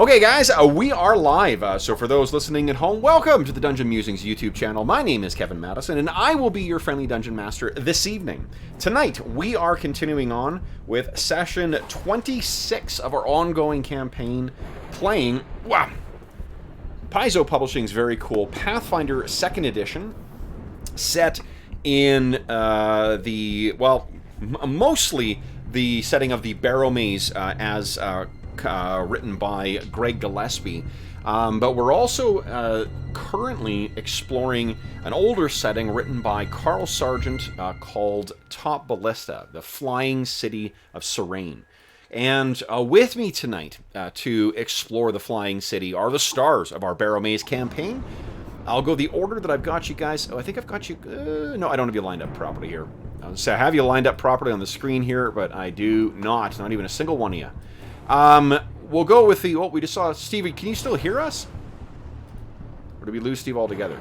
Okay, guys, we are live. So for those listening at home, welcome to the Dungeon Musings YouTube channel. My name is Kevin Madison, and I will be your friendly dungeon master this evening. Tonight, we are continuing on with session 26 of our ongoing campaign, playing, wow, Paizo Publishing's very cool Pathfinder 2nd Edition, set in mostly the setting of the Barrowmaze as written by Greg Gillespie. But we're also currently exploring an older setting written by Carl Sargent called Top Ballista, the Flying City of Serene. And with me tonight to explore the Flying City are the stars of our Barrowmaze campaign. I'll go the order that I've got you guys. Oh, I think I've got you... no, I don't have you lined up properly here. So I have you lined up properly on the screen here, but I do not even a single one of you. We'll go with the... Oh, we just saw... Stevie, can you still hear us? Or did we lose Steve altogether?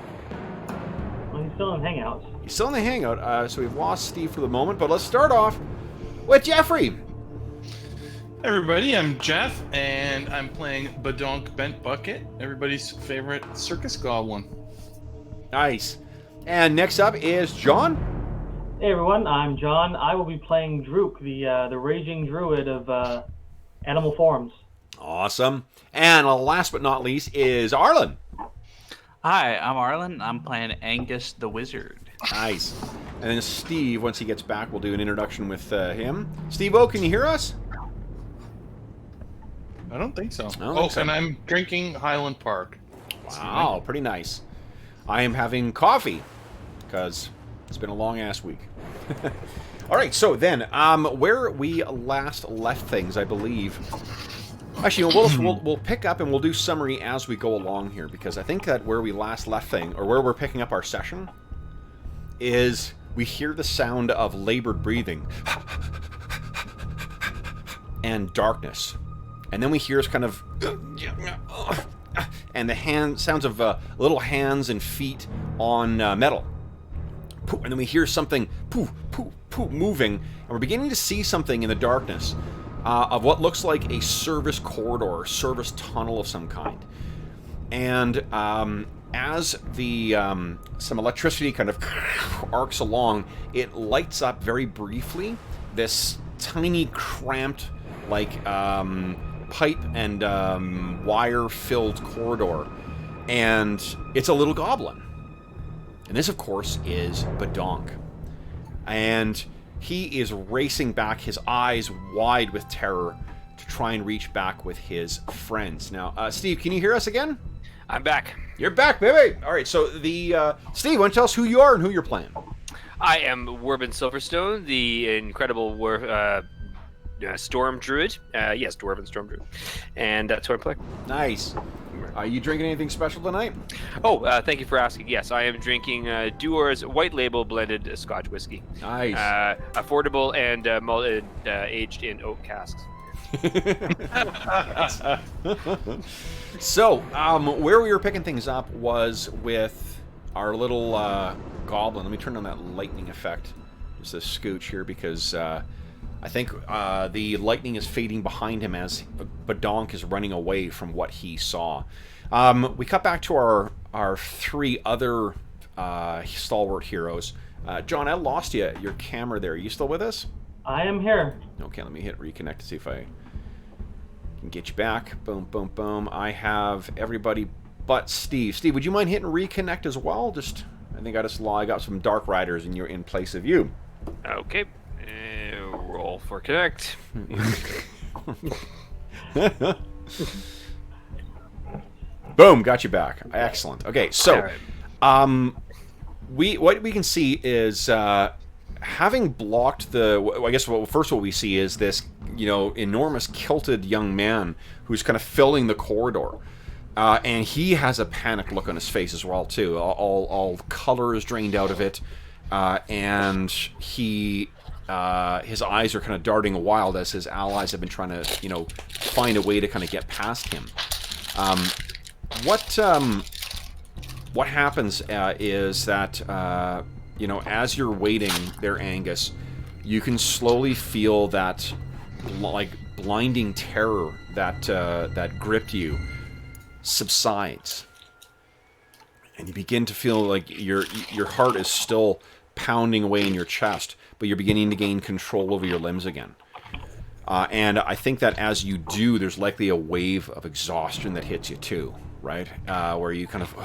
Well, he's still in Hangouts. He's still in the Hangout, so we've lost Steve for the moment. But let's start off with Jeffrey. Hey everybody, I'm Jeff, and I'm playing Badonk Bent Bucket, everybody's favorite circus goblin. Nice. And next up is John. Hey everyone, I'm John. I will be playing Drook, the raging druid of animal forms. Awesome. And last but not least is Arlen. Hi, I'm Arlen. I'm playing Angus the Wizard. Nice. And then Steve, once he gets back, we'll do an introduction with him. Steve-O, can you hear us? I don't think so. So. And I'm drinking Highland Park. Wow, pretty nice. I am having coffee, because it's been a long-ass week. All right, so then, where we last left things, I believe... Actually, we'll pick up and we'll do summary as we go along here, because I think that where we last left thing, or where we're picking up our session, is we hear the sound of labored breathing and darkness. And then we hear kind of... and the sounds of little hands and feet on metal. And then we hear something moving, and we're beginning to see something in the darkness of what looks like a service corridor, or service tunnel of some kind. And as the some electricity kind of arcs along, it lights up very briefly this tiny, cramped, like pipe and wire-filled corridor, and it's a little goblin. And this, of course, is Badonk. And he is racing back, his eyes wide with terror, to try and reach back with his friends. Now, Steve, can you hear us again? I'm back. You're back, baby! All right, so Steve, why don't you tell us who you are and who you're playing? I am Warbin Silverstone, the incredible Storm Druid. Yes, Dwarven Storm Druid. And that's who I'm playing. Nice. Are you drinking anything special tonight? Oh, thank you for asking. Yes, I am drinking Dewar's White Label Blended Scotch Whiskey. Nice. Affordable and aged in oak casks. So, where we were picking things up was with our little goblin. Let me turn on that lightning effect. Just a scooch here, because I think the lightning is fading behind him as Badonk is running away from what he saw. We cut back to our three other stalwart heroes. John, I lost you your camera there. Are you still with us? I am here. Okay, let me hit reconnect to see if I can get you back. Boom, boom, boom. I have everybody but Steve. Steve, would you mind hitting reconnect as well? I think I got some Dark Riders in place of you. Okay. Roll for connect. Boom, got you back. Excellent. Okay, so what we can see is having blocked the... I guess first what we see is this, enormous kilted young man who's kind of filling the corridor. And he has a panicked look on his face as well, too. All color is drained out of it. And he... his eyes are kind of darting wild as his allies have been trying to, find a way to kind of get past him. What happens is that, as you're waiting there, Angus, you can slowly feel that like blinding terror that that gripped you subsides, and you begin to feel like your heart is still pounding away in your chest, but you're beginning to gain control over your limbs again. And I think that as you do, there's likely a wave of exhaustion that hits you too, right? Where you kind of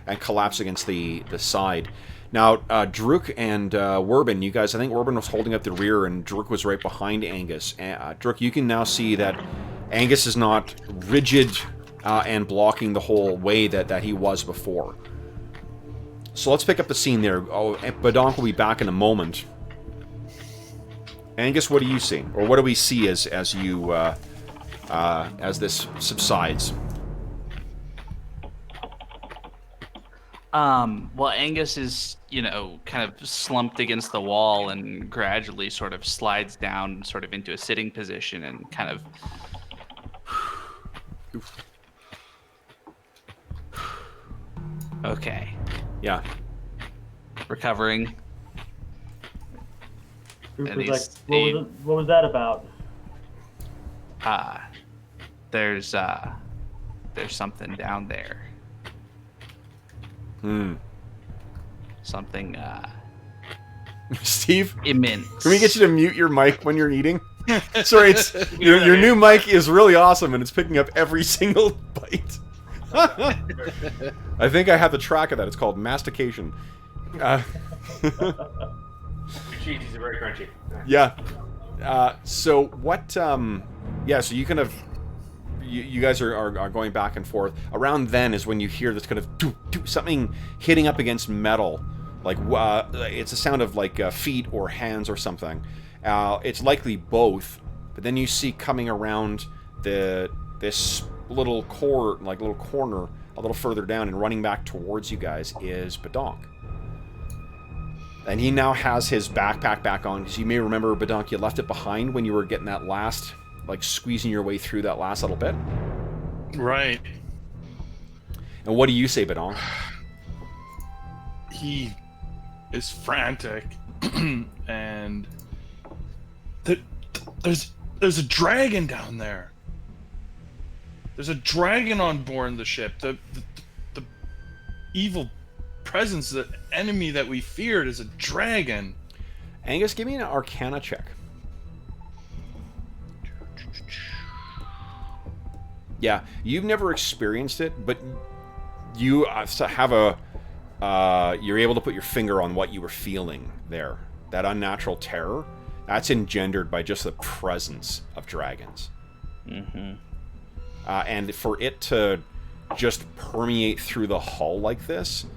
and collapse against the side. Now, Druk and Werbin, you guys, I think Werbin was holding up the rear and Druk was right behind Angus. Druk, you can now see that Angus is not rigid and blocking the whole way that he was before. So let's pick up the scene there. Oh, Badonk will be back in a moment. Angus, what do you see? Or what do we see as you as this subsides? Well, Angus is, kind of slumped against the wall and gradually sort of slides down sort of into a sitting position and kind of... Okay. Yeah. Recovering. Group And was like, what was that about? There's something down there. Something, Steve? immense. Can we get you to mute your mic when you're eating? Sorry, it's your new mic is really awesome and it's picking up every single bite. I think I have the track of that. It's called mastication. Cheese is very crunchy. Yeah. So what? Yeah. So you kind of, you guys are going back and forth. Around then is when you hear this kind of something hitting up against metal, like it's a sound of like feet or hands or something. It's likely both. But then you see coming around this little corner a little further down and running back towards you guys is Badonk. And he now has his backpack back on, because you may remember, Badonk, you left it behind when you were getting that last, like, squeezing your way through that last little bit. Right. And what do you say, Badonk? He is frantic, and there's a dragon down there. There's a dragon on board the ship. The evil presence, the enemy that we feared, is a dragon. Angus, give me an Arcana check. Yeah, you've never experienced it, but you have you're able to put your finger on what you were feeling there. That unnatural terror, that's engendered by just the presence of dragons. Mm-hmm. And for it to just permeate through the hull like this,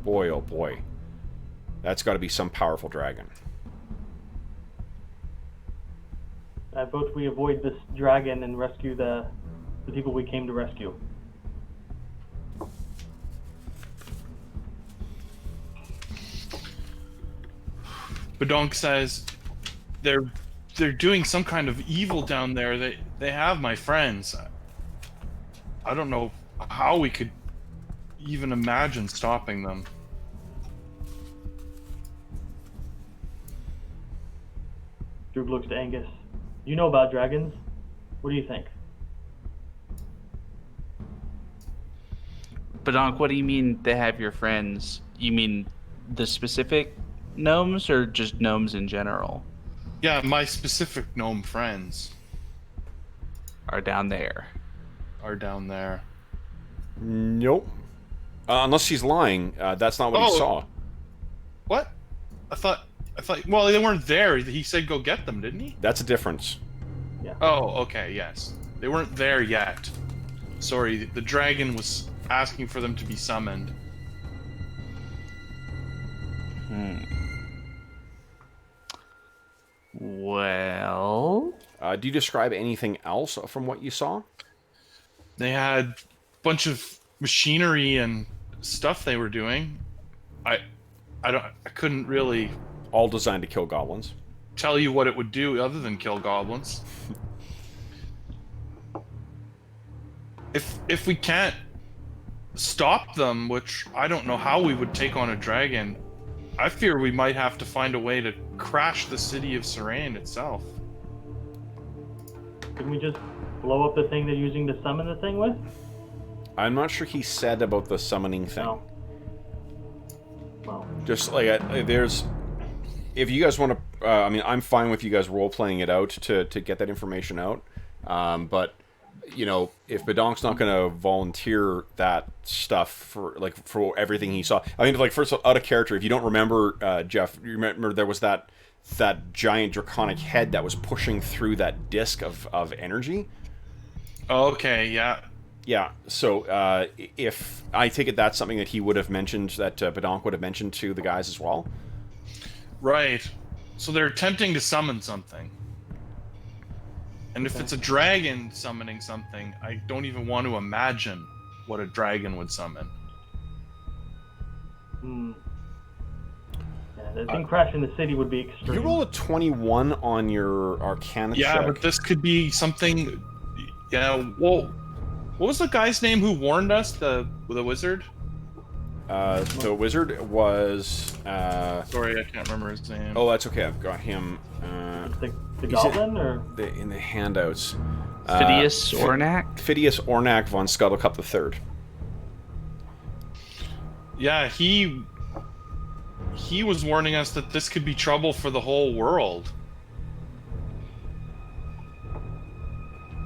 boy, oh boy, that's got to be some powerful dragon. I vote we avoid this dragon and rescue the people we came to rescue. Badonk says they're doing some kind of evil down there. They have my friends. I don't know how we could even imagine stopping them. Drew looks to Angus. You know about dragons. What do you think? Badonk, what do you mean they have your friends? You mean the specific gnomes or just gnomes in general? Yeah, my specific gnome friends Are down there. are down there. Nope. Unless she's lying, that's not what he saw. What? I thought, well, they weren't there. He said go get them, didn't he? That's a difference. Yeah. Oh, okay, yes. They weren't there yet. Sorry, the dragon was asking for them to be summoned. Well... Do you describe anything else from what you saw? They had a bunch of machinery and stuff they were doing. I couldn't really All designed to kill goblins. tell you what it would do other than kill goblins. If we can't stop them, which I don't know how we would take on a dragon, I fear we might have to find a way to crash the city of Serene itself. Can we just blow up the thing they're using to summon the thing with? I'm not sure he said about the summoning thing. No. Well, Just like there's, if you guys want to, I mean, I'm fine with you guys role playing it out to get that information out. But you know, if Badonk's not going to volunteer that stuff for everything he saw, I mean, like first of all, out of character, if you don't remember, Jeff, you remember there was that giant draconic head that was pushing through that disc of energy. Okay, yeah. Yeah, so if I take it that's something that he would have mentioned, that Badonk would have mentioned to the guys as well. Right. So they're attempting to summon something. And if it's a dragon summoning something, I don't even want to imagine what a dragon would summon. Yeah, the thing crashing the city would be extreme. You roll a 21 on your Arcana check. Yeah, but this could be something... Yeah, well... What was the guy's name who warned us? The wizard? The wizard was... Sorry, I can't remember his name. Oh, that's okay. I've got him... The goblin, or? In the handouts. Phidias Ornak? Phidias Ornak von Scuttlecup III. Yeah, he was warning us that this could be trouble for the whole world.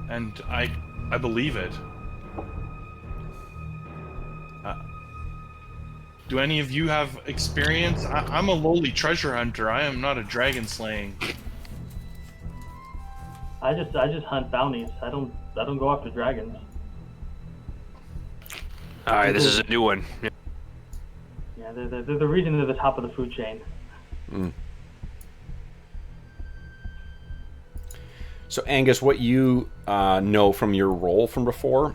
And I believe it. Do any of you have experience? I'm a lowly treasure hunter. I am not a dragon slaying. I just hunt bounties. I don't go after dragons. All right, this is a new one. Yeah, they're the reason they're the top of the food chain. So Angus, what you know from your role from before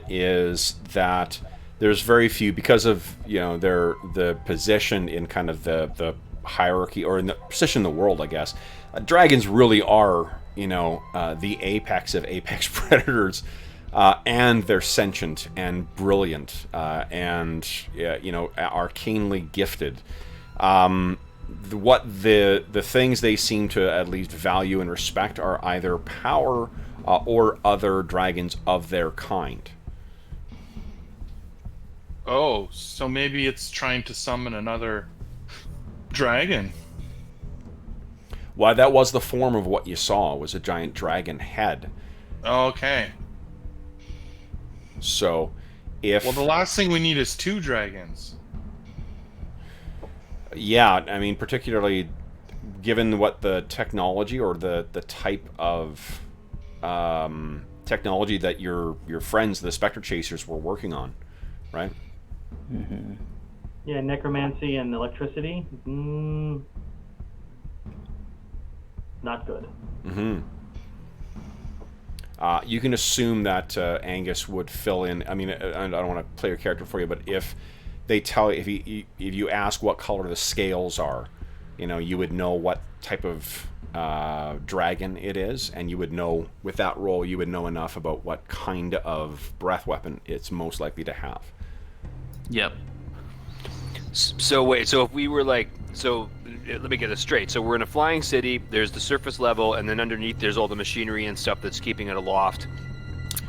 is that there's very few, because of the position in kind of the hierarchy, or in the position in the world, I guess. Dragons really are the apex of apex predators, and they're sentient and brilliant, and arcanely gifted. What the things they seem to at least value and respect are either power or other dragons of their kind. Oh, so maybe it's trying to summon another dragon. Well, that was the form of what you saw, was a giant dragon head. Okay. So, if... Well, the last thing we need is 2 dragons. Yeah, I mean, particularly given what the technology or the type of technology that your friends, the Spectre Chasers, were working on, right? Mm-hmm. Yeah, necromancy and electricity. Not good. Mm-hmm. You can assume that Angus would fill in. I mean, I don't want to play your character for you, but if they tell you, if you ask what color the scales are, you would know what type of dragon it is, and you would know, with that roll, you would know enough about what kind of breath weapon it's most likely to have. Yep. So wait, so if we were like, so let me get this straight. So we're in a flying city, there's the surface level, and then underneath there's all the machinery and stuff that's keeping it aloft,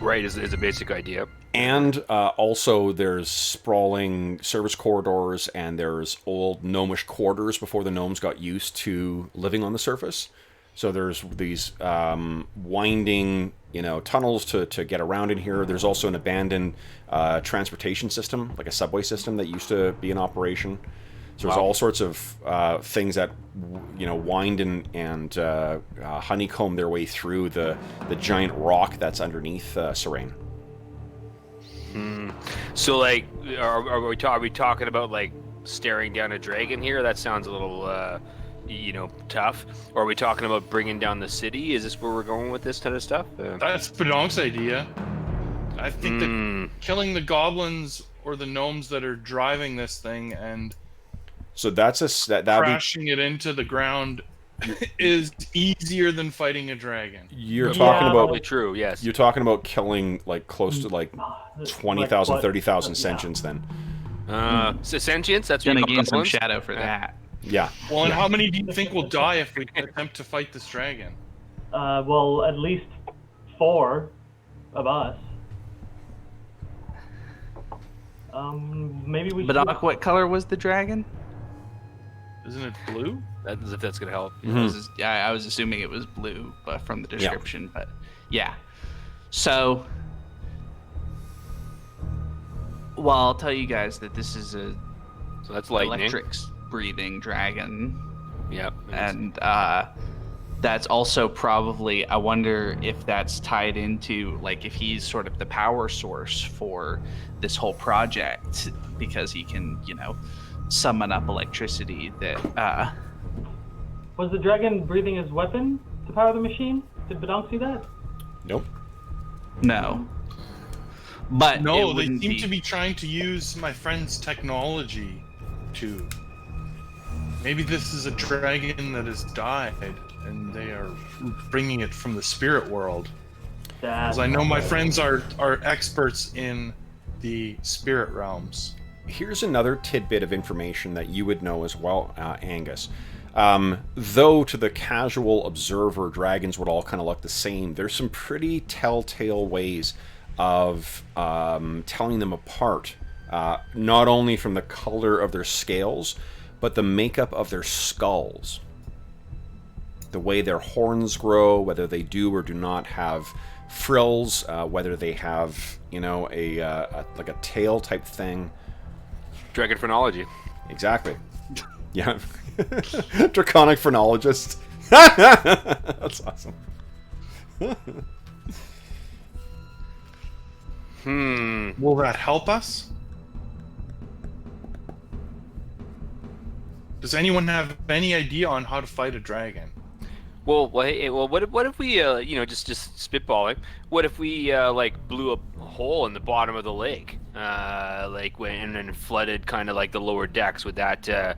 right, is the basic idea. And also there's sprawling service corridors, and there's old gnomish quarters before the gnomes got used to living on the surface. So there's these winding, tunnels to get around in here. There's also an abandoned transportation system, like a subway system that used to be in operation. So there's all sorts of things that, wind and honeycomb their way through the giant rock that's underneath Serene. So, like, are we talking about, like, staring down a dragon here? That sounds a little, tough. Or are we talking about bringing down the city? Is this where we're going with this kind of stuff? That's Badonk's idea. I think that killing the goblins or the gnomes that are driving this thing and so that's crashing it into the ground is easier than fighting a dragon. You're talking about probably true. Yes. You're talking about killing like close to like 20,000, 30,000 sentients. Then. So sentience. That's Gonna what you gain call some goblins? shadow for that. Yeah. Well, and how many do you think will die if we attempt to fight this dragon? Well, at least 4 of us. Maybe we should... But what color was the dragon? Isn't it blue? As if that's gonna help. I was assuming it was blue, but from the description. But yeah. So, well, I'll tell you guys that this is a So that's lightning. electric breathing dragon. Yep. And that's also probably, I wonder if that's tied into, like, if he's sort of the power source for this whole project, because he can, you know, summon up electricity that Was the dragon breathing his weapon to power the machine? Did Badonk see that? Nope. no. But No, it they wouldn't seem to be trying to use my friend's technology to... Maybe this is a dragon that has died, and they are bringing it from the spirit world. Because I know my friends are experts in the spirit realms. Here's another tidbit of information that you would know as well, Angus. Though to the casual observer, dragons would all kind of look the same, there's some pretty telltale ways of telling them apart. Not only from the color of their scales, but the makeup of their skulls. The way their horns grow, whether they do or do not have frills, whether they have, you know, like a tail type thing. Dragon phrenology. Exactly. Yeah. Draconic phrenologist. That's awesome. Will that help us? Does anyone have any idea on how to fight a dragon? Well, what if we, you know, just spitballing? What if we like blew a hole in the bottom of the lake, like and then flooded kind of like the lower decks? Would that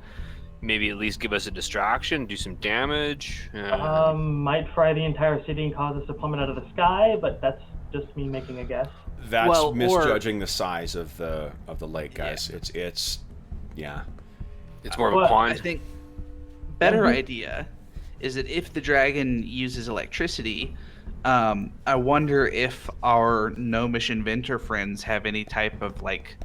maybe at least give us a distraction, do some damage? Might fry the entire city and cause us to plummet out of the sky, but that's just me making a guess. That's misjudging the size of the lake, guys. Yeah. It's yeah. It's more of a pond. I think better idea is that if the dragon uses electricity, I wonder if our gnomish inventor friends have any type of like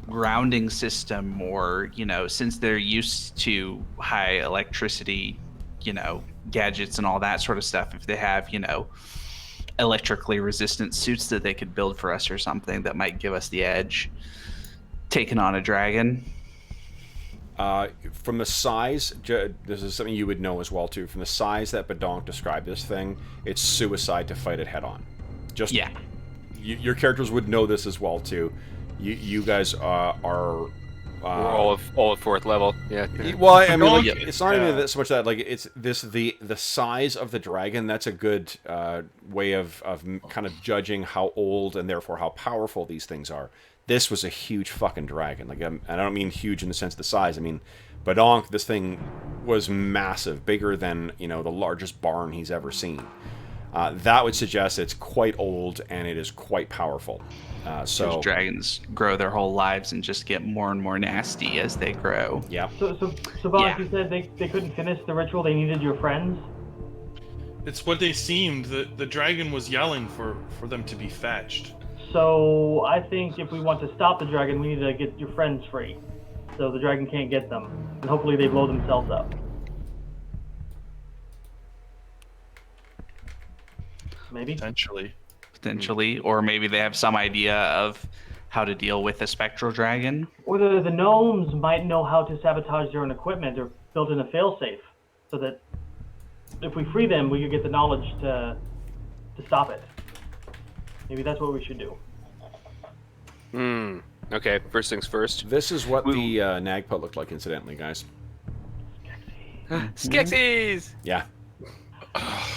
grounding system, or, you know, since they're used to high electricity, you know, gadgets and all that sort of stuff, if they have, you know, electrically resistant suits that they could build for us or something that might give us the edge taking on a dragon. From the size, this is something you would know as well too. From the size that Badonk described this thing, it's suicide to fight it head on. Just yeah, your characters would know this as well too. You guys are We're all at fourth level. Yeah. well. I mean, like, Yeah. it's not even so much that, like, it's the size of the dragon. That's a good way of kind of judging how old and therefore how powerful these things are. This was a huge fucking dragon. Like, and I don't mean huge in the sense of the size. I mean, Badonk, this thing was massive, bigger than, you know, the largest barn he's ever seen. That would suggest it's quite old and it is quite powerful. So those dragons grow their whole lives and just get more and more nasty as they grow. yeah. So Bob, Yeah. you said they couldn't finish the ritual. They needed your friends. It's what they seemed. The dragon was yelling for them to be fetched. So I think if we want to stop the dragon, we need to get your friends free, so the dragon can't get them, and hopefully they blow themselves up. Maybe. Potentially. Or maybe they have some idea of how to deal with a spectral dragon. Or the gnomes might know how to sabotage their own equipment or build in a failsafe, so that if we free them, we could get the knowledge to stop it. Maybe that's what we should do. Okay, first things first. This is what the Nagput looked like, incidentally, guys. Skeksis! Yeah.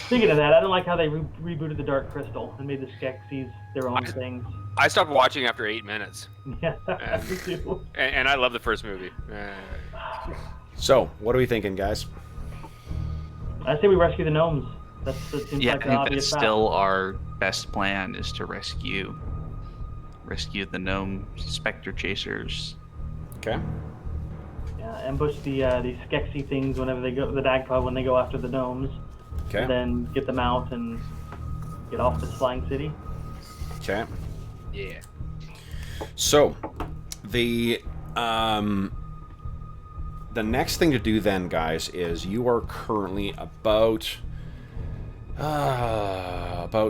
Speaking of that, I don't like how they rebooted the Dark Crystal and made the Skeksis their own things. I stopped watching after 8 minutes. Yeah, me too. And I love the first movie. So, what are we thinking, guys? I say we rescue the gnomes. That seems Yeah, like I the think obvious that's still our best plan, is to rescue the gnome specter chasers. Okay. ambush these Skexy things whenever they go, the Dagpa when they go after the gnomes. Okay. And then get them out and get off this flying city. Okay. Yeah. So, the next thing to do then, guys, is you are currently about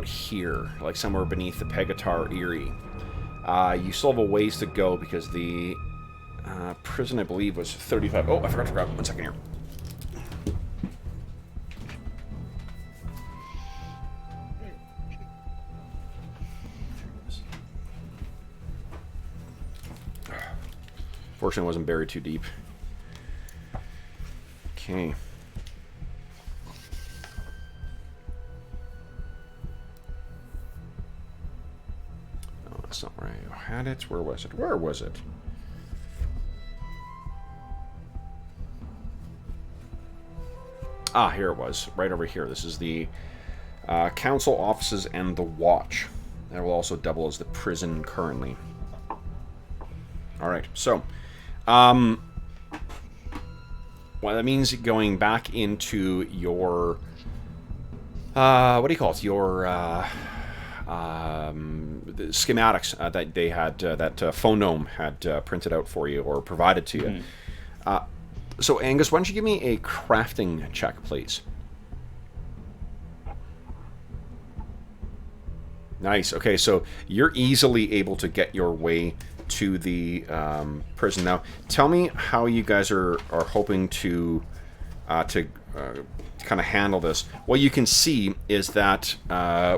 here, like somewhere beneath the Pegatar Eyrie. You still have a ways to go because the prison, I believe, was 35. Oh, I forgot to grab 1 second here. Fortunately, it wasn't buried too deep. Okay. Oh, that's not where I had it. Where was it? Where was it? Ah, here it was. Right over here. This is the council offices and the watch. That will also double as the prison currently. Alright, so... well, that means going back into your, what do you call it? Your the schematics that they had, that Phonome had printed out for you or provided to you. So, Angus, why don't you give me a crafting check, please? Nice. Okay, so you're easily able to get your way to the prison. Now, tell me how you guys are hoping to kind of handle this. What you can see is that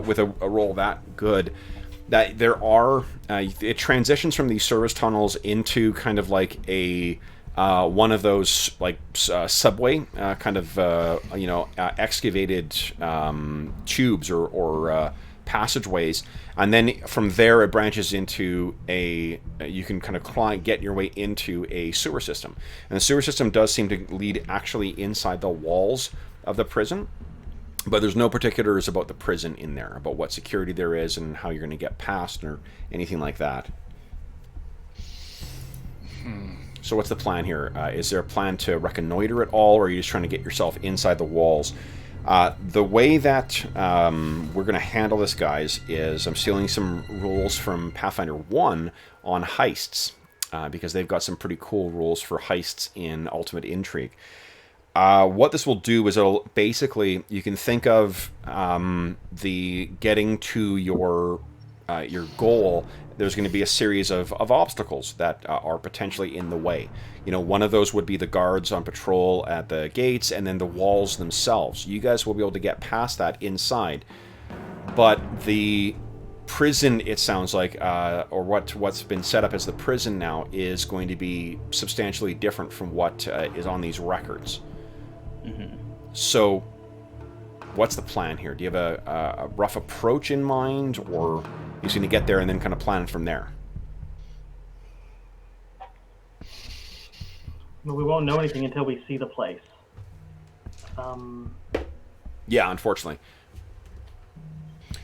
with a roll that good, that there are it transitions from these service tunnels into kind of like a one of those like subway kind of excavated tubes or passageways, and then from there it branches into you can kind of get your way into a sewer system, and the sewer system does seem to lead actually inside the walls of the prison, but there's no particulars about the prison in there, about what security there is and how you're going to get past or anything like that. So what's the plan here? Is there a plan to reconnoiter at all, or are you just trying to get yourself inside the walls? The way that we're going to handle this, guys, is I'm stealing some rules from Pathfinder 1 on heists, because they've got some pretty cool rules for heists in Ultimate Intrigue. What this will do is it'll basically, you can think of the getting to your goal. There's going to be a series of obstacles that are potentially in the way. You know, one of those would be the guards on patrol at the gates, and then the walls themselves. You guys will be able to get past that inside. But the prison, it sounds like, or what's been set up as the prison now, is going to be substantially different from what is on these records. Mm-hmm. So, what's the plan here? Do you have a rough approach in mind, or you're just going to get there and then kind of plan from there? We won't know anything until we see the place. Yeah, unfortunately.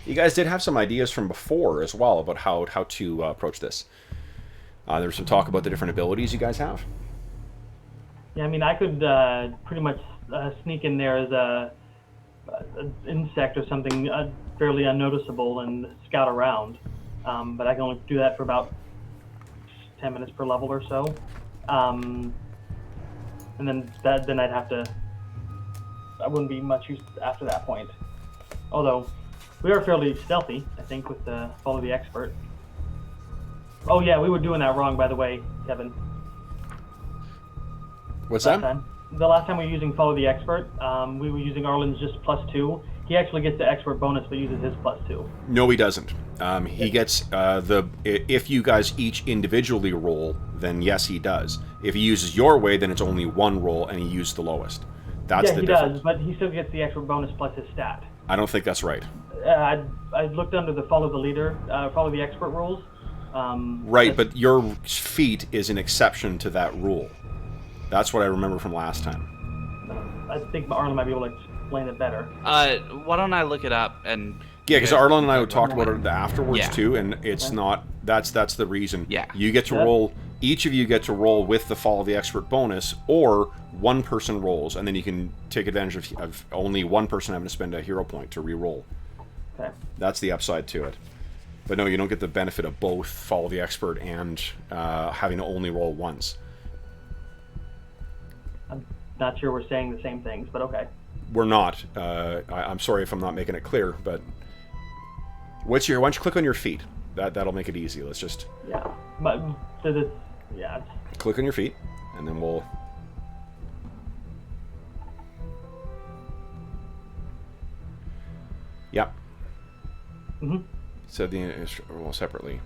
You guys did have some ideas from before as well about how to approach this. There was some talk about the different abilities you guys have. Yeah, I mean, I could pretty much sneak in there as an insect or something fairly unnoticeable and scout around. But I can only do that for about 10 minutes per level or so. And then I'd have to... I wouldn't be much use after that point. Although, we are fairly stealthy, I think, with the Follow the Expert. Oh yeah, we were doing that wrong, by the way, Kevin. What's that? The last time we were using Follow the Expert, we were using Arlen's just +2. He actually gets the expert bonus, but uses his +2. No, he doesn't. He gets if you guys each individually roll, then yes, he does. If he uses your way, then it's only one roll, and he used the lowest. That's the difference. Yeah, he does, but he still gets the expert bonus plus his stat. I don't think that's right. I looked under the Follow the Leader, Follow the Expert rules. Right, but your feat is an exception to that rule. That's what I remember from last time. I think Arlen might be able to explain it better. Why don't I look it up and... Yeah, because Arlen and I talked about it afterwards too, and it's not... That's the reason. Yeah. You get to roll each of you get to roll with the Follow the Expert bonus, or one person rolls, and then you can take advantage of only one person having to spend a hero point to re-roll. Okay. That's the upside to it. But no, you don't get the benefit of both Follow the Expert and having to only roll once. I'm not sure we're saying the same things, but okay. We're not. I'm sorry if I'm not making it clear, but why don't you click on your feet? That'll make it easy. Let's just... Yeah. But, yeah. Click on your feet, and then we'll... Yep. Mm-hmm. Said the roll separately.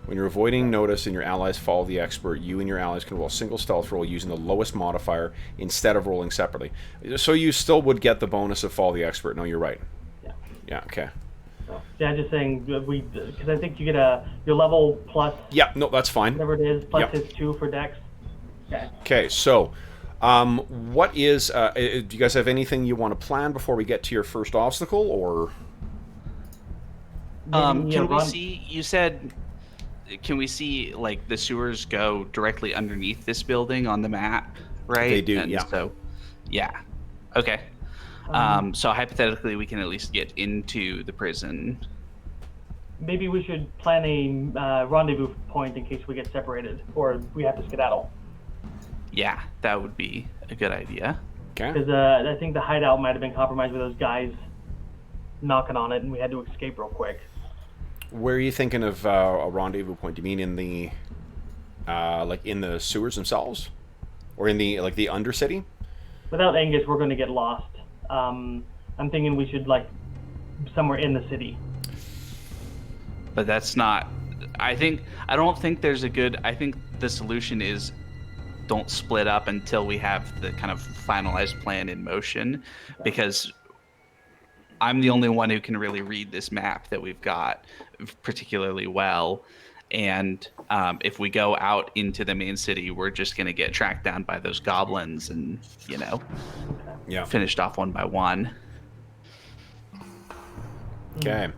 When you're avoiding notice and your allies follow the expert, you and your allies can roll a single stealth roll using the lowest modifier instead of rolling separately. So you still would get the bonus of follow the expert. No, you're right. Yeah. Yeah. Okay. Yeah, just saying because I think you get your level plus. Yeah. No, that's fine. Whatever it is, plus Yep. his 2 for Dex. Okay. Okay. So, what is? Do you guys have anything you want to plan before we get to your first obstacle, or? Can we see? You said. Can we see like the sewers go directly underneath this building on the map? Right. They do. And Yeah. So, yeah. Okay. So hypothetically, we can at least get into the prison. Maybe we should plan a rendezvous point in case we get separated or we have to skedaddle. Yeah, that would be a good idea. Okay. Because I think the hideout might have been compromised with those guys knocking on it, and we had to escape real quick. Where are you thinking of a rendezvous point? Do you mean in the, like in the sewers themselves, or in the the Undercity? Without Angus, we're going to get lost. I'm thinking we should somewhere in the city. But that's not. I don't think there's a good. I think the solution is don't split up until we have the kind of finalized plan in motion, because I'm the only one who can really read this map that we've got particularly well. And if we go out into the main city, we're just going to get tracked down by those goblins and, finished off one by one. Okay.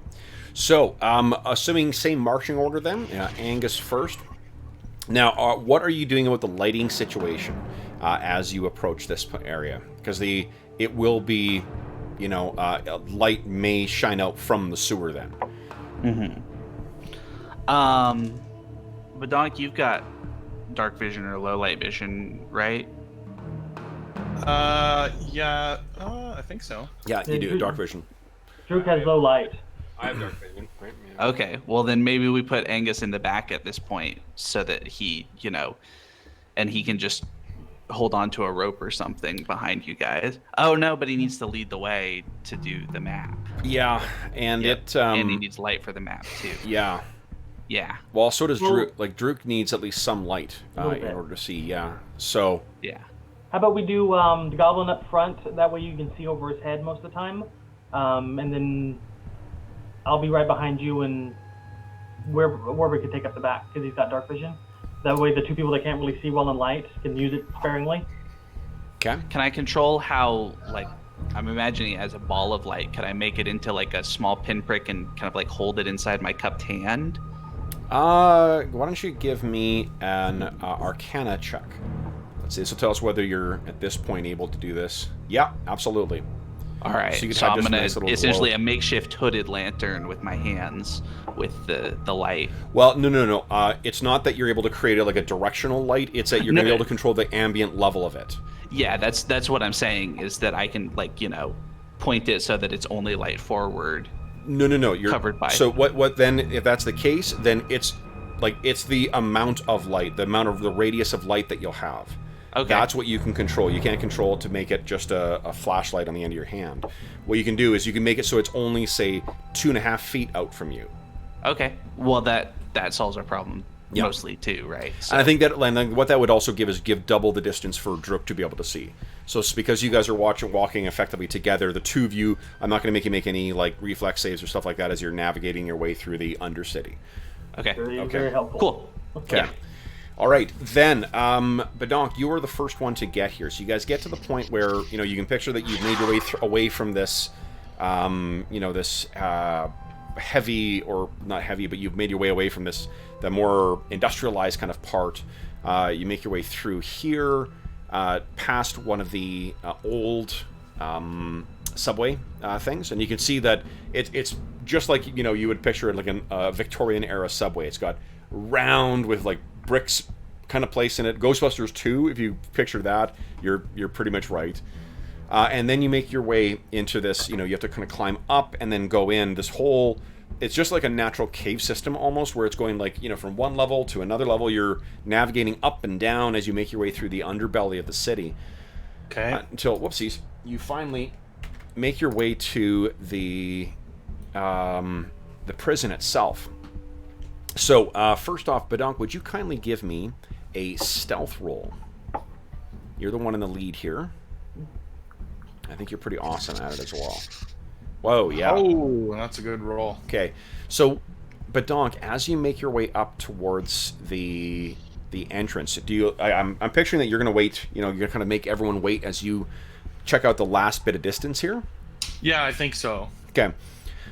So, assuming same marching order then, Angus first. Now, what are you doing about the lighting situation as you approach this area? Because it will be... light may shine out from the sewer then. But Donk, you've got dark vision or low light vision, right? Yeah, I think so. Yeah, you do. Dark vision. Druk has low light. I have dark vision. Right? Yeah. Okay, well then maybe we put Angus in the back at this point so that he, and he can just hold on to a rope or something behind you guys. Oh no, but he needs to lead the way to do the map. Yeah, and and he needs light for the map too. Yeah. Yeah. Well, so does Druk. Druk needs at least some light in order to see. Yeah. So. Yeah. How about we do the goblin up front? That way you can see over his head most of the time, and then I'll be right behind you and where we could take up the back because he's got dark vision. That way the two people that can't really see well in light can use it sparingly. Okay. Can I control how, I'm imagining it as a ball of light. Can I make it into a small pinprick and kind of hold it inside my cupped hand? Why don't you give me an Arcana check? Let's see. This will tell us whether you're at this point able to do this. Yeah, absolutely. All right. So I'm gonna essentially a makeshift hooded lantern with my hands with the light. Well, no. It's not that you're able to create a directional light. It's that you're going to be able to control the ambient level of it. Yeah, that's what I'm saying. Is that I can point it so that it's only light forward. No. You're covered by. So what then? If that's the case, then it's the amount of light, the amount of the radius of light that you'll have. Okay. That's what you can control. You can't control it to make it just a flashlight on the end of your hand. What you can do is you can make it so it's only, say, 2.5 feet out from you. Okay. Well, that solves our problem mostly too, right? So. And I think that what that would also give double the distance for Druk to be able to see. So it's because you guys are walking effectively together, the two of you, I'm not going to make you make any reflex saves or stuff like that as you're navigating your way through the Undercity. Okay. Very helpful. Cool. Okay. Yeah. All right, then, Badonk, you are the first one to get here. So you guys get to the point where, you can picture that you've made your way away from this, this heavy, or not heavy, but you've made your way away from this, the more industrialized kind of part. You make your way through here, past one of the old subway things, and you can see that it's just like, you know, you would picture it like a Victorian era subway. It's got round with like bricks kind of place in it. Ghostbusters 2, if you picture that, you're pretty much right. And then you make your way into this, you know, you have to kind of climb up and then go in this whole, it's just like a natural cave system almost, where it's going like, you know, from one level to another level. You're navigating up and down as you make your way through the underbelly of the city. Okay. Until, whoopsies, you finally make your way to the prison itself. So, first off, Badonk, would you kindly give me a stealth roll? You're the one in the lead here. I think you're pretty awesome at it as well. Whoa, yeah. Oh, that's a good roll. Okay, so, Badonk, as you make your way up towards the entrance, do you? I'm picturing that you're going to wait. You know, you're going to kind of make everyone wait as you check out the last bit of distance here. Yeah, I think so. Okay,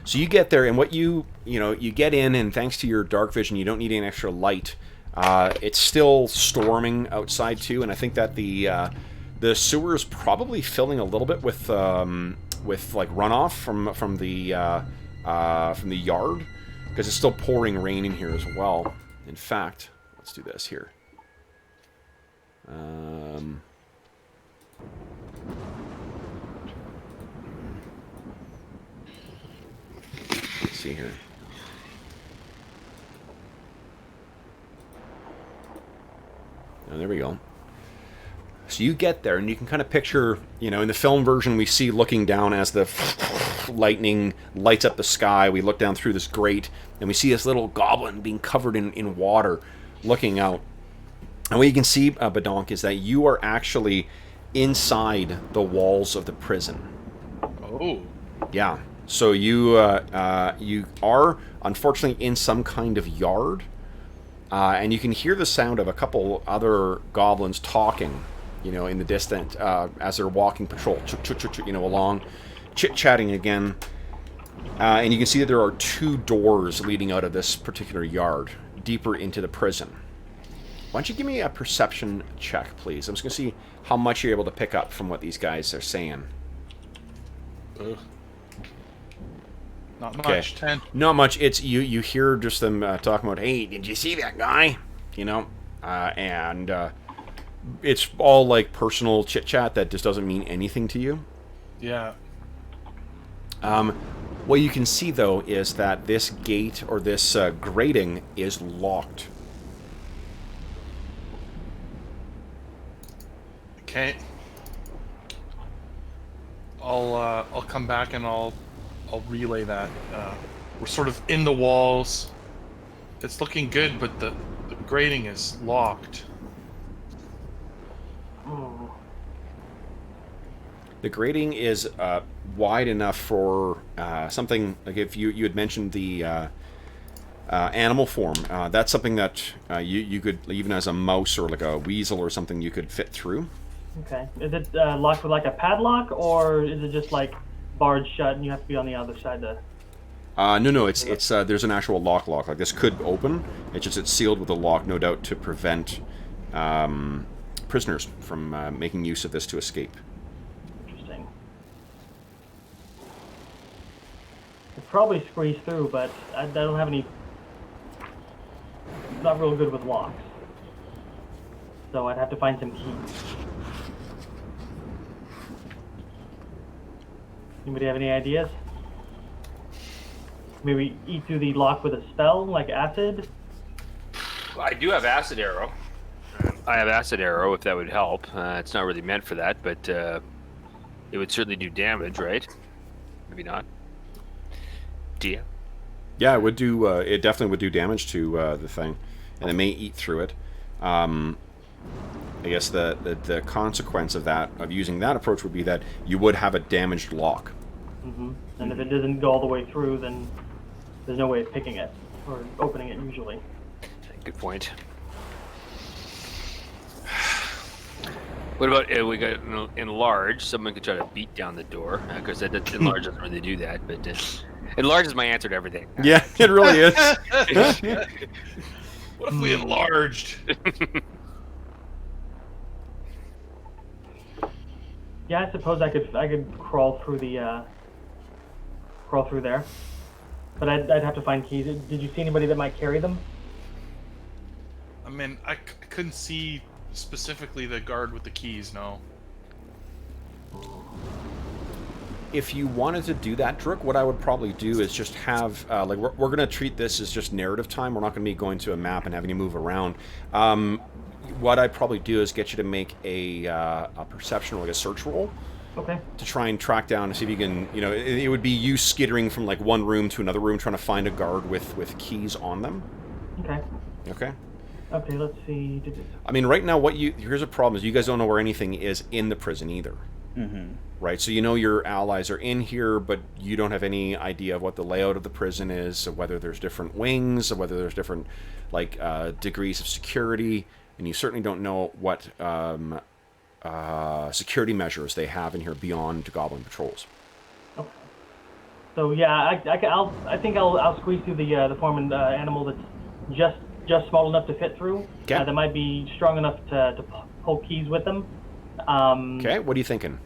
so you get there, and what you get in, and thanks to your dark vision, you don't need any extra light. It's still storming outside too, and I think that the sewer is probably filling a little bit with like runoff from the yard, because it's still pouring rain in here as well. In fact, let's do this here. Let's see here. Oh, there we go. So you get there, and you can kind of picture, you know, in the film version, we see looking down as the lightning lights up the sky. We look down through this grate, and we see this little goblin being covered in water, looking out. And what you can see, Badonk, is that you are actually inside the walls of the prison. Oh. Yeah. So you are, unfortunately, in some kind of yard, and you can hear the sound of a couple other goblins talking, you know, in the distance, as they're walking patrol, you know, along, chit-chatting again. And you can see that there are 2 doors leading out of this particular yard, deeper into the prison. Why don't you give me a perception check, please? I'm just going to see how much you're able to pick up from what these guys are saying. Ugh. Not much. Okay. 10. Not much. It's you hear just them talking about, hey, did you see that guy? You know, and it's all like personal chit chat that just doesn't mean anything to you. Yeah. What you can see though is that this gate, or this grating, is locked. Okay. I'll come back and I'll relay that. We're sort of in the walls. It's looking good, but the grating is locked. Oh. The grating is wide enough for something like, if you had mentioned the animal form, that's something that you could, even as a mouse or like a weasel or something, you could fit through. Okay. Is it locked with like a padlock, or is it just like barred shut and you have to be on the other side to... No, it's there's an actual lock. Like, this could open. It's sealed with a lock, no doubt, to prevent prisoners from making use of this to escape. Interesting. Could probably squeeze through, but I don't have any... Not real good with locks. So I'd have to find some keys. Anybody have any ideas? Maybe eat through the lock with a spell, like acid? I do have acid arrow. I have acid arrow, if that would help. It's not really meant for that, but it would certainly do damage, right? Maybe not. Yeah. Yeah, it would do. It definitely would do damage to the thing, and it may eat through it. I guess the consequence of that, of using that approach, would be that you would have a damaged lock. Mm-hmm. And if it doesn't go all the way through, then there's no way of picking it or opening it usually. Good point. What about we got enlarge? Someone could try to beat down the door, because enlarge doesn't really do that. But Enlarge is my answer to everything. Yeah, it really is. What if we enlarged? Yeah, I suppose I could crawl through there, but I'd have to find keys. Did you see anybody that might carry them? I mean, I couldn't see specifically the guard with the keys. No. If you wanted to do that, Drook, what I would probably do is just have, like, we're going to treat this as just narrative time. We're not going to be going to a map and having you move around. What I'd probably do is get you to make a perception or like a search roll. Okay. To try and track down to see if you can, you know, it would be you skittering from like one room to another room trying to find a guard with keys on them. Okay. Okay. Okay, let's see. I mean, right now, here's a problem is you guys don't know where anything is in the prison either. Mm-hmm. Right, so you know your allies are in here, but you don't have any idea of what the layout of the prison is, so whether there's different wings, or whether there's different, like, degrees of security, and you certainly don't know what security measures they have in here beyond goblin patrols. Okay. So yeah, I think I'll squeeze through the foreman animal that's just small enough to fit through. Okay. That might be strong enough to pull keys with them. Okay, what are you thinking?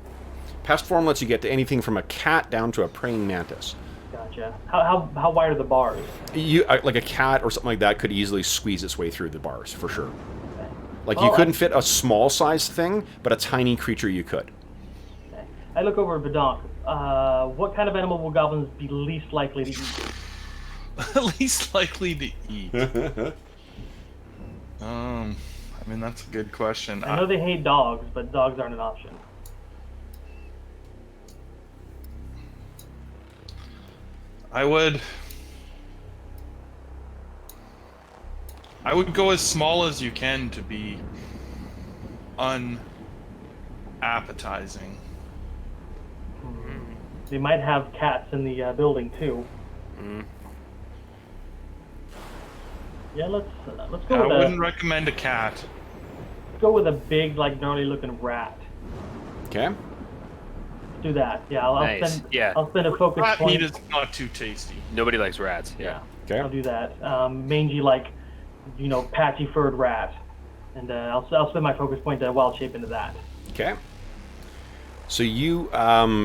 Past form lets you get to anything from a cat down to a praying mantis. Gotcha. How wide are the bars? You like a cat or something like that could easily squeeze its way through the bars for sure. Okay. Like you couldn't fit a small size thing, but a tiny creature you could. Okay. I look over at Badonk. What kind of animal will goblins be least likely to eat? Least likely to eat. I mean, that's a good question. I know they hate dogs, but dogs aren't an option. I would go as small as you can to be unappetizing. They might have cats in the building too. Yeah, let's go I with wouldn't recommend a cat. let's go with a big, like, gnarly looking rat. Okay. Do that. Yeah, I'll Nice. I'll spend a focus Rat point. meat is not too tasty. Nobody likes rats. Yeah. Okay. I'll do that. Mangy, like, patchy furred rat, and I'll spend my focus point to wild shape into that. Okay. So you,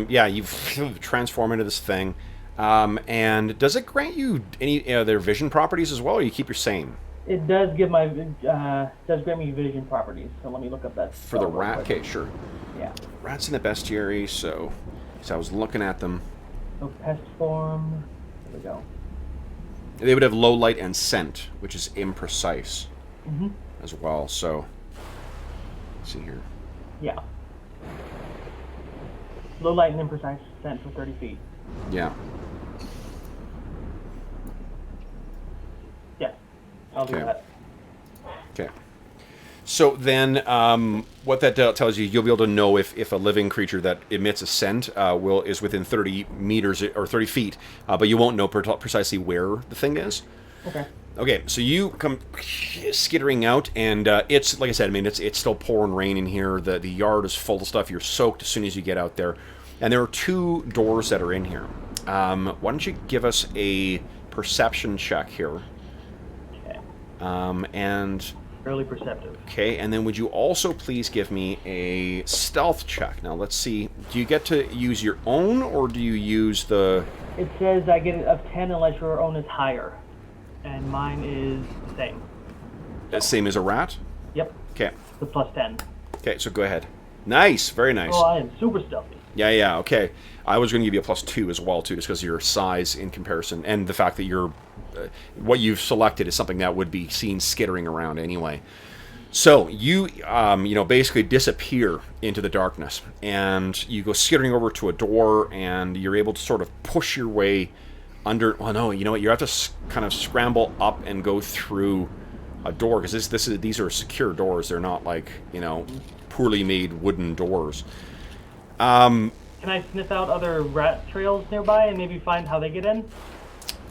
you've transformed into this thing, and does it grant you any their vision properties as well, or you keep your same? It does does grant me vision properties. So let me look up that For the spell real rat, quick. okay, sure. Yeah. Rats in the bestiary, so I was looking at them. So pest form. There we go. They would have low light and scent, which is imprecise Mhm. as well. So, let's see here. Yeah. Low light and imprecise scent for 30 feet. Yeah. Yeah. I'll do Okay. that. Okay. So then, what that tells you, you'll be able to know if a living creature that emits a scent is within 30 meters or 30 feet, but you won't know precisely where the thing is. Okay. Okay, so you come skittering out, and it's like I said. I mean, it's still pouring rain in here. The yard is full of stuff. You're soaked as soon as you get out there, and there are 2 doors that are in here. Why don't you give us a perception check here? Okay. And Fairly perceptive. okay, and then would you also please give me a stealth check? Now let's see. Do you get to use your own, or do you use the? It says I get it of 10 unless your own is higher, and mine is the same. Same as a rat? Yep. Okay. The plus 10. Okay, so go ahead. Nice, very nice. Oh, I am super stealthy. Yeah, okay. I was going to give you a +2 as well, too, just because of your size in comparison, and the fact that you're, what you've selected is something that would be seen skittering around anyway. So you, basically disappear into the darkness, and you go skittering over to a door, and you're able to sort of push your way under. Well, no, you know what? You have to kind of scramble up and go through a door, because these are secure doors. They're not like poorly made wooden doors. Can I sniff out other rat trails nearby and maybe find how they get in?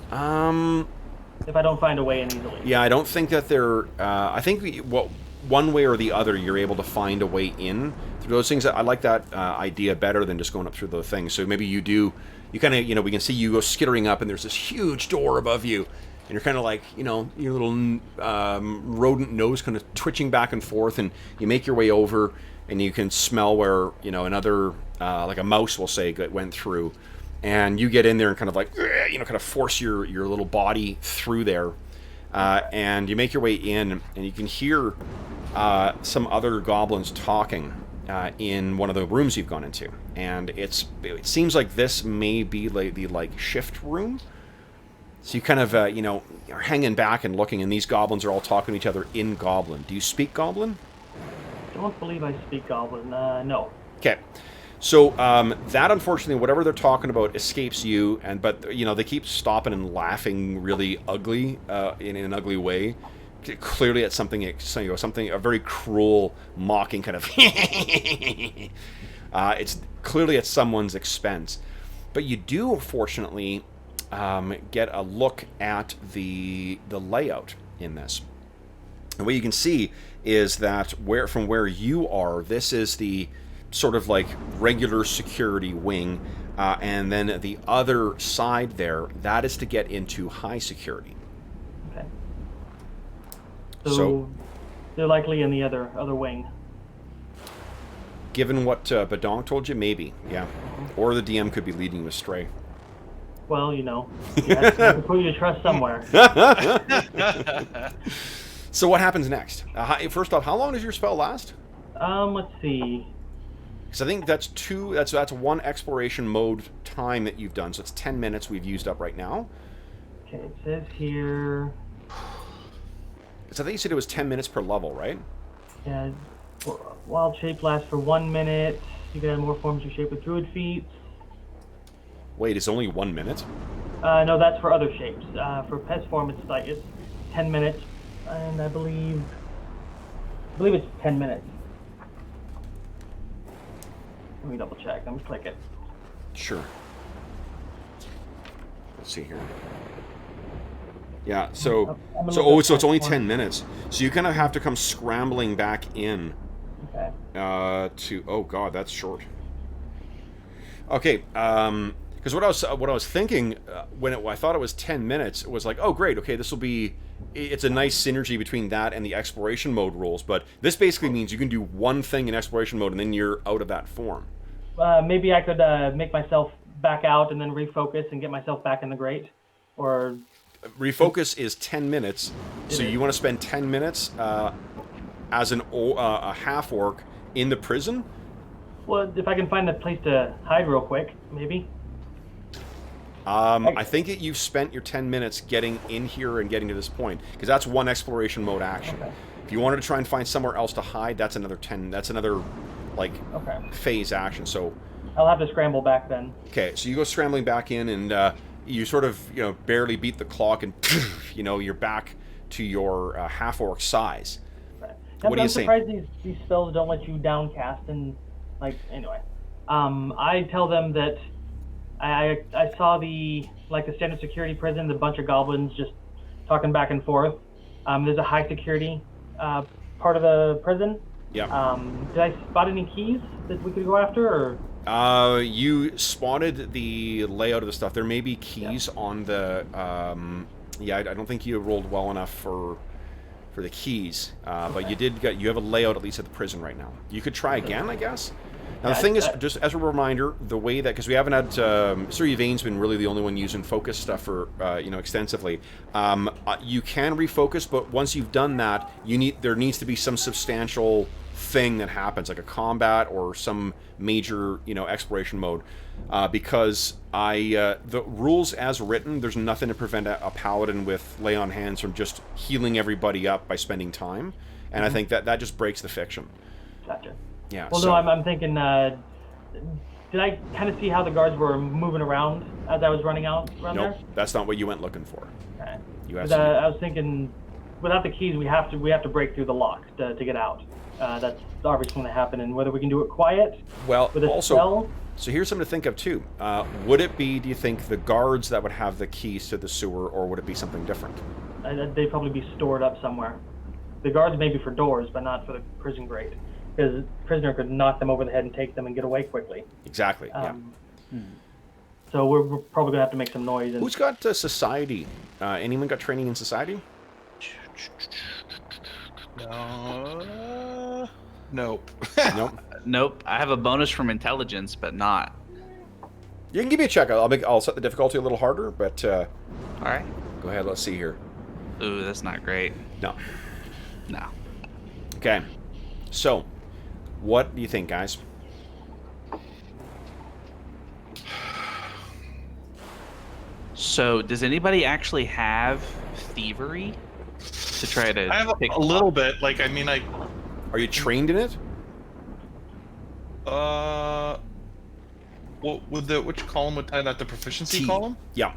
If I don't find a way in easily. Yeah, I don't think that they're. I think one way or the other, you're able to find a way in those things. I like that idea better than just going up through the thing. So maybe you kind of, we can see you go skittering up, and there's this huge door above you, and you're kind of like, your little rodent nose kind of twitching back and forth, and you make your way over, and you can smell where, another, like a mouse, we'll say, went through, and you get in there and kind of like, kind of force your little body through there, and you make your way in, and you can hear some other goblins talking in one of the rooms you've gone into, and it seems like this may be like the shift room. So you kind of are hanging back and looking, and these goblins are all talking to each other in Goblin. Do you speak Goblin? I don't believe I speak Goblin. No. Okay. So that, unfortunately, whatever they're talking about escapes you, but they keep stopping and laughing really ugly in an ugly way. Clearly, at something a very cruel, mocking kind of. It's clearly at someone's expense, but you do, fortunately, get a look at the layout in this. And what you can see is that from where you are, this is the sort of like regular security wing, and then the other side there, that is to get into high security. Okay. So they're likely in the other wing. Given what Badonk told you, maybe, yeah. Or the DM could be leading you astray. Well, you have to put your trust somewhere. So what happens next? First off, how long does your spell last? Let's see. Because I think that's one exploration mode time that you've done. So it's 10 minutes we've used up right now. Okay, it says here. So I think you said it was 10 minutes per level, right? Yeah. Wild shape lasts for 1 minute. You can add more forms of shape with druid feats. Wait, it's only 1 minute? No, that's for other shapes. For pest form, it's 10 minutes, and I believe it's 10 minutes. Let me double check. Let me click it. Sure. Let's see here. Yeah. So it's only 10 minutes. So you kind of have to come scrambling back in. Okay. Oh god, that's short. Okay. Because what I was thinking when I thought it was 10 minutes, it was like, oh great, okay, this will be. It's a nice synergy between that and the exploration mode rules, but this basically means you can do one thing in exploration mode and then you're out of that form. Maybe I could make myself back out and then refocus and get myself back in the grate, or. Refocus is 10 minutes, so you want to spend 10 minutes as a half orc in the prison. Well, if I can find a place to hide real quick, maybe. I think you've spent your 10 minutes getting in here and getting to this point, because that's one exploration mode action. Okay. If you wanted to try and find somewhere else to hide, that's another 10. That's another phase action. So I'll have to scramble back then. Okay, so you go scrambling back in, and you sort of barely beat the clock, and you're back to your half orc size. Right. What are you saying? I'm surprised these spells don't let you downcast, and anyway. I tell them that I saw the standard security prison, the bunch of goblins just talking back and forth. There's a high security part of the prison. Yeah. Did I spot any keys that we could go after, or? You spotted the layout of the stuff. There may be keys on the. I don't think you rolled well enough for the keys, but you have a layout at least at the prison right now. You could try again, I guess. Now the thing is, just as a reminder, the way that, because we haven't had Sir Yvain's been really the only one using focus stuff for extensively. You can refocus, but once you've done that, there needs to be some substantial thing that happens, like a combat or some major exploration mode, because the rules as written, there's nothing to prevent a paladin with lay on hands from just healing everybody up by spending time, and I think that just breaks the fiction. Gotcha. Yeah. Well, no, I'm thinking. Did I kind of see how the guards were moving around as I was running around there? Nope, that's not what you went looking for. Okay. I was thinking, without the keys, we have to break through the lock to get out. That's obviously going to happen, and whether we can do it quiet. Well, with a also, spell, so here's something to think of too. Would it be, do you think, the guards that would have the keys to the sewer, or would it be something different? they'd probably be stored up somewhere. The guards may be for doors, but not for the prison grate. because prisoner could knock them over the head and take them and get away quickly. Exactly. Yeah. So we're probably gonna have to make some noise. And Who's got society? Anyone got training in society? Nope. Nope. Nope. I have a bonus from intelligence, but not. You can give me a check. I'll set the difficulty a little harder, but All right. go ahead. Let's see here. Ooh, that's not great. No. No. Okay. So, what do you think, guys? So, does anybody actually have thievery to try to I have pick a little bit. Like, I mean, Are you trained in it? what would which column would tie that? The proficiency T. column? Yeah.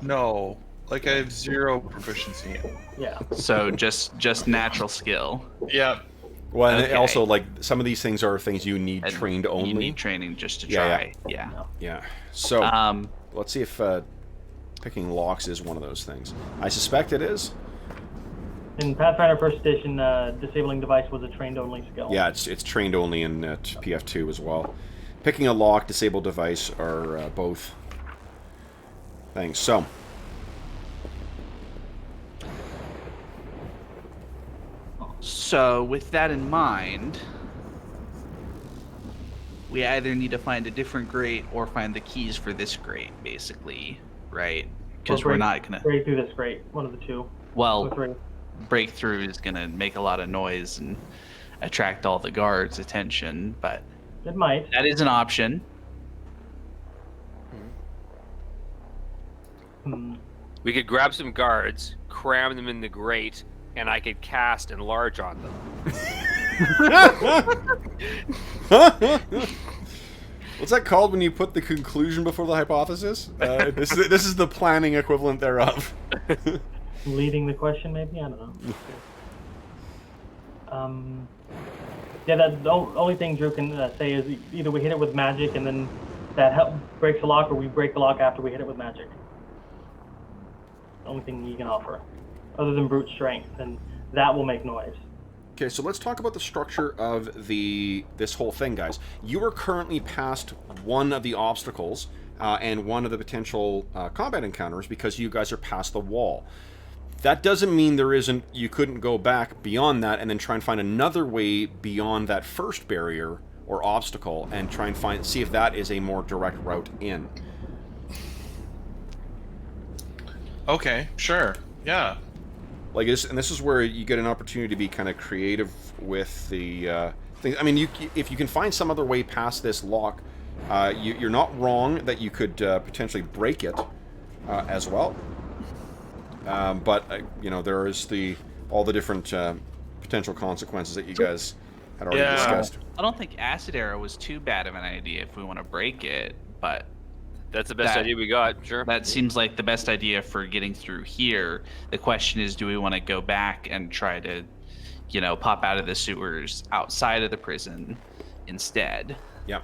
No. Like, I have 0 proficiency. yeah, So just natural skill. Yeah. Well, and Okay. also, like, some of these things are things you need And trained only. You need training just to Yeah, try. Yeah. Yeah. So, let's see if picking locks is one of those things. I suspect it is. in Pathfinder First Edition, disabling device was a trained only skill. Yeah, it's trained only in PF2 as well. Picking a lock, disabled device are both things. So, So, with that in mind, we either need to find a different grate or find the keys for this grate, basically, right? Because we're not gonna. break through this grate. One of the two. Or Well, three. breakthrough is gonna make a lot of noise and attract all the guards' attention, but It might. that is an option. Hmm. We could grab some guards, cram them in the grate, and I could cast enlarge on them. what's that called when you put the conclusion before the hypothesis? This is the planning equivalent thereof. Leading the question, maybe? I don't know. Yeah, that's the only thing Drew can say is either we hit it with magic and then that breaks the lock, or we break the lock after we hit it with magic. The only thing he can offer, other than brute strength, and that will make noise. Okay, so let's talk about the structure of this whole thing, guys. You are currently past one of the obstacles and one of the potential combat encounters because you guys are past the wall. That doesn't mean you couldn't go back beyond that and then try and find another way beyond that first barrier or obstacle and try and see if that is a more direct route in. Okay, sure. Yeah. Like this, and this is where you get an opportunity to be kind of creative with the things. I mean, if you can find some other way past this lock, you're not wrong that you could potentially break it as well. But there is all the different potential consequences that you guys had already discussed. I don't think acid arrow was too bad of an idea if we want to break it, but That's the best idea we got, sure. that seems like the best idea for getting through here. The question is, do we want to go back and try to, pop out of the sewers outside of the prison instead? Yep.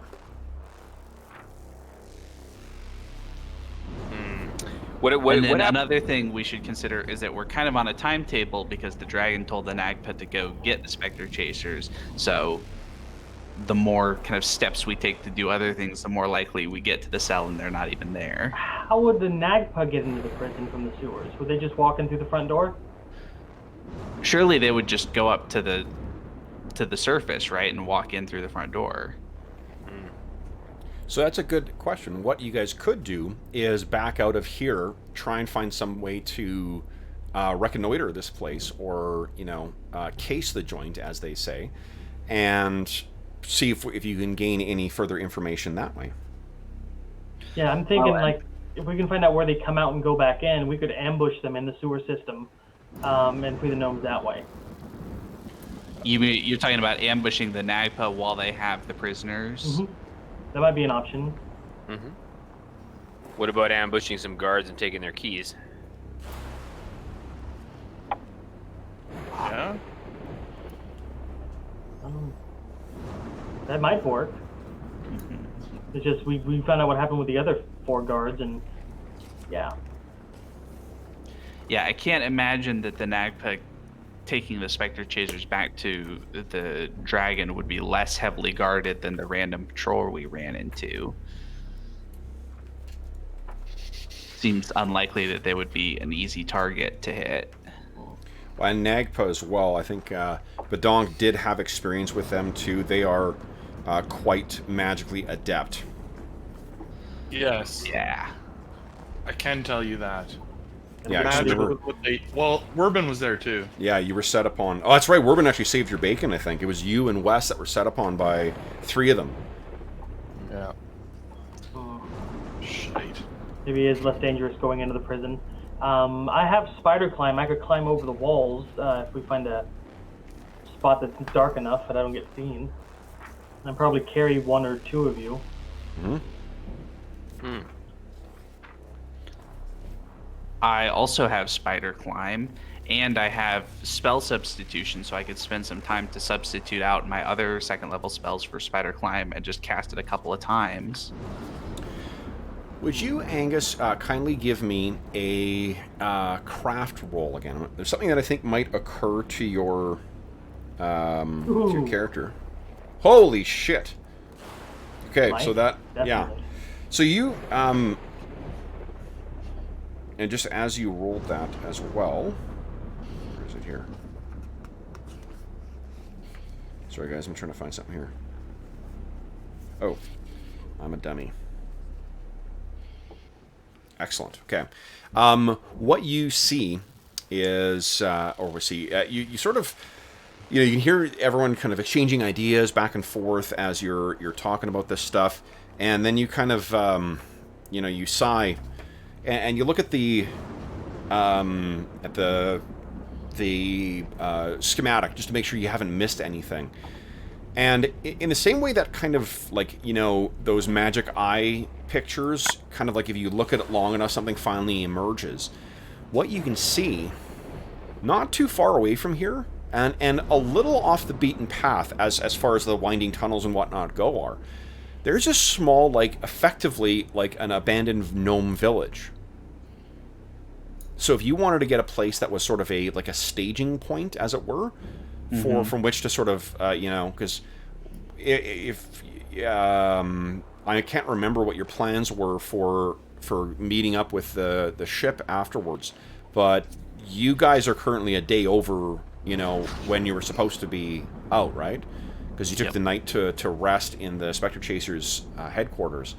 And then another thing we should consider is that we're kind of on a timetable because the dragon told the Nagpa to go get the Spectre Chasers. So the more kind of steps we take to do other things, the more likely we get to the cell and they're not even there. How would the Nagpa get into the prison from the sewers? Would they just walk in through the front door? Surely they would just go up to the surface, right, and walk in through the front door. So that's a good question. What you guys could do is back out of here, try and find some way to reconnoiter this place, or case the joint, as they say, and see if you can gain any further information that way. Yeah, I'm thinking if we can find out where they come out and go back in, we could ambush them in the sewer system and free the gnomes that way. You're talking about ambushing the Nagpa while they have the prisoners? Mm-hmm. That might be an option. Mm-hmm. What about ambushing some guards and taking their keys? Yeah. That might work. It's just we found out what happened with the other 4 guards, and yeah. Yeah, I can't imagine that the Nagpa taking the Spectre Chasers back to the Dragon would be less heavily guarded than the random patrol we ran into. Seems unlikely that they would be an easy target to hit. Well, and Nagpa as well. I think Badonk did have experience with them too. They are quite magically adept. Yes. Yeah. I can tell you that. Yeah, 'cause Magic remember- was what well, Werbin was there too. Yeah, you were set upon. Oh, that's right. Werbin actually saved your bacon, I think. It was you and Wes that were set upon by 3 of them. Yeah. Shite. Maybe it is less dangerous going into the prison. I have spider climb. I could climb over the walls if we find a spot that's dark enough that I don't get seen. And probably carry 1 or 2 of you. I also have Spider Climb, and I have spell substitution, so I could spend some time to substitute out my other 2nd level spells for Spider Climb and just cast it a couple of times. Would you, Angus, kindly give me a craft roll again? There's something that I think might occur to your character. Holy shit! Okay, so that yeah. Definitely. So you and just as you rolled that as well, where is it here? Sorry guys, I'm trying to find something here. Oh, I'm a dummy. Excellent. Okay. What you see is, or we see, you sort of, you can hear everyone kind of exchanging ideas back and forth as you're talking about this stuff, and then you kind of, you sigh, and you look at the schematic just to make sure you haven't missed anything. And in the same way that kind of like, those magic eye pictures, kind of like if you look at it long enough, something finally emerges. What you can see, not too far away from here, and a little off the beaten path as far as the winding tunnels and whatnot go are, there's a small, like, effectively, like an abandoned gnome village. So if you wanted to get a place that was sort of like a staging point, as it were, from which to sort of, because if I can't remember what your plans were for meeting up with the ship afterwards, but you guys are currently a day over, when you were supposed to be out, right? Because you took the night to rest in the Spectre Chasers headquarters.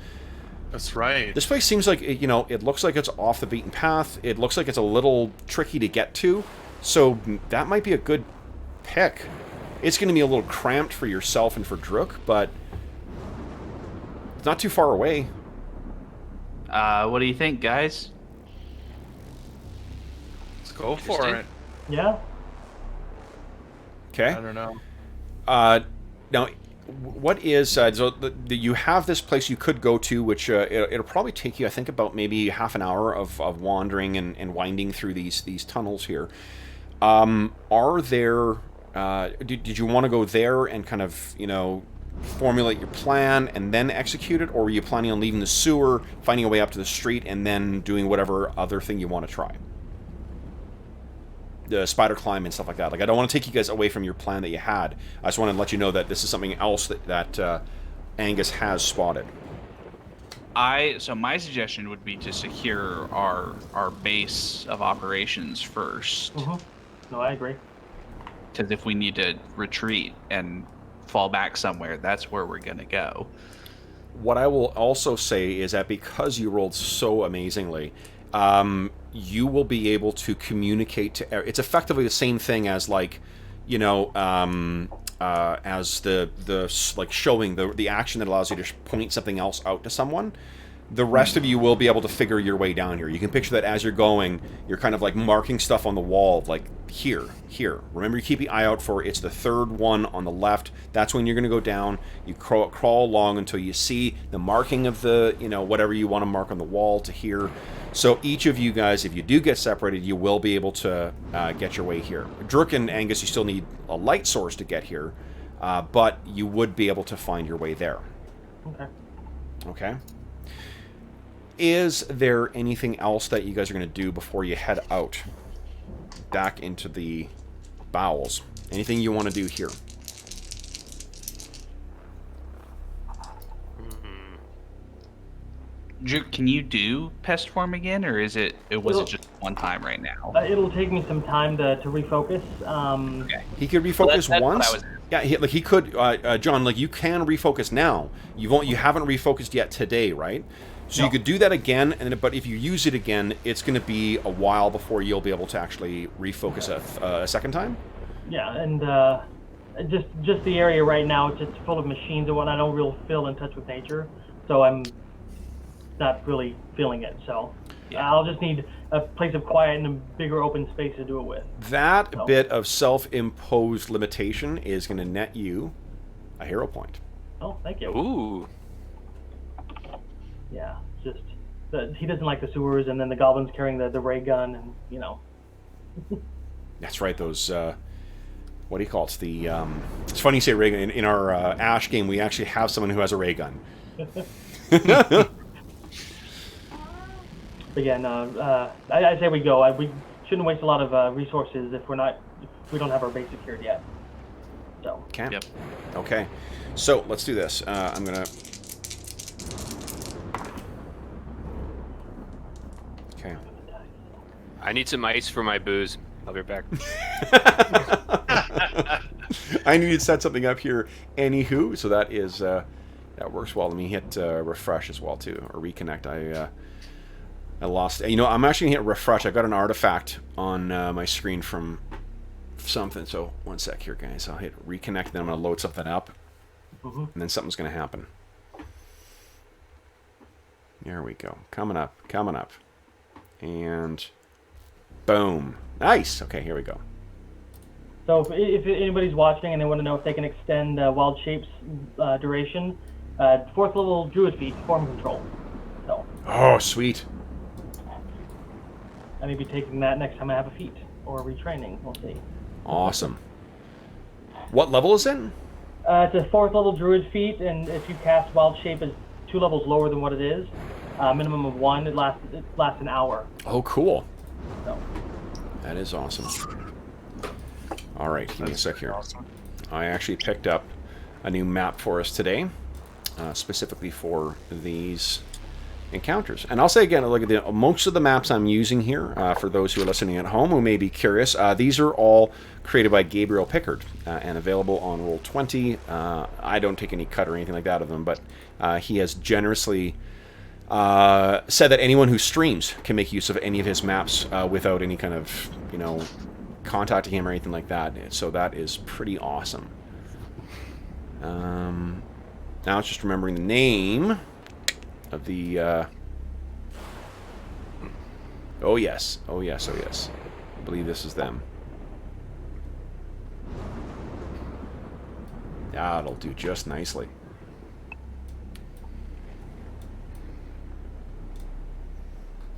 That's right. This place seems like, it looks like it's off the beaten path. It looks like it's a little tricky to get to, so that might be a good pick. It's going to be a little cramped for yourself and for Drook, but it's not too far away. What do you think, guys? Let's go for it. Yeah. Okay. I don't know. Now, what is so you have this place you could go to, which it'll probably take you, I think, about maybe half an hour of wandering and winding through these tunnels here. Are there? Did you want to go there and kind of formulate your plan and then execute it, or were you planning on leaving the sewer, finding a way up to the street, and then doing whatever other thing you want to try? The spider climb and stuff like that. Like, I don't want to take you guys away from your plan that you had. I just want to let you know that this is something else that Angus has spotted. So my suggestion would be to secure our base of operations first. No, I agree. Because if we need to retreat and fall back somewhere, that's where we're going to go. What I will also say is that because you rolled so amazingly, you will be able to communicate to... It's effectively the same thing as, like, as the like showing the action that allows you to point something else out to someone. The rest of you will be able to figure your way down here. You can picture that as you're going, you're kind of like marking stuff on the wall, like here. Remember, you keep your eye out for it's the third one on the left. That's when you're going to go down. You crawl along until you see the marking of the, whatever you want to mark on the wall to here. So each of you guys, if you do get separated, you will be able to get your way here. Drook and Angus, you still need a light source to get here, but you would be able to find your way there. Okay. Is there anything else that you guys are going to do before you head out back into the bowels. Anything you want to do here? Can you do pest form again, or was it just one time right now? It'll take me some time to refocus. Okay. He could refocus that's what once. I was- Yeah, he could. John, like you can refocus now. You haven't refocused yet today, right? So No. you could do that again, but if you use it again, it's going to be a while before you'll be able to actually refocus a second time. Yeah, and just the area right now, it's just full of machines and whatnot. I don't really feel in touch with nature, so I'm not really feeling it. So I'll just need a place of quiet and a bigger open space to do it with. That bit of self-imposed limitation is going to net you a hero point. Oh, thank you. Ooh. Yeah, just he doesn't like the sewers, and then the goblins carrying the ray gun, and you know. That's right. Those what do you call it? The it's funny you say ray gun. In our Ash game, we actually have someone who has a ray gun. Again, I say we go. We shouldn't waste a lot of resources if we don't have our base secured yet. So. Okay. Yep. Okay. So let's do this. I'm gonna. Okay. I need some ice for my booze. I'll be right back. I need to set something up here. Anywho, so that is that works well. Let me hit refresh as well too, or reconnect. I lost. You know, I'm actually gonna hit refresh. I got an artifact on my screen from something. So one sec here, guys. I'll hit reconnect. Then I'm gonna load something up, and then something's gonna happen. There we go. Coming up. Coming up. And boom. Nice. Okay, here we go. So if anybody's watching and they want to know if they can extend Wild Shape's duration, 4th level Druid feat, form control. So Oh, sweet. I may be taking that next time I have a feat or retraining. We'll see. Awesome. What level is it? It's a 4th level Druid feat, and if you cast Wild Shape as 2 levels lower than what it is, minimum of 1, it lasts an hour. Oh, cool. So. That is awesome. All right, give me a sec here. Awesome. I actually picked up a new map for us today, specifically for these encounters. And I'll say again, look at most of the maps I'm using here, for those who are listening at home who may be curious, these are all created by Gabriel Pickard and available on Roll20. I don't take any cut or anything like that of them, but he has generously said that anyone who streams can make use of any of his maps without any kind of, you know, contacting him or anything like that. So that is pretty awesome. Now it's just remembering the name of the oh yes, oh yes, oh yes, I believe this is them. That'll do just nicely.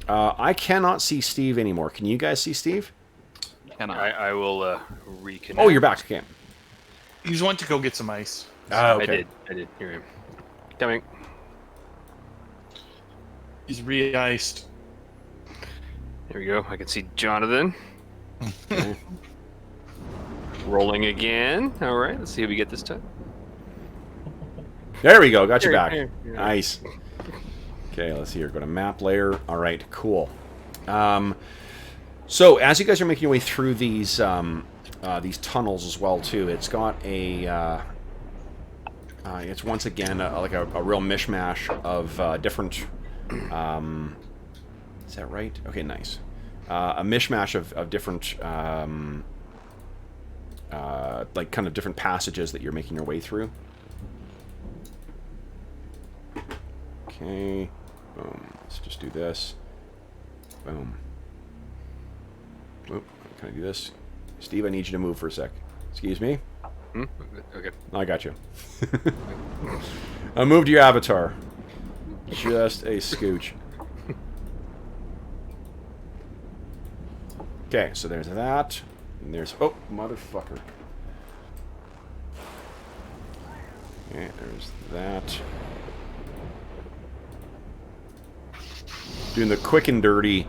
I cannot see Steve anymore. Can you guys see Steve? I will reconnect. Oh, you're back. Okay. He's went to go get some ice. Ah, okay. I did. Hear him. Coming. He's re-iced. There we go. I can see Jonathan. Rolling again. All right. Let's see how we get this time. There we go. Got you back. Here. Nice. Okay, let's see here. Go to map layer. All right, cool. So as you guys are making your way through these tunnels as well too, it's got a it's once again like a real mishmash of different. Is that right? Okay, nice. A mishmash of different like kind of different passages that you're making your way through. Okay. Boom. Let's just do this. Boom. Oop, can I do this? Steve, I need you to move for a sec. Excuse me? Okay. I got you. I moved your avatar. Just a scooch. Okay, so there's that. And there's... Oh, motherfucker. Okay, there's that. Doing the quick and dirty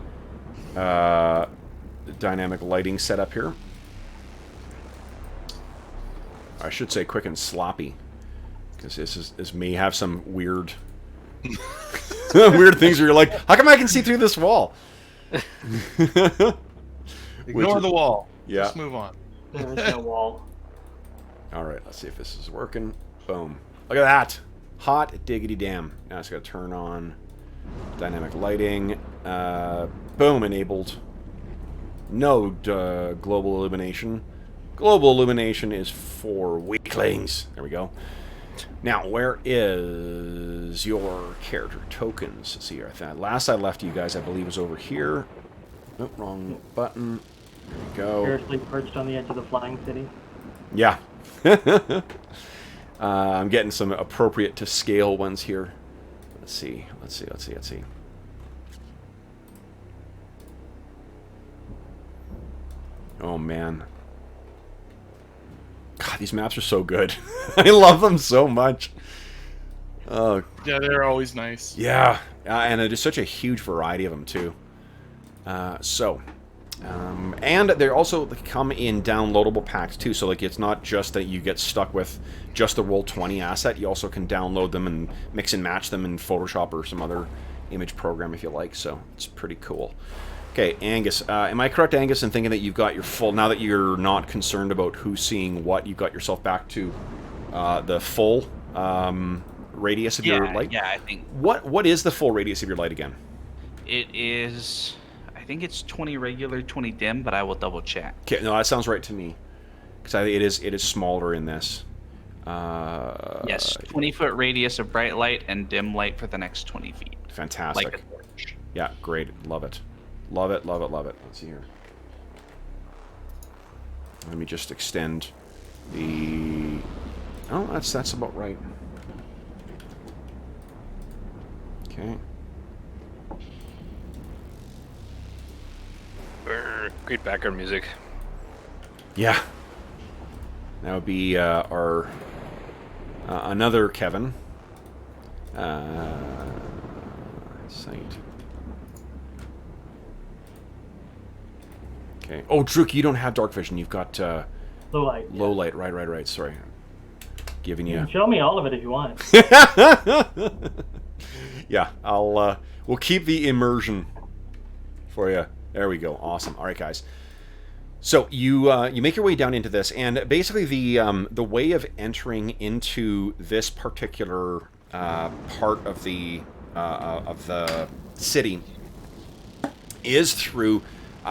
dynamic lighting setup here. I should say quick and sloppy, because this may have some weird, weird things where you're like, how come I can see through this wall? Ignore the wall. Yeah. Just move on. There is no wall. All right, let's see if this is working. Boom. Look at that. Hot diggity damn. Now it's got to turn on dynamic lighting. Boom, enabled. No global illumination. Global illumination is for weaklings. There we go. Now, where is your character tokens? Let's see here. Last I left you guys, I believe, was over here. Nope, wrong button. There we go. Seriously perched on the edge of the flying city. Yeah. I'm getting some appropriate to scale ones here. Let's see. Oh, man. God, these maps are so good. I love them so much. Oh, Yeah, they're always nice. yeah. And there's such a huge variety of them, too. And they also come in downloadable packs, too. So, like, it's not just that you get stuck with just the Roll20 asset. You also can download them and mix and match them in Photoshop or some other image program if you like. So, it's pretty cool. Okay, Angus. Am I correct, Angus, in thinking that you've got your full... Now that you're not concerned about who's seeing what, you've got yourself back to the full radius of your light? Yeah, I think... What is the full radius of your light again? It is... I think it's 20 regular, 20 dim, but I will double check. Okay, no, that sounds right to me. Because it is smaller in this. Yes, 20-foot radius of bright light and dim light for the next 20 feet. Fantastic. Like a torch. Yeah, great. Love it. Love it, love it, love it. Let's see here. Let me just extend the... Oh, that's about right. Okay. Great background music. Yeah. That would be our... another Kevin. Site. Okay. Oh, Druk, you don't have dark vision. You've got Low light. low light. Right. Sorry. Giving You you. can show me all of it if you want. Yeah, we'll keep the immersion for you. There we go. Awesome. All right, guys. So you make your way down into this, and basically the way of entering into this particular part of the city is through.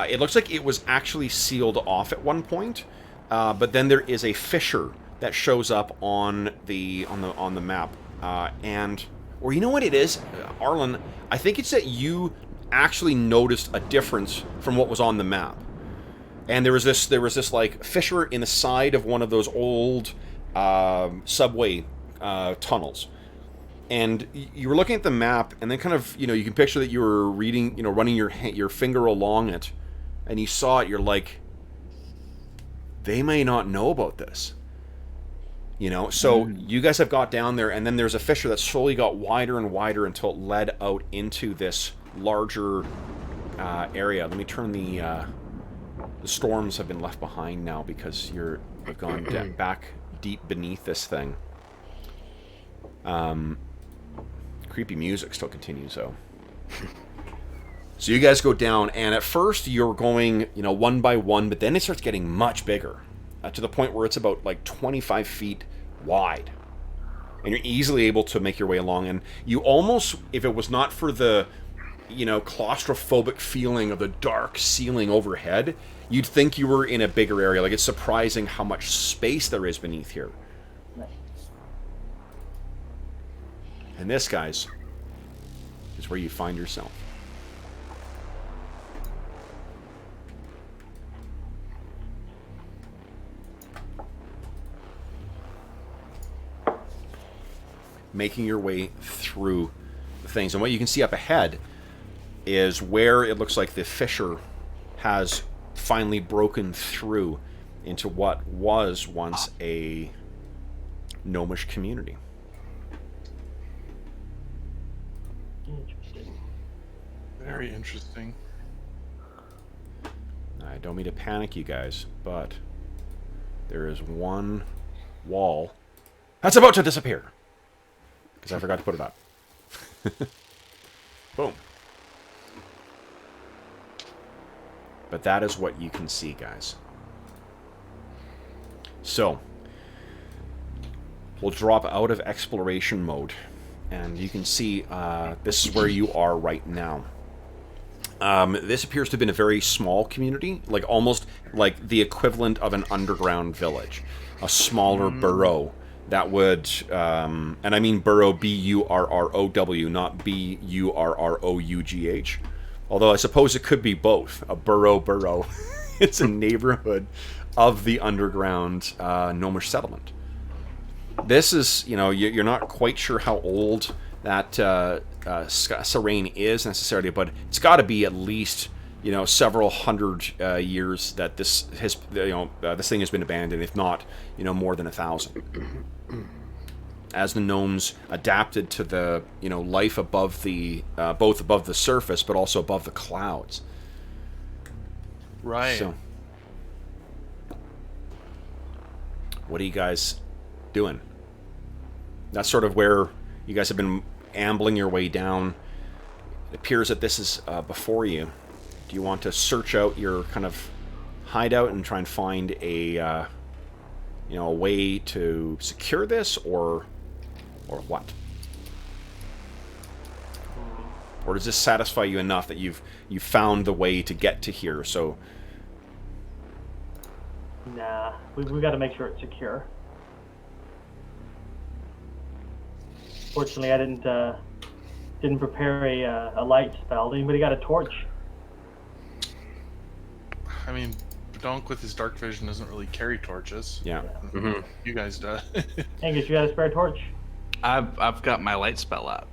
It looks like it was actually sealed off at one point, but then there is a fissure that shows up on the map, or you know what it is, Arlen? I think it's that you actually noticed a difference from what was on the map, and there was this like fissure in the side of one of those old subway tunnels. And you were looking at the map, and then kind of, you can picture that you were reading, running your finger along it, and you saw it, you're like, they may not know about this. So you guys have got down there, and then there's a fissure that slowly got wider and wider until it led out into this larger area. Let me turn the storms have been left behind now because they've gone back deep beneath this thing. Creepy music still continues, though. So you guys go down, and at first you're going, one by one, but then it starts getting much bigger, to the point where it's about like 25 feet wide, and you're easily able to make your way along. And you almost, if it was not for the, claustrophobic feeling of the dark ceiling overhead, you'd think you were in a bigger area. Like, it's surprising how much space there is beneath here. And this, guys, is where you find yourself. Making your way through the things. And what you can see up ahead is where it looks like the fissure has finally broken through into what was once a gnomish community. Interesting. Very interesting. I don't mean to panic you guys, but there is one wall that's about to disappear. Because I forgot to put it up. Boom. But that is what you can see, guys. So, we'll drop out of exploration mode. And you can see this is where you are right now. This appears to have been a very small community, like almost like the equivalent of an underground village. A smaller burrow that would, and I mean burrow B-U-R-R-O-W, not B-U-R-R-O-U-G-H. Although I suppose it could be both. A burrow. It's a neighborhood of the underground gnomish settlement. This is, you know, you're not quite sure how old that Serene is necessarily, but it's got to be at least, you know, several hundred years that this has, you know, this thing has been abandoned, if not, you know, more than 1,000. As the gnomes adapted to the, you know, life above the, both above the surface, but also above the clouds. Right. So, what are you guys doing? That's sort of where you guys have been ambling your way down. It appears that this is before you. Do you want to search out your kind of hideout and try and find a, you know, a way to secure this, or what? Or does this satisfy you enough that you've found the way to get to here? So, Nah, we got to make sure it's secure. Fortunately, I didn't prepare a light spell. Anybody got a torch? I mean, Donk with his dark vision doesn't really carry torches. yeah. You guys do. Angus, you got a spare torch? I've got my light spell up.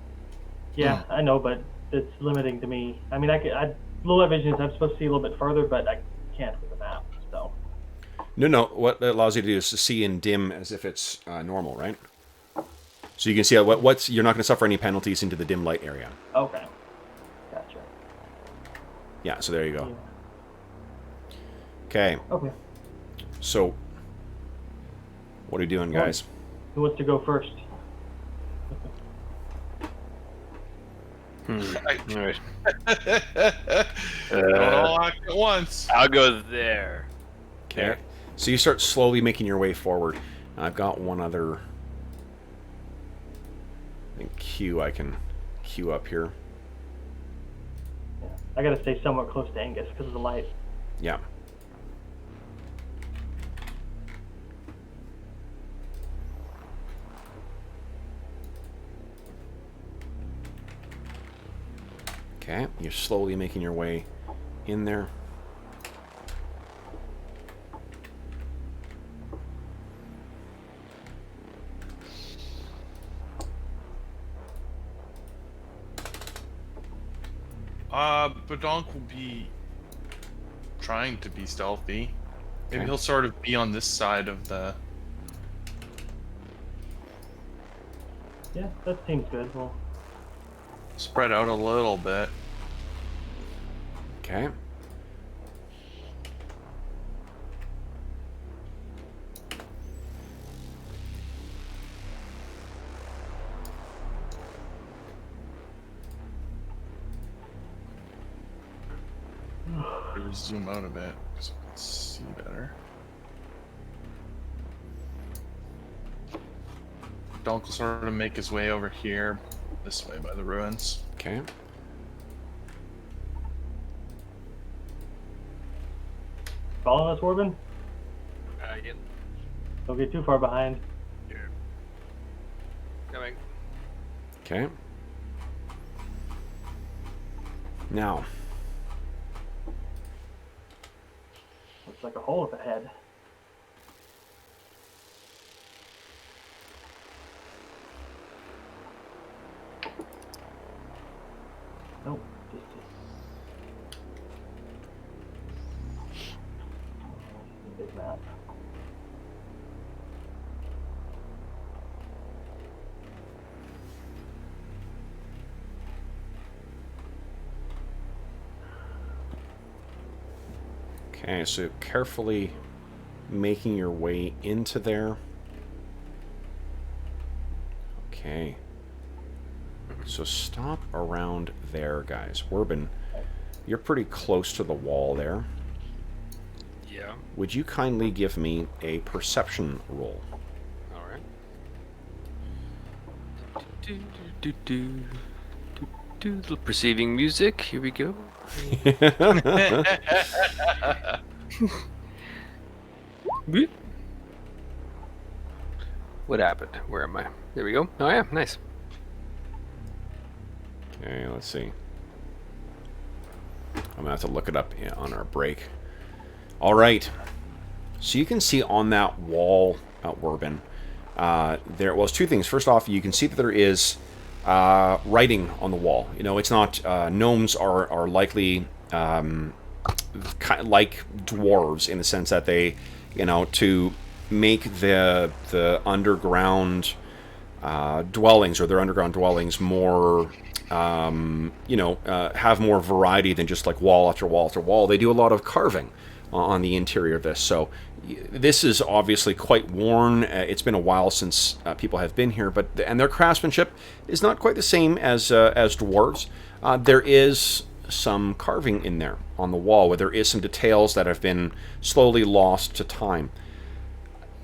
Yeah, I know, but it's limiting to me. I mean, low light vision is I'm supposed to see a little bit further, but I can't with the map. So. No. What it allows you to do is to see in dim as if it's normal, right? So you can see what's you're not going to suffer any penalties into the dim light area. Okay. Gotcha. Yeah. So there you go. Yeah. Okay. Okay. So, what are you doing, guys? Who wants to go first? All right. Don't all act at once. I'll go there. Okay. So you start slowly making your way forward. I've got one other queue I can queue up here. Yeah. I got to stay somewhat close to Angus because of the light. Yeah. Okay, you're slowly making your way in there. Badonk will be trying to be stealthy. Maybe Okay. he'll sort of be on this side of the... Yeah, that seems good. Well, spread out a little bit. Okay. Maybe zoom out a bit so I can see better. Donk will sort of make his way over here, this way by the ruins. Okay. following us, Warbin? Yep. Don't get too far behind. Here. Coming. Okay. Now, Looks like a hole up ahead. Nope, just a big map. okay, so carefully making your way into there. Okay. So stop around there, guys. Werbin, you're pretty close to the wall there. Yeah. Would you kindly give me a perception roll? All right. Little perceiving music. Here we go. What happened? Where am I? There we go. Oh yeah, nice. Okay, let's see. I'm gonna have to look it up on our break. All right. So you can see on that wall at Werbin, there was two things. First off, you can see that there is writing on the wall. You know, it's not gnomes are likely like dwarves in the sense that they, you know, to make the underground dwellings or their underground dwellings more, you know, have more variety than just like wall after wall after wall. They do a lot of carving on the interior of this. So this is obviously quite worn. It's been a while since people have been here, and their craftsmanship is not quite the same as dwarves. There is some carving in there on the wall, where there is some details that have been slowly lost to time.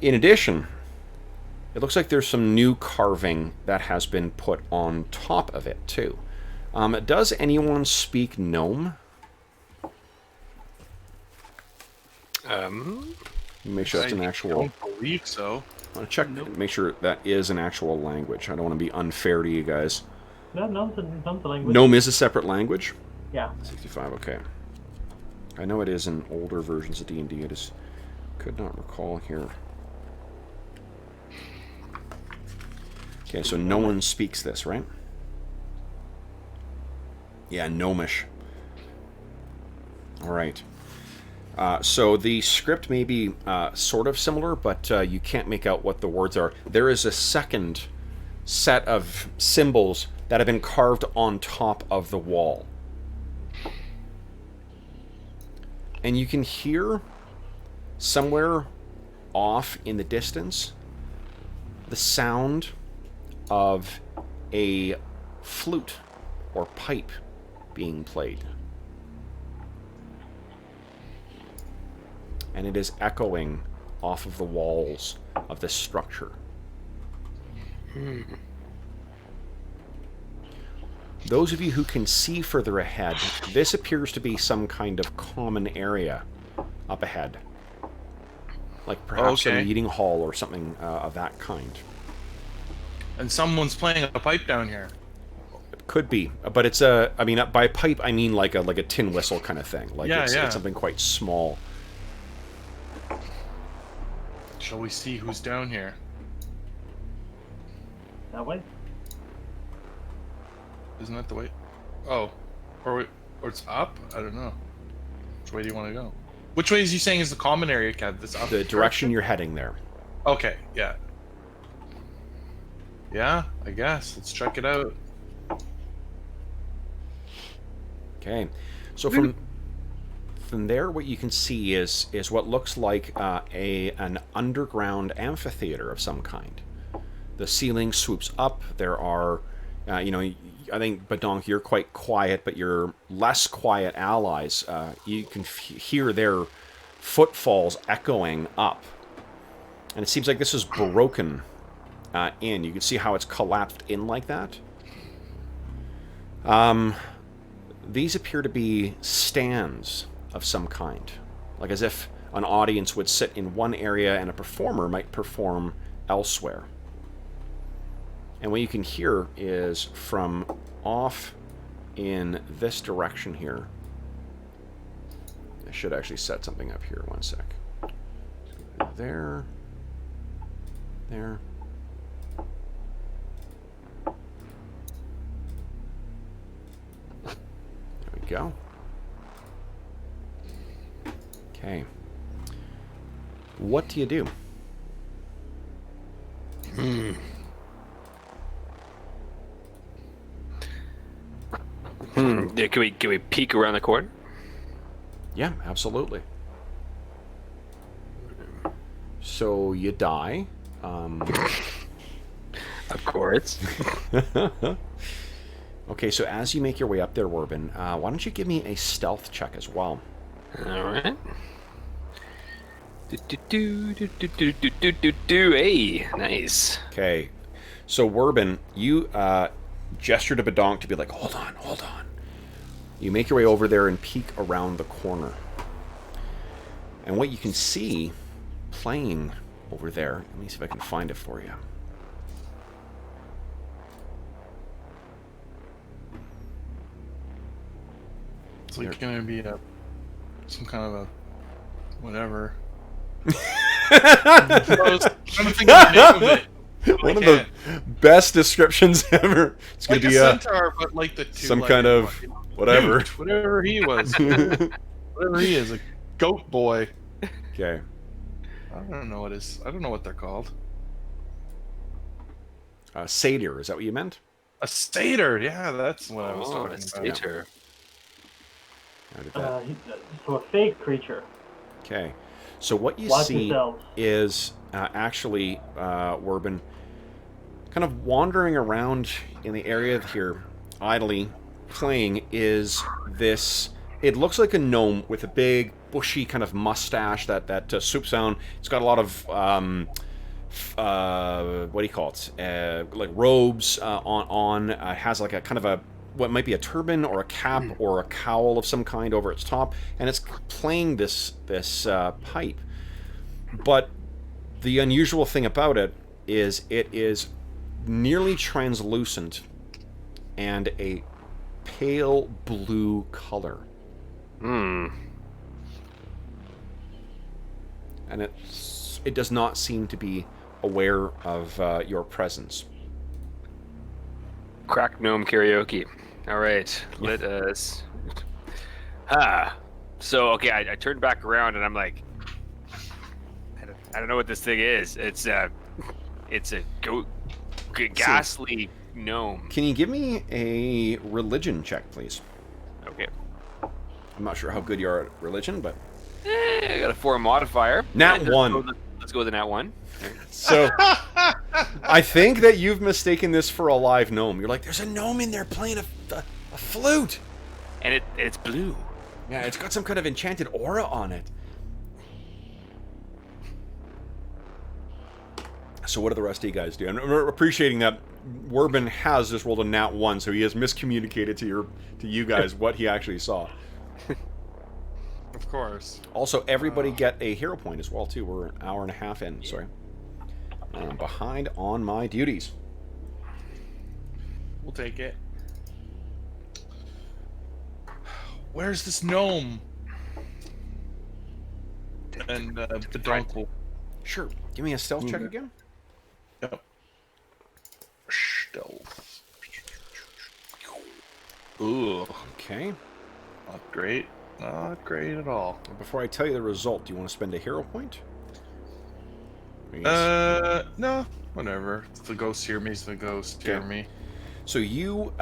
In addition, it looks like there's some new carving that has been put on top of it, too. Does anyone speak gnome? Make sure that's an actual... I don't believe so. I want to check, make sure that is an actual language. I don't want to be unfair to you guys. No, gnome's a language. Gnome is a separate language? Yeah. 65, okay. I know it is in older versions of D&D. I just could not recall here. Okay, so no one speaks this, right? Yeah, gnomish. All right. So the script may be sort of similar, but you can't make out what the words are. There is a second set of symbols that have been carved on top of the wall. And you can hear somewhere off in the distance the sound of a flute or pipe being played. And it is echoing off of the walls of this structure. Those of you who can see further ahead, this appears to be some kind of common area up ahead. Like perhaps a meeting hall or something of that kind. And someone's playing a pipe down here. It could be, but it's a... I mean, by pipe, I mean like a tin whistle kind of thing. Like it's something quite small. Shall we see who's down here? That way? Isn't that the way? Oh. Or it's up? I don't know. Which way do you want to go? Which way is you saying is the common area, Cat? This up the direction you're heading there. Okay, yeah. Yeah, I guess. Let's check it out. Okay. So from there, what you can see is what looks like an underground amphitheater of some kind. The ceiling swoops up. There are, you know, I think, Badonk, you're quite quiet, but your less quiet allies, you can hear their footfalls echoing up. And it seems like this is broken in. You can see how it's collapsed in like that. These appear to be stands of some kind. Like as if an audience would sit in one area and a performer might perform elsewhere. And what you can hear is from off in this direction here. I should actually set something up here. One sec. There. There. There we go. Okay. What do you do? Yeah, can we peek around the corner? Yeah, absolutely. So you die. Of course. Okay, so as you make your way up there, Warbin, why don't you give me a stealth check as well? All right. Hey, nice. Okay, so Warbin, you gesture to Badonk to be like, hold on. You make your way over there and peek around the corner. And what you can see playing over there, let me see if I can find it for you. It's like gonna be some kind of a whatever. I was trying to think of the name of it. One of the best descriptions ever. It's gonna Like be a centaur, but like the some kind of whatever. Newt, whatever he was. Whatever he is, a goat boy. Okay. I don't know what they're called. Satyr, is that what you meant? A satyr, yeah, that's what I was talking about. Satyr. I did that. So a fake creature. Okay. So what you Watch see yourselves. is actually, Warbin, kind of wandering around in the area here, idly playing, is this... It looks like a gnome with a big, bushy kind of mustache, that soup sound. It's got a lot of, what do you call it? Like robes on. It has like a kind of a, what might be a turban or a cap or a cowl of some kind over its top, and it's playing this pipe. But the unusual thing about it is nearly translucent and a pale blue color. Hmm. And it does not seem to be aware of your presence. Crack gnome karaoke. All right, let us. So okay, I turned back around and I'm like, I don't know what this thing is. It's a ghastly gnome. Can you give me a religion check, please? Okay. I'm not sure how good you are at religion, but... I got a 4 modifier. Nat 1. Let's go with the nat 1. So, I think that you've mistaken this for a live gnome. You're like, there's a gnome in there playing a flute. And it's blue. Yeah, it's got some kind of enchanted aura on it. So what do the rest of you guys do? I'm appreciating that Warbin has just rolled a nat 1, so he has miscommunicated to you guys what he actually saw. Of course. Also, everybody get a hero point as well, too. We're an hour and a half in, sorry. I'm behind on my duties. We'll take it. Where's this gnome? And the donk will... Sure. Give me a stealth check again. Yep. Stealth. Ooh. Okay. Not great. Not great at all. Before I tell you the result, do you want to spend a hero point? Yes. No. Whatever. If the ghost hear me, the ghost hear me. So you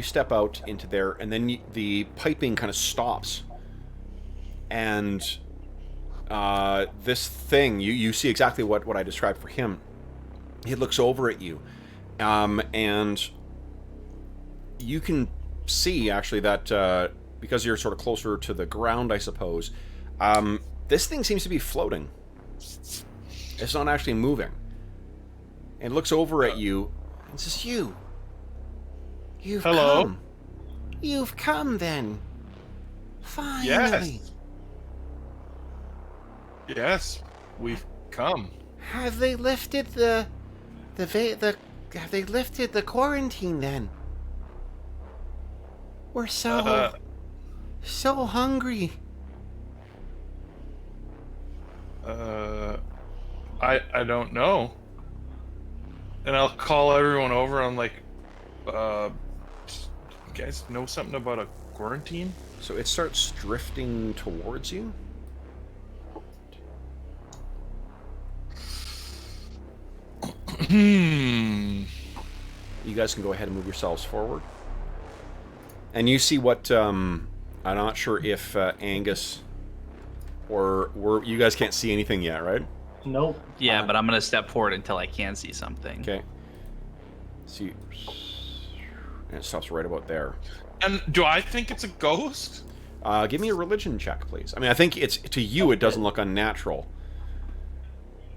step out into there, and then the piping kind of stops, and this thing, you see exactly what I described for him. He looks over at you, and you can see actually that because you're sort of closer to the ground, I suppose, this thing seems to be floating. It's not actually moving. And it looks over at you and says, You've Hello? come. You've come, then. Finally. Yes. Yes, we've come. Have they lifted have they lifted the quarantine, then? We're so hungry. I don't know. And I'll call everyone over. I'm like, you guys know something about a quarantine? So it starts drifting towards you. You guys can go ahead and move yourselves forward. And you see what, I'm not sure if Angus or you guys can't see anything yet, right? Nope. Yeah, but I'm gonna step forward until I can see something. Okay. See, and it stops right about there. And do I think it's a ghost? Give me a religion check, please. I mean, I think it's to you. It doesn't look unnatural.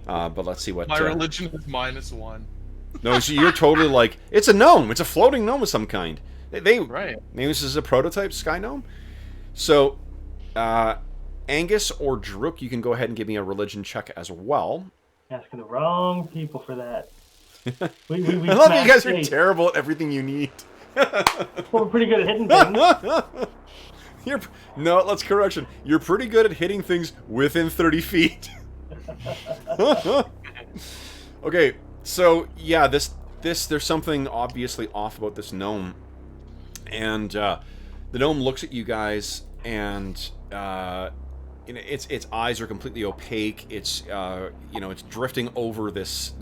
But let's see what. My religion is -1. No, so you're totally like it's a gnome. It's a floating gnome of some kind. They Right. Maybe this is a prototype sky gnome. So, Angus or Druk, you can go ahead and give me a religion check as well. Asking the wrong people for that. We I love that you guys are smashed terrible at everything you need. Well, we're pretty good at hitting things. No, let's correction. You're pretty good at hitting things within 30 feet. Okay, so yeah, there's something obviously off about this gnome, and the gnome looks at you guys, and its eyes are completely opaque. It's it's drifting over this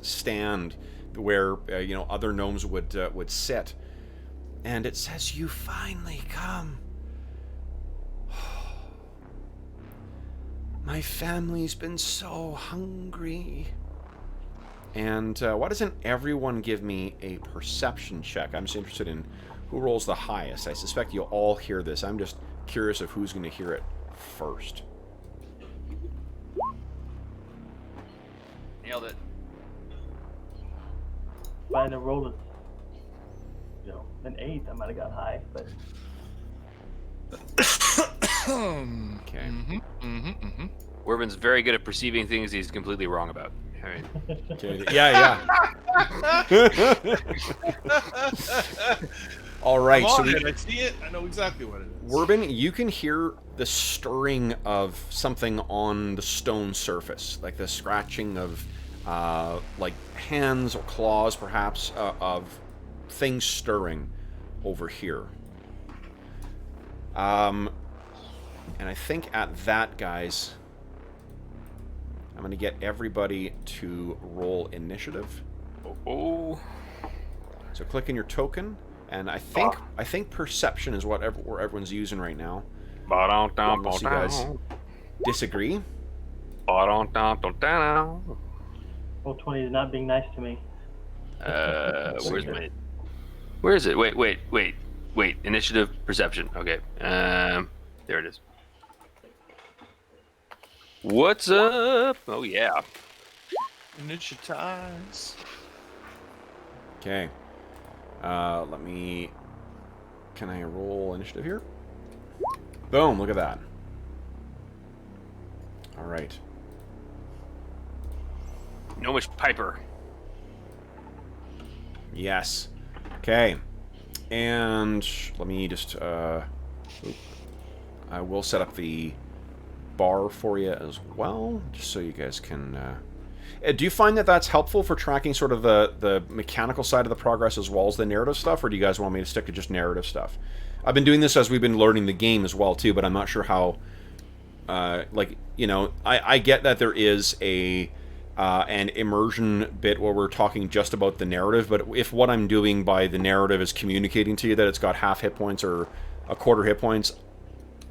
stand where other gnomes would sit, and it says, "You finally come. My family's been so hungry." And why doesn't everyone give me a perception check? I'm just interested in who rolls the highest. I suspect you'll all hear this. I'm just curious of who's going to hear it first. Nailed it. If I had rolled an 8, I might have got high, but Okay. Werbin's very good at perceiving things he's completely wrong about. All right. Okay. Yeah. All right. I'm So on it. I see it. I know exactly what it is. Werbin, you can hear the stirring of something on the stone surface, like the scratching of like hands or claws, perhaps, of things stirring over here. And I think at that, guys, I'm going to get everybody to roll initiative. Oh. So click in your token, and I think perception is what everyone's using right now. Unless you guys disagree. Roll 20 is not being nice to me. Where is it? Wait. Initiative, perception. Okay. There it is. What's up? Oh yeah. Initiatize. Okay. Can I roll initiative here? Boom, look at that. Alright. Gnomish Piper. Yes. Okay. And let me just, I will set up the bar for you as well, just so you guys can, do you find that that's helpful for tracking sort of the mechanical side of the progress as well as the narrative stuff, or do you guys want me to stick to just narrative stuff? I've been doing this as we've been learning the game as well, too, but I'm not sure how, I get that there is an immersion bit where we're talking just about the narrative, but if what I'm doing by the narrative is communicating to you that it's got half hit points or a quarter hit points,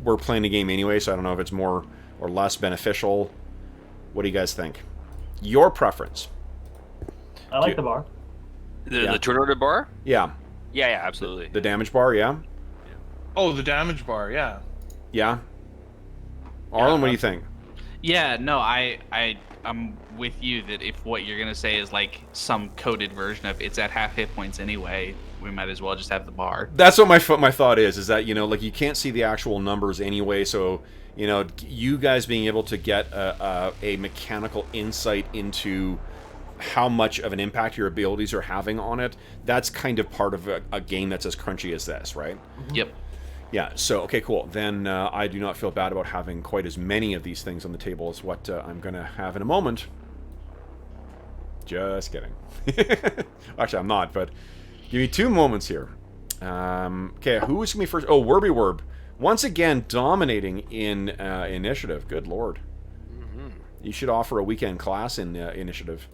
we're playing a game anyway, so I don't know if it's more or less beneficial. What do you guys think? Your preference. I like the bar. The turn-order bar? Yeah. Yeah, absolutely. The damage bar, yeah? Oh, the damage bar, yeah. Yeah? Arlen, what do you think? Yeah, no, I'm with you that if what you're gonna say is like some coded version of it's at half hit points anyway, we might as well just have the bar. That's what my thought is that, like, you can't see the actual numbers anyway, so, you guys being able to get a mechanical insight into how much of an impact your abilities are having on it, that's kind of part of a game that's as crunchy as this, right? Yep. Yeah, so, okay, cool. Then I do not feel bad about having quite as many of these things on the table as what I'm going to have in a moment. Just kidding. Actually, I'm not, but give me 2 moments here. Okay, who's going to be first? Oh, Werby Werb. Once again, dominating in initiative. Good lord. Mm-hmm. You should offer a weekend class in initiative.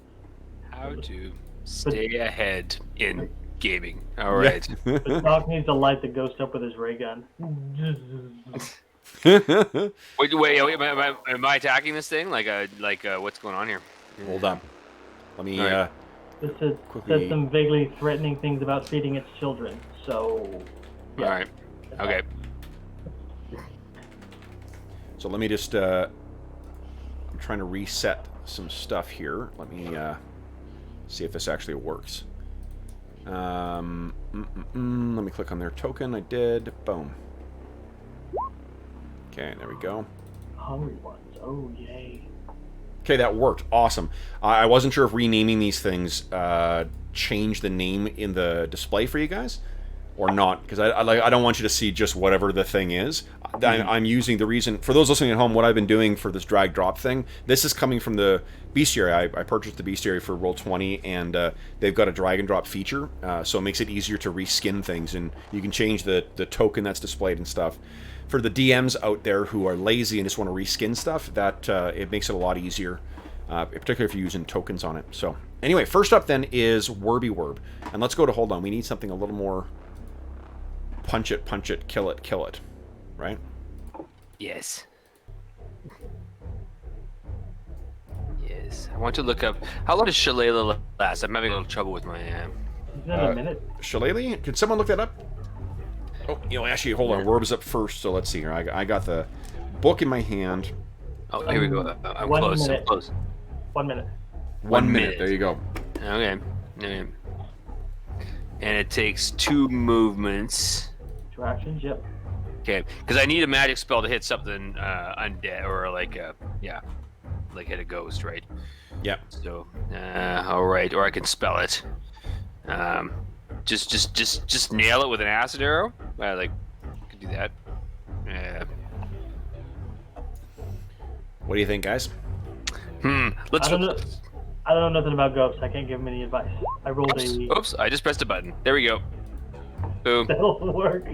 How to stay ahead in gaming. All right. The dog needs to light the ghost up with his ray gun. Wait. Am I attacking this thing? Like, what's going on here? Hold up. Let me All right. This says some vaguely threatening things about feeding its children. So. Yeah. All right. Okay. So let me just. I'm trying to reset some stuff here. Let me see if this actually works. Let me click on their token. I did. Boom. Okay, there we go. Hungry ones. Oh, yay. Okay, that worked. Awesome. I wasn't sure if renaming these things changed the name in the display for you guys or not, because I don't want you to see just whatever the thing is. I'm using the reason for those listening at home. What I've been doing for this drag drop thing. This is coming from the bestiary. I purchased the bestiary for Roll20, and they've got a drag and drop feature, so it makes it easier to reskin things, and you can change the token that's displayed and stuff. For the DMs out there who are lazy and just want to reskin stuff, that it makes it a lot easier, particularly if you're using tokens on it. So anyway, first up then is Werby Werb, and let's go to hold on. We need something a little more punch it, kill it, right? Yes. Yes. I want to look up how long does Shillelagh last? I'm having a little trouble with my. Is that a minute? Shillelagh? Can someone look that up? Oh, actually, hold on. Werb's up first, so let's see here. I got the book in my hand. Oh, here we go. I'm 1 close. minute. I'm close. 1 minute. 1 minute. There you go. Okay. And it takes 2 movements. 2 actions. Yep. Okay, because I need a magic spell to hit something undead or like hit a ghost, right? Yeah. So, all right, or I can spell it. Just nail it with an acid arrow. I could do that. What do you think, guys? Let's. I don't know nothing about ghosts. I can't give him any advice. I rolled Oops! I just pressed a button. There we go. Boom. That'll work.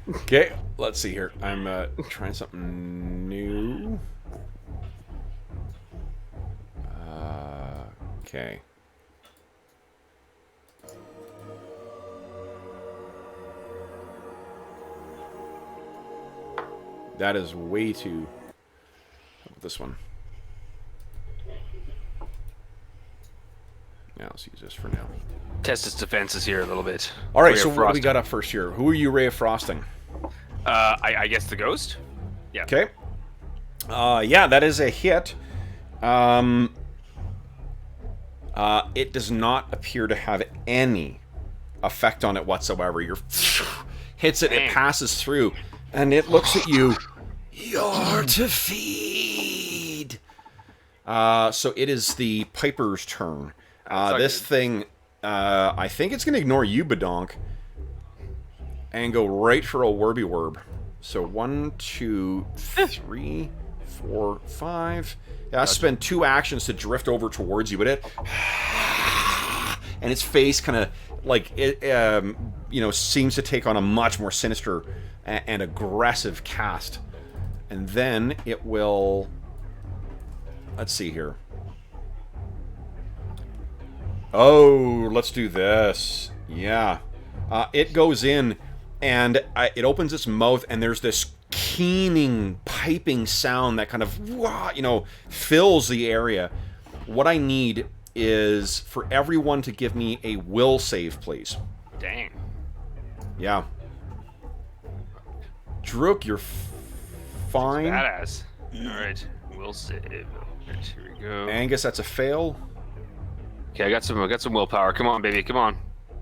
Okay, let's see here. I'm trying something new. Okay. That is way too... How about this one? Yeah, let's use this for now. Test its defenses here a little bit. All right, Ray so of what do we Frosting. got up first here? Who are you, Ray of Frosting? I guess the ghost? Yeah. Okay. Yeah, that is a hit. It does not appear to have any effect on it whatsoever. Your hits it, it passes through, and it looks at you. You're to feed. So it is the Piper's turn. This thing, I think it's going to ignore you, Badonk, and go right for a Werby Werb. So 1, 2, 3, 4, 5. Yeah, I spend 2 actions to drift over towards you, but it, and its face kind of like it, seems to take on a much more sinister and aggressive cast, and then it will. Let's see here. Oh, let's do this. Yeah, it goes in. And it opens its mouth, and there's this keening, piping sound that kind of, fills the area. What I need is for everyone to give me a will save, please. Dang. Yeah. Drook, you're fine. Badass. All right, will save. Right, here we go. Angus, that's a fail. Okay, I got some willpower. Come on, baby. Come on.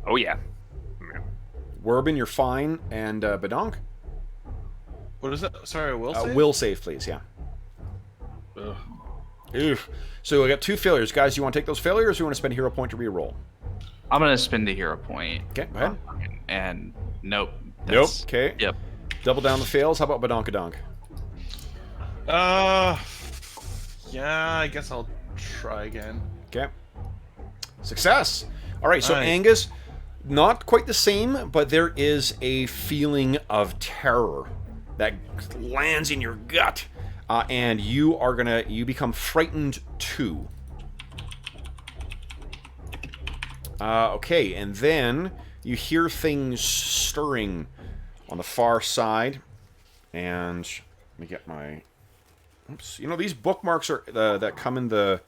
Oh yeah. Werbin, you're fine. And Badonk? What is that? Sorry, will save? Will save, please, yeah. Ugh. Oof. So I got 2 failures. Guys, you want to take those failures, or you want to spend a hero point to reroll? I'm gonna spend a hero point. Okay, go ahead. And nope. Nope. Okay. Yep. Double down the fails. How about Badonkadonk? Yeah, I guess I'll try again. Okay. Success. All right, so Nice. Angus, not quite the same, but there is a feeling of terror that lands in your gut, and you become frightened too. Okay, and then you hear things stirring on the far side, and let me get my. Oops, these bookmarks are that come in the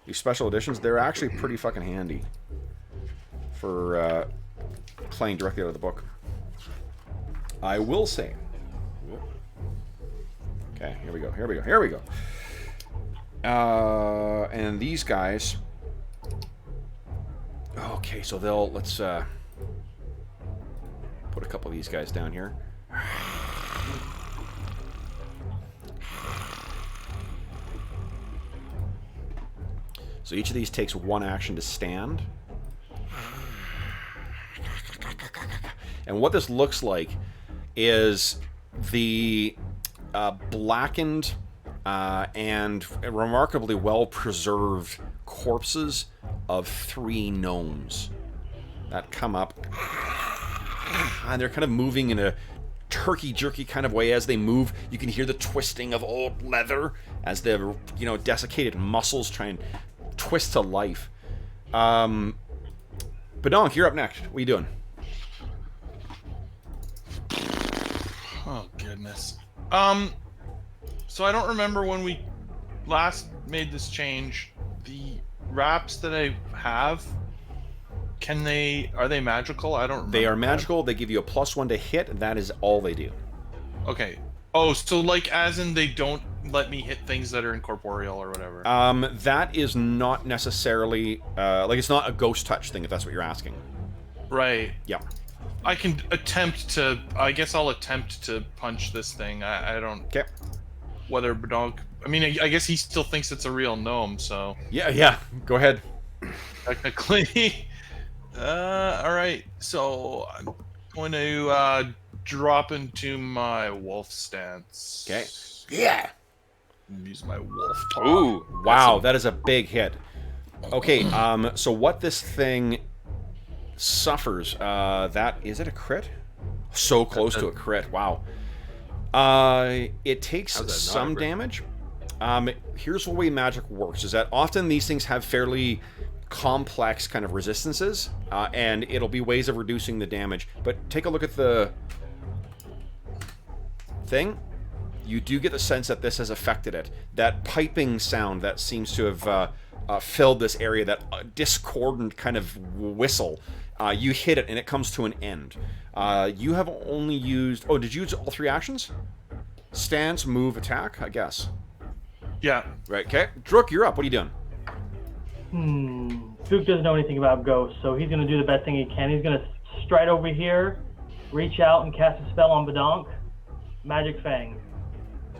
These special editions, they're actually pretty fucking handy for playing directly out of the book. I will say. Okay, here we go. Here we go. Here we go. And these guys. Okay, so let's put a couple of these guys down here. So each of these takes one action to stand. And what this looks like is the blackened and remarkably well-preserved corpses of 3 gnomes that come up. And they're kind of moving in a turkey-jerky kind of way. As they move, you can hear the twisting of old leather as the desiccated muscles try and twist to life. Badonk, you're up next. What are you doing? Oh goodness. So I don't remember when we last made this change. The wraps that I have, are they magical? I don't remember. They are magical. They give you a +1 to hit, and that is all they do. Okay. Oh, so like as in they don't let me hit things that are incorporeal or whatever. That is not necessarily like it's not a ghost touch thing, if that's what you're asking. Right. Yeah. I can attempt to. I guess I'll attempt to punch this thing. I don't. Okay. Whether Badonk. I mean, I guess he still thinks it's a real gnome, so. Yeah. Go ahead. Technically. All right. So I'm going to drop into my wolf stance. Okay. Yeah. Use my wolf talk. Ooh, Wow, that is a big hit. Okay. So what this thing suffers, that is it a crit? So close to a crit. Wow. It takes some damage. Here's the way magic works: is that often these things have fairly complex kind of resistances, and it'll be ways of reducing the damage. But take a look at the thing. You do get the sense that this has affected it. That piping sound that seems to have filled this area, that discordant kind of whistle. You hit it and it comes to an end. You have only used... Oh, did you use all 3 actions? Stance, move, attack, I guess. Yeah. Right, okay. Drook, you're up. What are you doing? Duke doesn't know anything about ghosts, so he's going to do the best thing he can. He's going to stride over here, reach out, and cast a spell on Badonk. Magic Fang.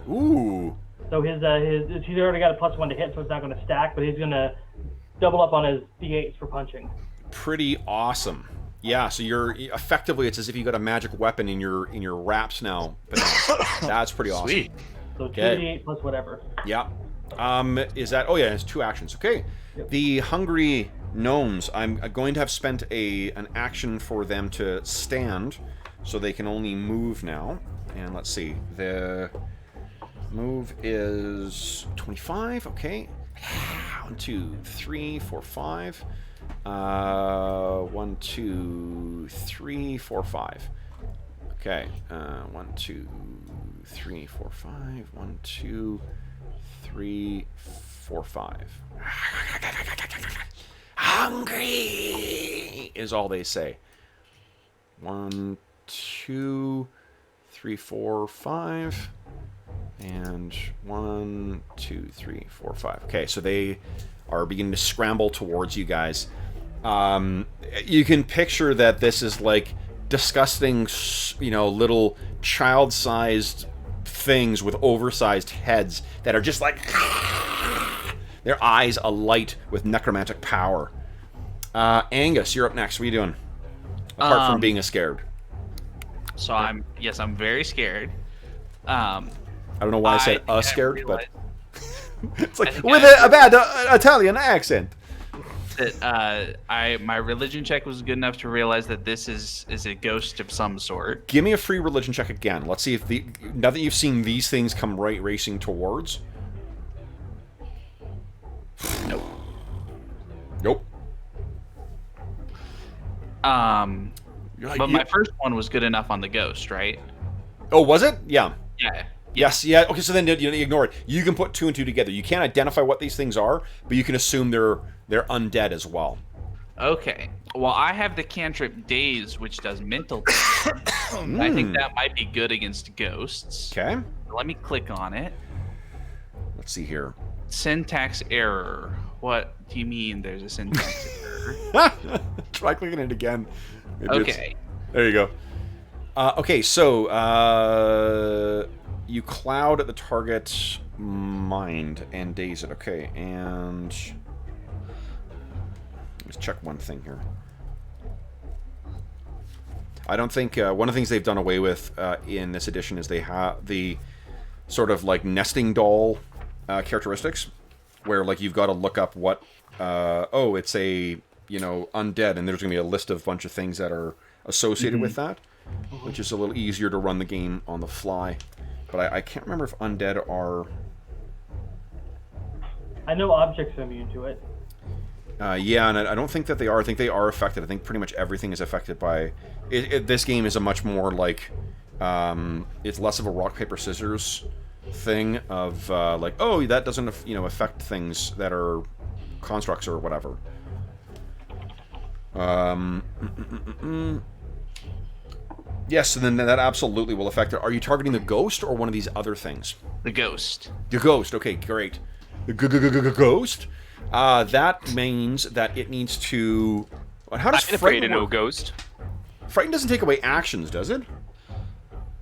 Ooh. So he's already got a +1 to hit, so it's not going to stack, but he's going to double up on his d8s for punching. Pretty awesome. Yeah, so you're effectively, it's as if you got a magic weapon in your wraps now. But that's pretty awesome. Sweet. So 2d8 plus whatever. Yeah. Is that... Oh, yeah, it's 2 actions. Okay. Yep. The hungry gnomes, I'm going to have spent an action for them to stand, so they can only move now. And let's see. The move is 25. Okay. 1, 2, 3, 4, 5. 1, 2, 3, 4, 5. Okay. 1, 2, 3, 4, 5. 1, 2, 3, 4, 5. Hungry is all they say. 1, 2, 3, 4, 5. And 1, 2, 3, 4, 5. Okay, so they are beginning to scramble towards you guys. You can picture that this is like disgusting, little child-sized things with oversized heads that are just like their eyes alight with necromantic power. Angus, you're up next. What are you doing? Apart from being scared. So I'm very scared. I don't know why I said scared, realized, but it's like with a bad Italian accent. That my religion check was good enough to realize that this is a ghost of some sort. Give me a free religion check again. Let's see if now that you've seen these things come racing towards. Nope. But my first one was good enough on the ghost, right? Oh, was it? Yeah. Yeah. Yes, yeah. Okay, so then you ignore it. You can put 2 and 2 together. You can't identify what these things are, but you can assume they're undead as well. Okay. Well, I have the cantrip Daze, which does mental damage. I think that might be good against ghosts. Okay. Let me click on it. Let's see here. Syntax error. What do you mean there's a syntax error? Try clicking it again. Maybe Okay. there you go. Okay, so you cloud at the target's mind and daze it. Okay, and let's check one thing here. I don't think one of the things they've done away with in this edition is they have the sort of like nesting doll characteristics, where like you've got to look up what it's a undead, and there's gonna be a list of a bunch of things that are associated with that, which is a little easier to run the game on the fly. But I can't remember if undead are. I know objects are immune to it. Yeah, and I don't think that they are. I think they are affected. I think pretty much everything is affected by. This game is a much more like, it's less of a rock paper scissors thing of like, oh, that doesn't affect things that are constructs or whatever. Yes, and then that absolutely will affect it. Are you targeting the ghost or one of these other things? The ghost. The ghost. Okay, great. The ghost. That means that it needs to. How does Frighten no ghost? Frighten doesn't take away actions, does it?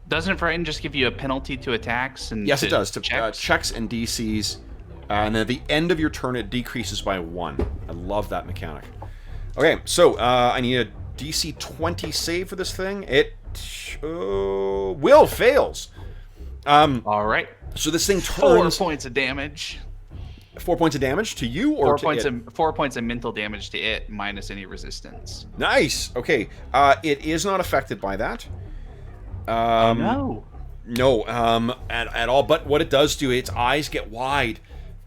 Doesn't Frighten just give you a penalty to attacks and yes, it does. To checks? Checks and DCs, and then at the end of your turn, it decreases by 1. I love that mechanic. Okay, so I need a DC 20 save for this thing. It will fails. All right. So this thing turns 4 points of damage. 4 points of damage to you, or 4 points it? 4 points of mental damage to it, minus any resistance. Nice. Okay. It is not affected by that. No. No. At all. But what it does do, its eyes get wide,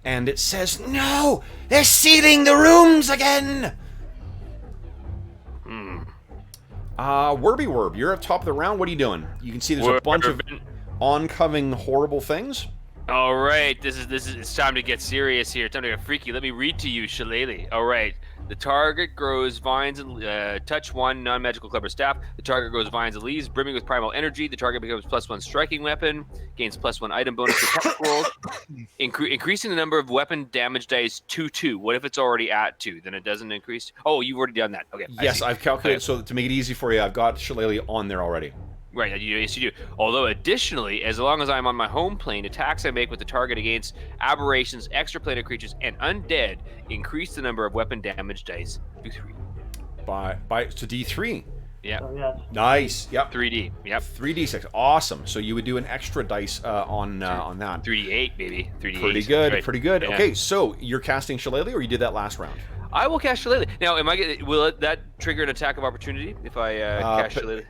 and it says, "No, they're sealing the rooms again." Werby Werb, you're at top of the round. What are you doing? You can see there's a bunch of oncoming horrible things. All right, this is it's time to get serious here. Time to get freaky. Let me read to you, Shillelagh. All right, the target grows vines and touch 1 non-magical clever staff. The target grows vines and leaves, brimming with primal energy. The target becomes +1 striking weapon, gains +1 item bonus to attack rolls, increasing the number of weapon damage dice to 2. What if it's already at 2? Then it doesn't increase. Oh, you've already done that. Okay. Yes, I've calculated. So to make it easy for you, I've got Shillelagh on there already. Right, yes you do. Although additionally, as long as I'm on my home plane, attacks I make with the target against aberrations, extraplanar creatures, and undead increase the number of weapon damage dice to 3. To D3. Yeah. So, yes. Nice. Yep. 3D. Yep. 3d6. Awesome. So you would do an extra dice on that. 3D8, baby. 3D8. Pretty good. Right. Pretty good. Yeah. Okay, so you're casting Shillelagh, or you did that last round? I will cast Shillelagh. Now, will that trigger an attack of opportunity if I cast Shillelagh?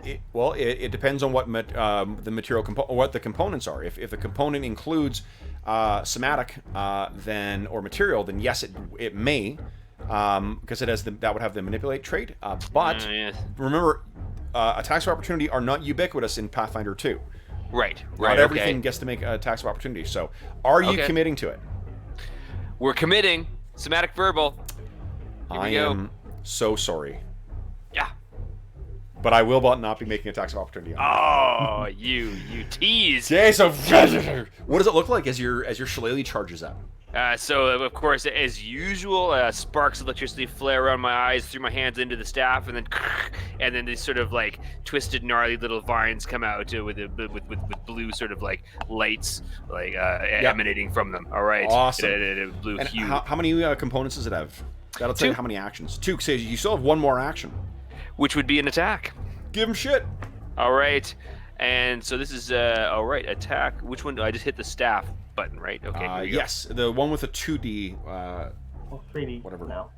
It depends on what the material what the components are. If the component includes somatic or material, then yes, it may, because it has that would have the manipulate trait. But yes. remember, attacks of opportunity are not ubiquitous in Pathfinder 2. Right. Not everything gets to make attacks of opportunity. So, are you committing to it? We're committing. Somatic verbal. I am so sorry. Yeah. But I will not be making attacks of opportunity on Oh, you tease. Okay, so what does it look like as your Shillelagh charges up? So, of course, as usual, sparks of electricity flare around my eyes, through my hands into the staff, and then these sort of like twisted, gnarly little vines come out with blue sort of like lights like emanating from them. All right, awesome. Blue and hue. How many components does it have? That'll tell you how many actions. 2. So you still have 1 more action, which would be an attack. Give him shit. All right, and so this is all right. Attack. Which one? I just hit the staff button, right? Okay. Yes, the one with the 2D. 3D. Whatever. No.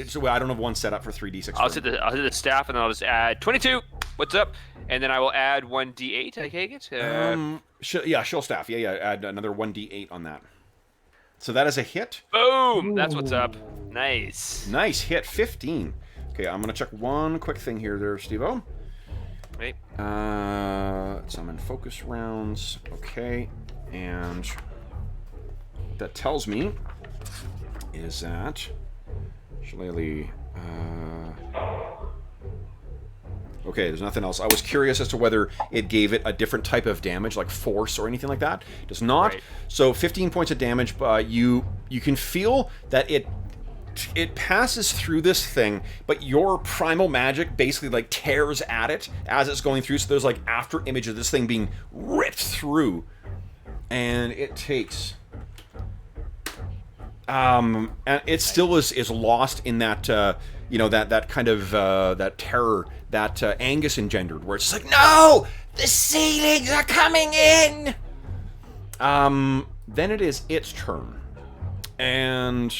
So I don't have one set up for 3d6. I'll hit the staff, and then I'll just add 22. What's up? And then I will add 1d8. I take it. Shill staff. Yeah. Add another 1d8 on that. So that is a hit. Boom! That's what's up. Nice. Nice hit. 15. Okay, I'm gonna check one quick thing here, there, Steve-O. Right. summon focus rounds. Okay, and what that tells me is that Shillelagh. Okay, there's nothing else. I was curious as to whether it gave it a different type of damage, like force or anything like that. It does not. Right. So 15 points of damage. You can feel that it passes through this thing, but your primal magic basically like tears at it as it's going through. So there's like after image of this thing being ripped through, and it takes. And it still is lost in that that kind of that terror that Angus engendered, where it's like, no, the ceilings are coming in. Then it is its turn, and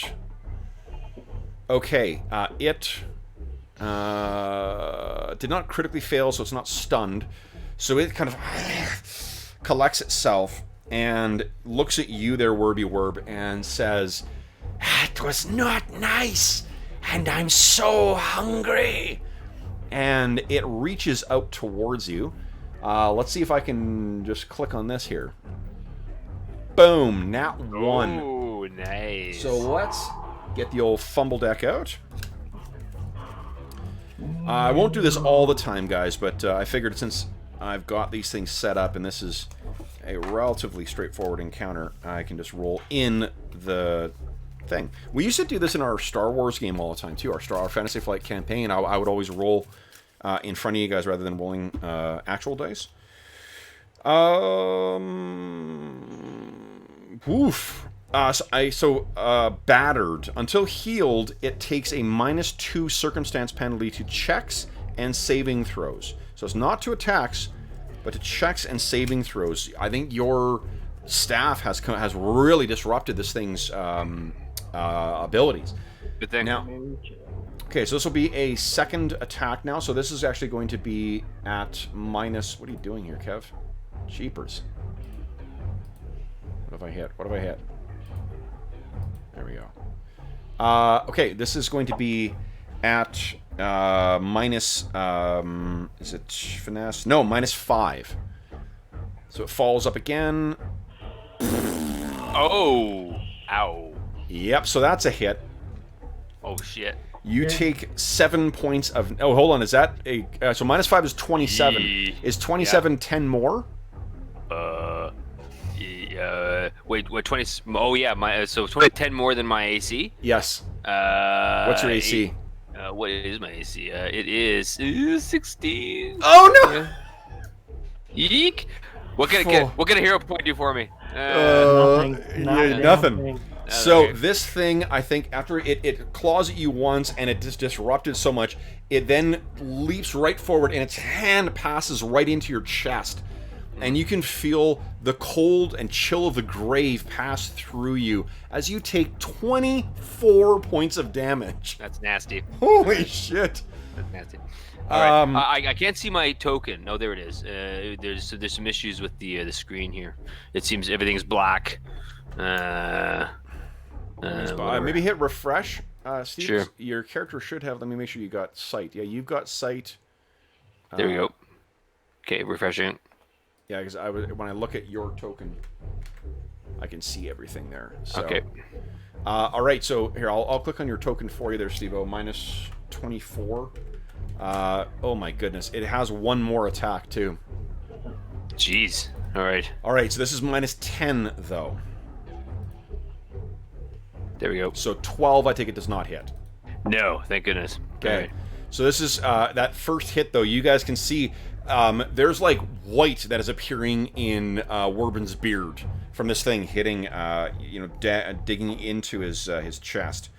okay, it did not critically fail, so it's not stunned. So it kind of collects itself and looks at you there, Werby Werb, and says, "That was not nice, and I'm so hungry." And it reaches out towards you. Let's see if I can just click on this here. Boom, nat 1. Ooh, nice. So let's get the old fumble deck out. I won't do this all the time, guys, but I figured since I've got these things set up and this is a relatively straightforward encounter, I can just roll in the thing. We used to do this in our Star Wars game all the time, too, our Fantasy Flight campaign. I would always roll in front of you guys rather than rolling actual dice. Woof. Battered. Until healed, it takes a -2 circumstance penalty to checks and saving throws. So it's not to attacks, but to checks and saving throws. I think your staff has really disrupted this thing's abilities. Good thing. Now, okay, so this will be a second attack now. So this is actually going to be at minus... What are you doing here, Kev? Jeepers. What have I hit? What have I hit? There we go. Okay, this is going to be at minus... is it finesse? No, -5. So it falls up again. Oh! Ow. Yep, so that's a hit. Oh, shit. You take 7 points of... Oh, hold on. Is that a... so -5 is 27. Yee. Is 27 10 more? Wait, what, 20... Oh, yeah, so 10 more than my AC? Yes. What's your AC? What is my AC? It is 16. Oh, no! Yeah. Yeek! What can a hero point do for me? Nothing. So Okay. this thing, I think, after it claws at you once and it just disrupted so much, it then leaps right forward and its hand passes right into your chest. And you can feel the cold and chill of the grave pass through you as you take 24 points of damage. That's nasty. Holy shit. That's nasty. All right. I can't see my token. Oh, there it is. There's some issues with the screen here. It seems everything's black. Maybe hit refresh, Steve. Sure. Your character should have. Let me make sure you got sight. Yeah, you've got sight. There we go. Okay, refreshing. Yeah, because when I look at your token, I can see everything there. So, Okay. All right. So here, I'll click on your token for you there, Steve-O. -24. Oh my goodness, it has one more attack too. Jeez. All right. All right. So this is -10 though. There we go. So 12, I take it, does not hit. No, thank goodness. Okay. All right. So this is that first hit though. You guys can see there's like white that is appearing in Werbin's beard from this thing hitting, digging into his chest.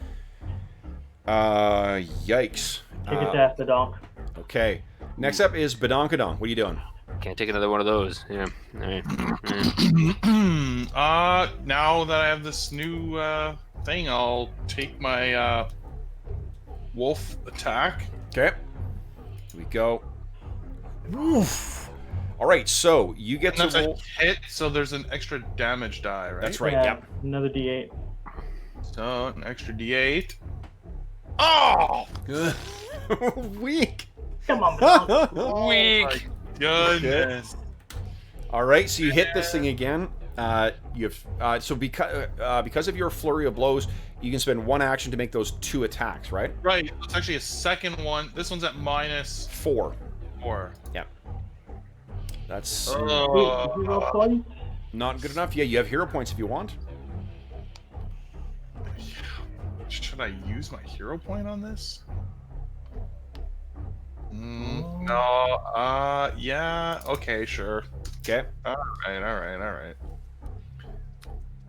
Yikes. Take it to Badonk. Okay. Next up is Badonkadonk. What are you doing? Can't take another one of those. Yeah. All right. Now that I have this new thing, I'll take my wolf attack. Okay. Here we go. Woof. All right, so you get And to that's a roll. hit, so there's an extra damage die, right? That's right. Yeah, Yep. another D8. So an extra D8. Oh! Weak. Come on, Badonk. Oh Weak. my goodness. All right, so you hit this thing again. You have so because of your flurry of blows, you can spend one action to make those 2 attacks, right? Right. It's actually a second one. This one's at -4. -4. Yeah. That's Wait, 0 points? not good enough. Yeah, you have hero points if you want. Should I use my hero point on this? No. Yeah. Okay. Sure. Okay. All right.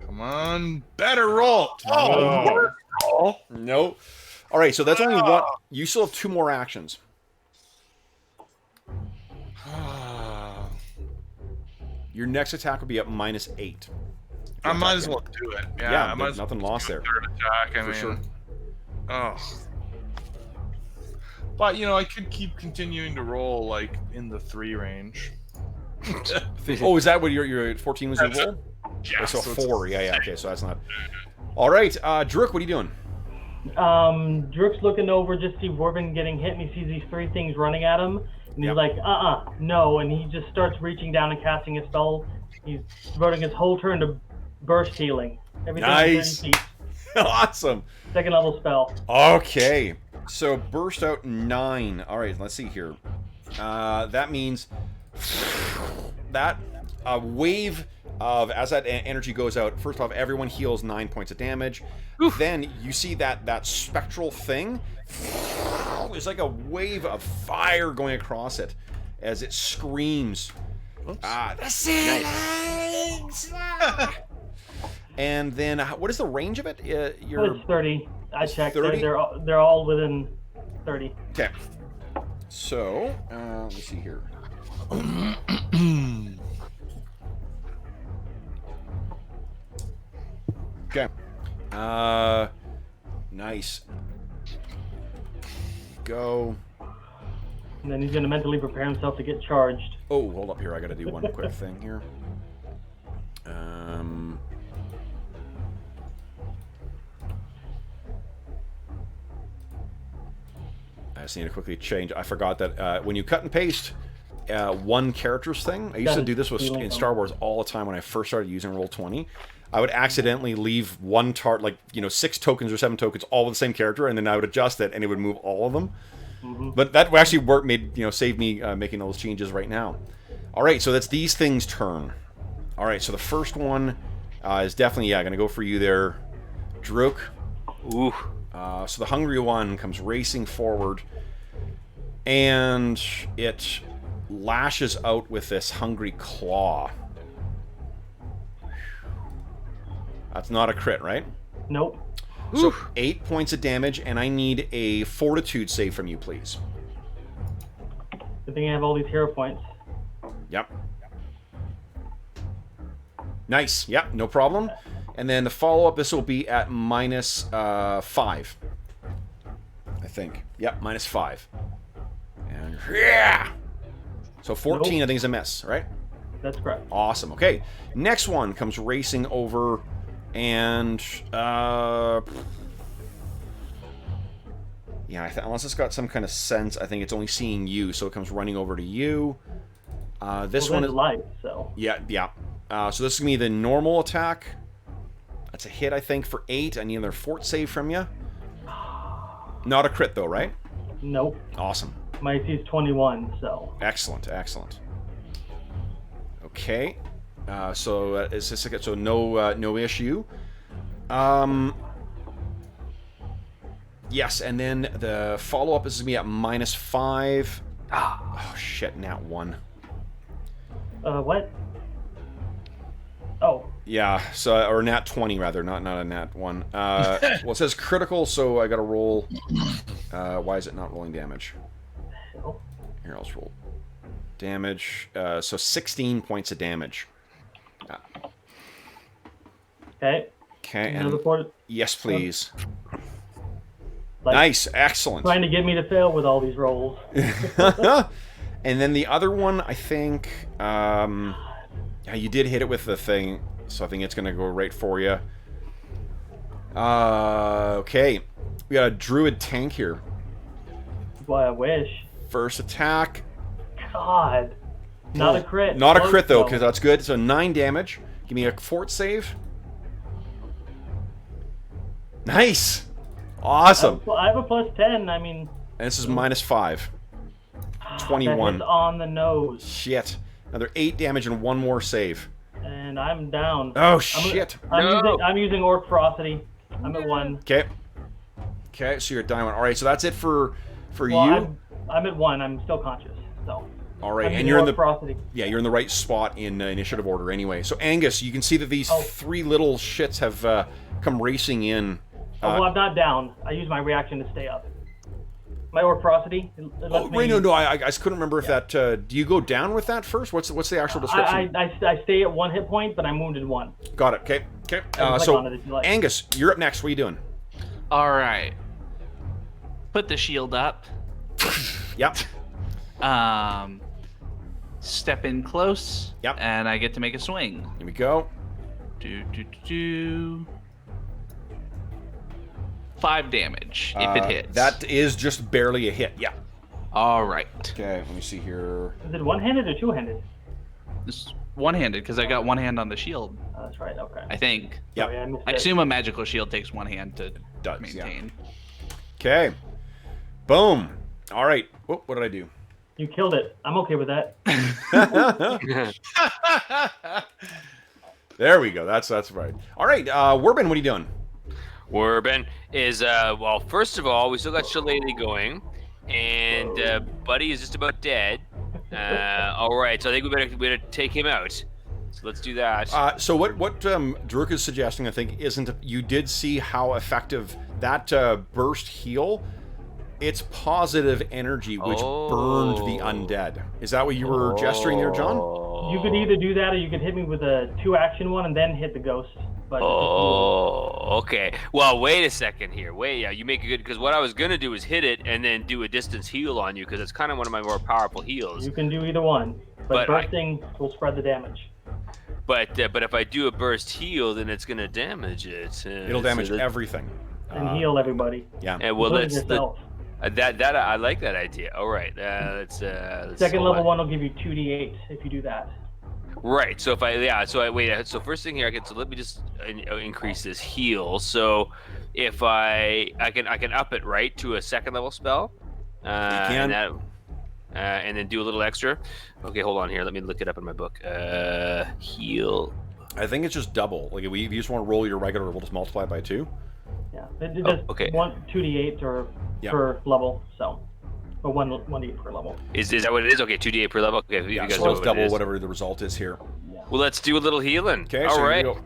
Come on, better roll. Oh, worse roll. No. All right, so that's only one. You still have 2 more actions. Your next attack will be at -8. I might as well do it. Yeah, I might as nothing well lost do a there. third attack. I mean, sure. Oh. But I could keep continuing to roll like in the 3 range. Oh, is that what your 14 was your roll? Yeah. So it's 4. Yeah. Okay, so that's not. All right, Druk, what are you doing? Druk's looking over just see Worben getting hit, and he sees these 3 things running at him, and he's like, no, and he just starts reaching down and casting a spell. He's devoting his whole turn to burst healing. Everything Nice. 30 feet. Awesome. 2nd level spell. Okay, so burst out 9. All right, let's see here. That means that a wave of, as that energy goes out, first off, everyone heals 9 points of damage. Oof. Then you see that spectral thing. There's like a wave of fire going across it as it screams. The ceilings! And then, what is the range of it? It's 30. I checked. 30? They're all within 30. Okay. So, let me see here. Okay. Nice. Go. And then he's going to mentally prepare himself to get charged. Oh, hold up here. I got to do one quick thing here. I just need to quickly change. I forgot that when you cut and paste one character's thing, I used to do this in Star Wars all the time when I first started using Roll20. I would accidentally leave one 6 tokens or 7 tokens all with the same character, and then I would adjust it, and it would move all of them. Mm-hmm. But that actually saved me making those changes right now. All right, so that's these things' turn. All right, so the first one is definitely going to go for you there, Druk. Ooh. So the hungry one comes racing forward, and it lashes out with this hungry claw. That's not a crit, right? Nope. So Oof. 8 points of damage, and I need a fortitude save from you, please. Good thing I have all these hero points. Yep. Nice. Yep, no problem. And then the follow-up, this will be at -5. I think. Yep, -5. And yeah! So 14, nope. I think, is a miss, right? That's correct. Awesome. Okay. Next one comes racing over, and yeah, unless it's got some kind of sense, I think it's only seeing you, so it comes running over to you. This one is light, so yeah. So this is gonna be the normal attack. That's a hit, I think, for 8. I need another fort save from you. Not a crit though, right? Nope. Awesome. My AC is 21, so. Excellent. Okay. So is this so no issue. Yes, and then the follow-up is going to be at -5. Oh, shit, nat 1. What? Oh. Yeah, so, or nat 20, rather, not a nat 1. Well, it says critical, so I got to roll. Why is it not rolling damage? Here, I'll just roll damage. So 16 points of damage. Okay. Okay, and yes, please. Like, nice, excellent. Trying to get me to fail with all these rolls. And then the other one, I think, yeah, you did hit it with the thing, so I think it's going to go right for you. Okay, we got a druid tank here. Boy, I wish. First attack. God. Not a crit. Not a Close, crit though, because that's good. So 9 damage. Give me a fort save. Nice. Awesome. I have a +10. I mean. And this is -5. That 21. hits on the nose. Shit. Another 8 damage and 1 more save. And I'm down. Oh shit. I'm using Orc Ferocity. I'm at 1. Okay. Okay, so you're at down 1. All right, so that's it for Well, you. I'm at 1. I'm still conscious. So. All right, I'm and using you're in Orc the Ferocity. yeah, you're in the right spot in initiative order anyway. So Angus, you can see that these 3 little shits have come racing in. Well, I'm not down. I use my reaction to stay up. My Orc Ferocity. No, I just couldn't remember if that. Do you go down with that first? What's the actual description? I stay at 1 hit point, but I'm wounded 1. Got it. Okay. Okay. Click So on it if you like. Angus, you're up next. What are you doing? All right. Put the shield up. Yep. Step in close. Yep. And I get to make a swing. Here we go. 5 damage if it hits. That is just barely a hit. Yeah. All right. Okay. Let me see here. Is it one-handed or two-handed? This one-handed because I got one hand on the shield. Oh, that's right. Okay. I think. Yep. Sorry, missed I it. assume a magical shield takes one hand to Does, maintain. Okay. Boom. All right. Oh, what did I do? You killed it. I'm okay with that. There we go. That's right. All right. Werbin, what are you doing? Werbin is well. First of all, we still got Shillelagh going, and Buddy is just about dead. All right, so I think we better take him out. So let's do that. So what Druk is suggesting, I think, isn't you did see how effective that burst heal. It's positive energy which burned the undead. Is that what you were gesturing there, John? You could either do that or you could hit me with a 2-action one and then hit the ghost. But Okay. Well, wait a second here. You make it good because what I was gonna do is hit it and then do a distance heal on you because it's kind of one of my more powerful heals. you can do either one. But bursting will spread the damage. But if I do a burst heal, then it's gonna damage it. It'll damage everything. And heal everybody. Yeah. And well, including let's yourself. that I like that idea. All right. Let's Second hold level on. one will give you 2d8 if you do that. Right. So if so first thing here, so let me just increase this heal. So if I can up it right to a second level spell. You can. And then do a little extra. Okay, hold on here. Let me look it up in my book. Heal. I think it's just double. Like if you just want to roll your regular, we'll just multiply by 2. Yeah, it does okay. 2d8 or per level, so or 1d8 per level. Is that what it is? Okay, 2d8 per level. Okay, you guys So know it's what double it is. whatever the result is here. Yeah. Well, let's do a little healing. Okay. All so right. you go,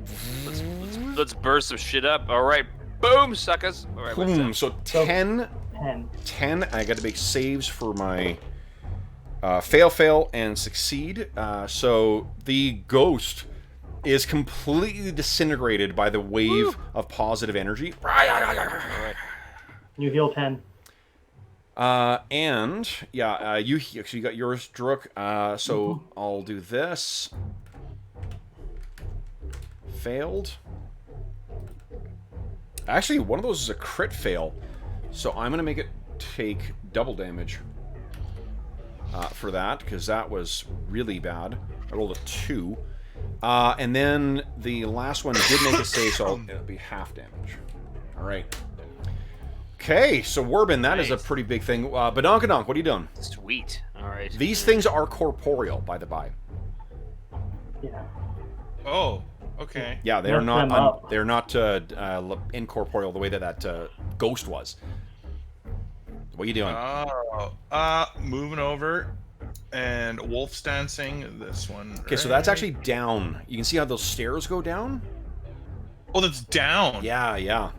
Let's burst some shit up. All right. Boom, suckers. All right. what's boom. that? So 10. 10. 10. I got to make saves for my fail, and succeed. So the ghost is completely disintegrated by the wave of positive energy. You heal 10. And yeah, you got yours, Druk. So I'll do this. Failed. Actually, one of those is a crit fail, so I'm gonna make it take double damage for that because that was really bad. I rolled a 2. And then the last one did make a save, so it'll be half damage. All right. Okay, so Werbin, that is a pretty big thing. Badonkadonk, what are you doing? Sweet. All right. These things are corporeal, by the by. Yeah. Oh, okay. Yeah, they are Mess them not. up. They're not incorporeal the way that ghost was. What are you doing? Moving over and wolf's dancing this one. Okay, so that's actually down. You can see how those stairs go down? Oh, that's down. Yeah.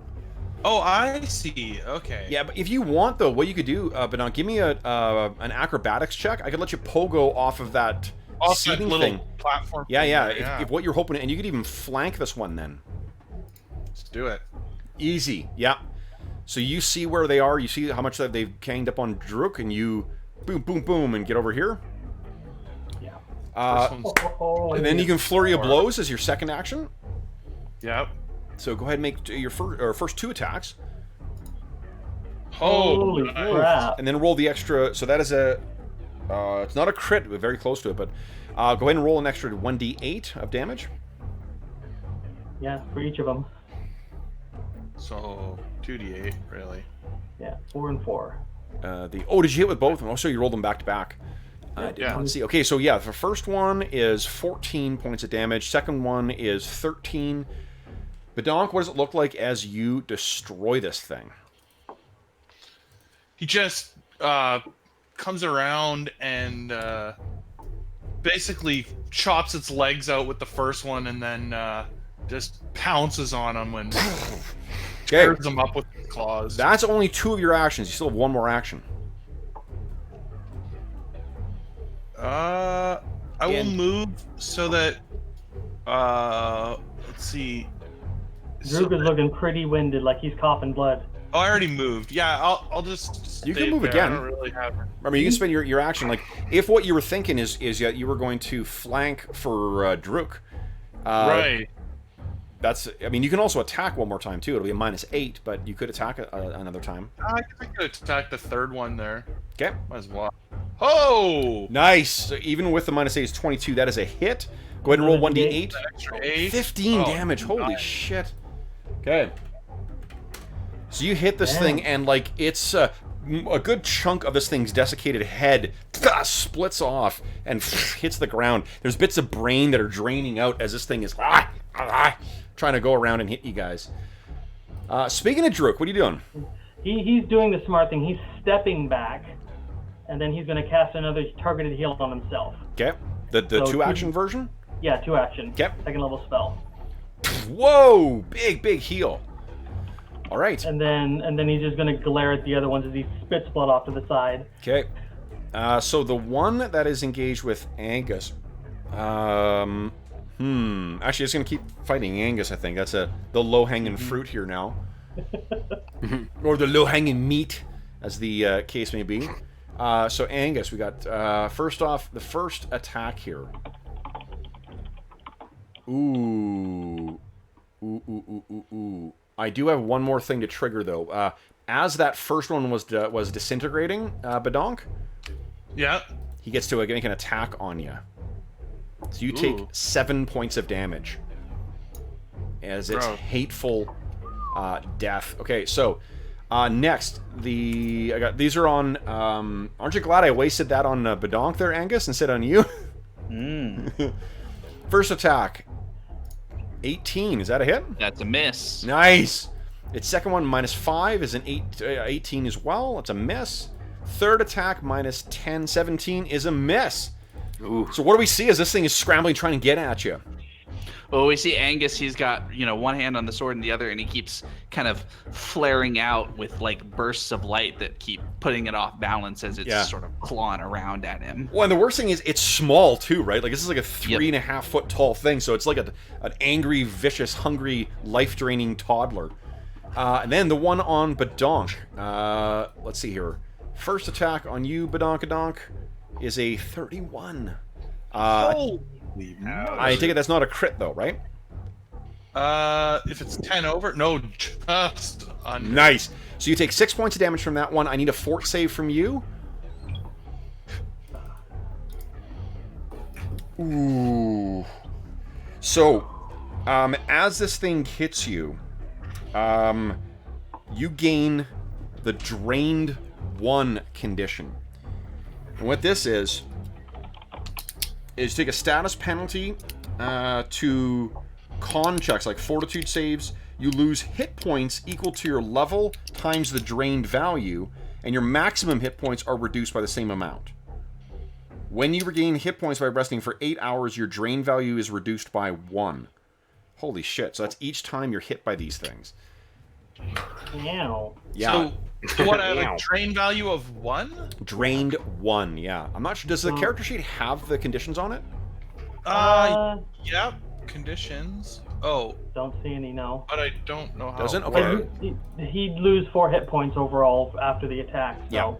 Oh, I see. Okay. Yeah, but if you want, though, what you could do, Badonk, give me an acrobatics check. I could let you pogo off of that Off that seating little thing. platform. Yeah. thing there, If what you're hoping, and you could even flank this one then. Let's do it. Easy. Yeah. So you see where they are. You see how much that they've ganged up on Druk, and you boom, boom, boom, and get over here. Yeah. First one's- And then you can flurry of blows as your second action. Yep. So go ahead and make your first 2 attacks, Oh, Holy nice. crap. and then roll the extra. So that is a It's not a crit. We're very close to it, but go ahead and roll an extra 1d8 of damage. Yeah, for each of them. So 2d8, really. Yeah, 4 and 4. Oh, did you hit with both of them? Oh, so you rolled them back to back. I did not see. Okay, so yeah, the first one is 14 points of damage. Second one is 13. Badonk, what does it look like as you destroy this thing? He just comes around and basically chops its legs out with the first one, and then just pounces on him and tears them up with his claws. That's only 2 of your actions. You still have 1 more action. I will move so that let's see. Droog is looking pretty winded, like he's coughing blood. Oh, I already moved. Yeah, I'll just. You can stay move there. again. I don't really have. I mean, you can spend your action. Like, if what you were thinking is that you were going to flank for Droog. Right. That's. I mean, you can also attack one more time too. It'll be a -8, but you could attack another time. I could attack the third one there. Okay. Might as well. Oh! Nice. So even with the -8, it's 22. That is a hit. Go ahead and roll 1d8. Extra 8. 15 Oh, damage. Holy nice. shit. Okay. So you hit this thing, and like it's a good chunk of this thing's desiccated head splits off and hits the ground. There's bits of brain that are draining out as this thing is trying to go around and hit you guys. Speaking of Droog, what are you doing? He's doing the smart thing. He's stepping back, and then he's going to cast another targeted heal on himself. Okay. The So 2-action version? Yeah, 2 action. Yep. Second level spell. Whoa! Big heal. All right. And then he's just going to glare at the other ones as he spits blood off to the side. Okay. So the one that is engaged with Angus. Actually, it's going to keep fighting Angus, I think. That's the low-hanging fruit here now. Or the low-hanging meat, as the case may be. So Angus, we got, first off, the first attack here. Ooh. I do have one more thing to trigger, though. As that first one was disintegrating, Badonk, Yeah. he gets to make an attack on you. So you take 7 points of damage as it's hateful death. Okay, so next, these are on. Aren't you glad I wasted that on Badonk there, Angus, instead on you? First attack. 18, is that a hit? That's a miss. Nice. Its second one, -5, is an 18 as well. It's a miss. Third attack, -10, 17 is a miss. Ooh. So what do we see as this thing is scrambling, trying to get at you? Well, we see Angus, he's got, one hand on the sword and the other, and he keeps kind of flaring out with, like, bursts of light that keep putting it off balance as it's sort of clawing around at him. Well, and the worst thing is it's small, too, right? Like, this is like a 3.5 foot tall thing, so it's like an angry, vicious, hungry, life-draining toddler. And then the one on Badonk. Let's see here. First attack on you, Badonkadonk, is a 31. I take it that's not a crit, though, right? If it's 10 over, no, just under. Nice. So you take 6 points of damage from that one. I need a fort save from you. Ooh. So, as this thing hits you, you gain the Drained 1 condition. And what this is take a status penalty to con checks, like fortitude saves. You lose hit points equal to your level times the drained value, and your maximum hit points are reduced by the same amount. When you regain hit points by resting for 8 hours, your drain value is reduced by 1. Holy shit, so that's each time you're hit by these things. Meow. Yeah. So what, I have a drain value of 1? Drained 1, yeah. I'm not sure, does the character sheet have the conditions on it? Yep. Conditions. Oh, Don't see any, no. but I don't know how. Doesn't? it Okay. works. He'd lose 4 hit points overall after the attack. So. Yeah.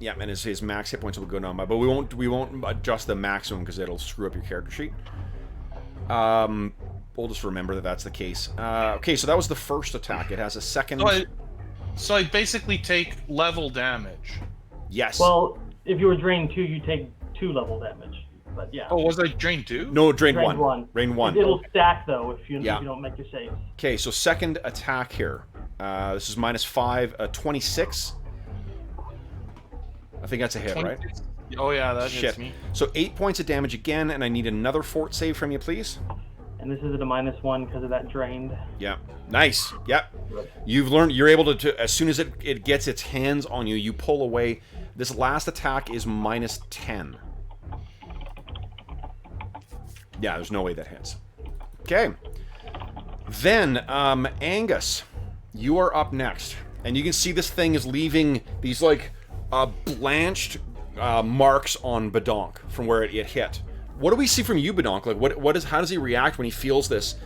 Yeah, and his max hit points will go down by, but we won't adjust the maximum because it'll screw up your character sheet. We'll just remember that that's the case. Okay, so that was the first attack. It has a second. So I basically take level damage. Yes. Well, if you were drained 2, you take 2 level damage. But yeah. Oh, was I drained too? No, drain Drained 1. Drain 1. It'll stack though if you Yeah. don't make your saves. Okay, so second attack here. This is -5, 26. I think that's a hit, right? Oh yeah, that Shit. hits me. So 8 points of damage again, and I need another fort save from you, please. And this is at a -1 because of that drained. Yeah. Nice. Yep. You've learned. You're able to as soon as it gets its hands on you, you pull away. This last attack is -10. Yeah, there's no way that hits. Okay. Then, Angus, you are up next, and you can see this thing is leaving these like blanched marks on Badonk from where it hit. What do we see from you, Badonk? Like, what is? How does he react when he feels this,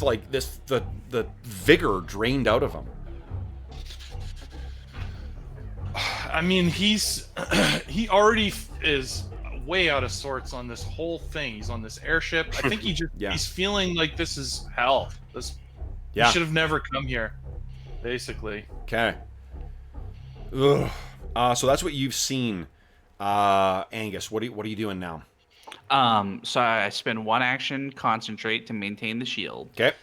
like this, the vigor drained out of him? I mean, he already is way out of sorts on this whole thing. He's on this airship. I think he's feeling like this is hell. He should have never come here, basically. Okay. Ugh. So that's what you've seen, Angus. What are you doing now? So I spend 1 action, concentrate to maintain the shield. Okay.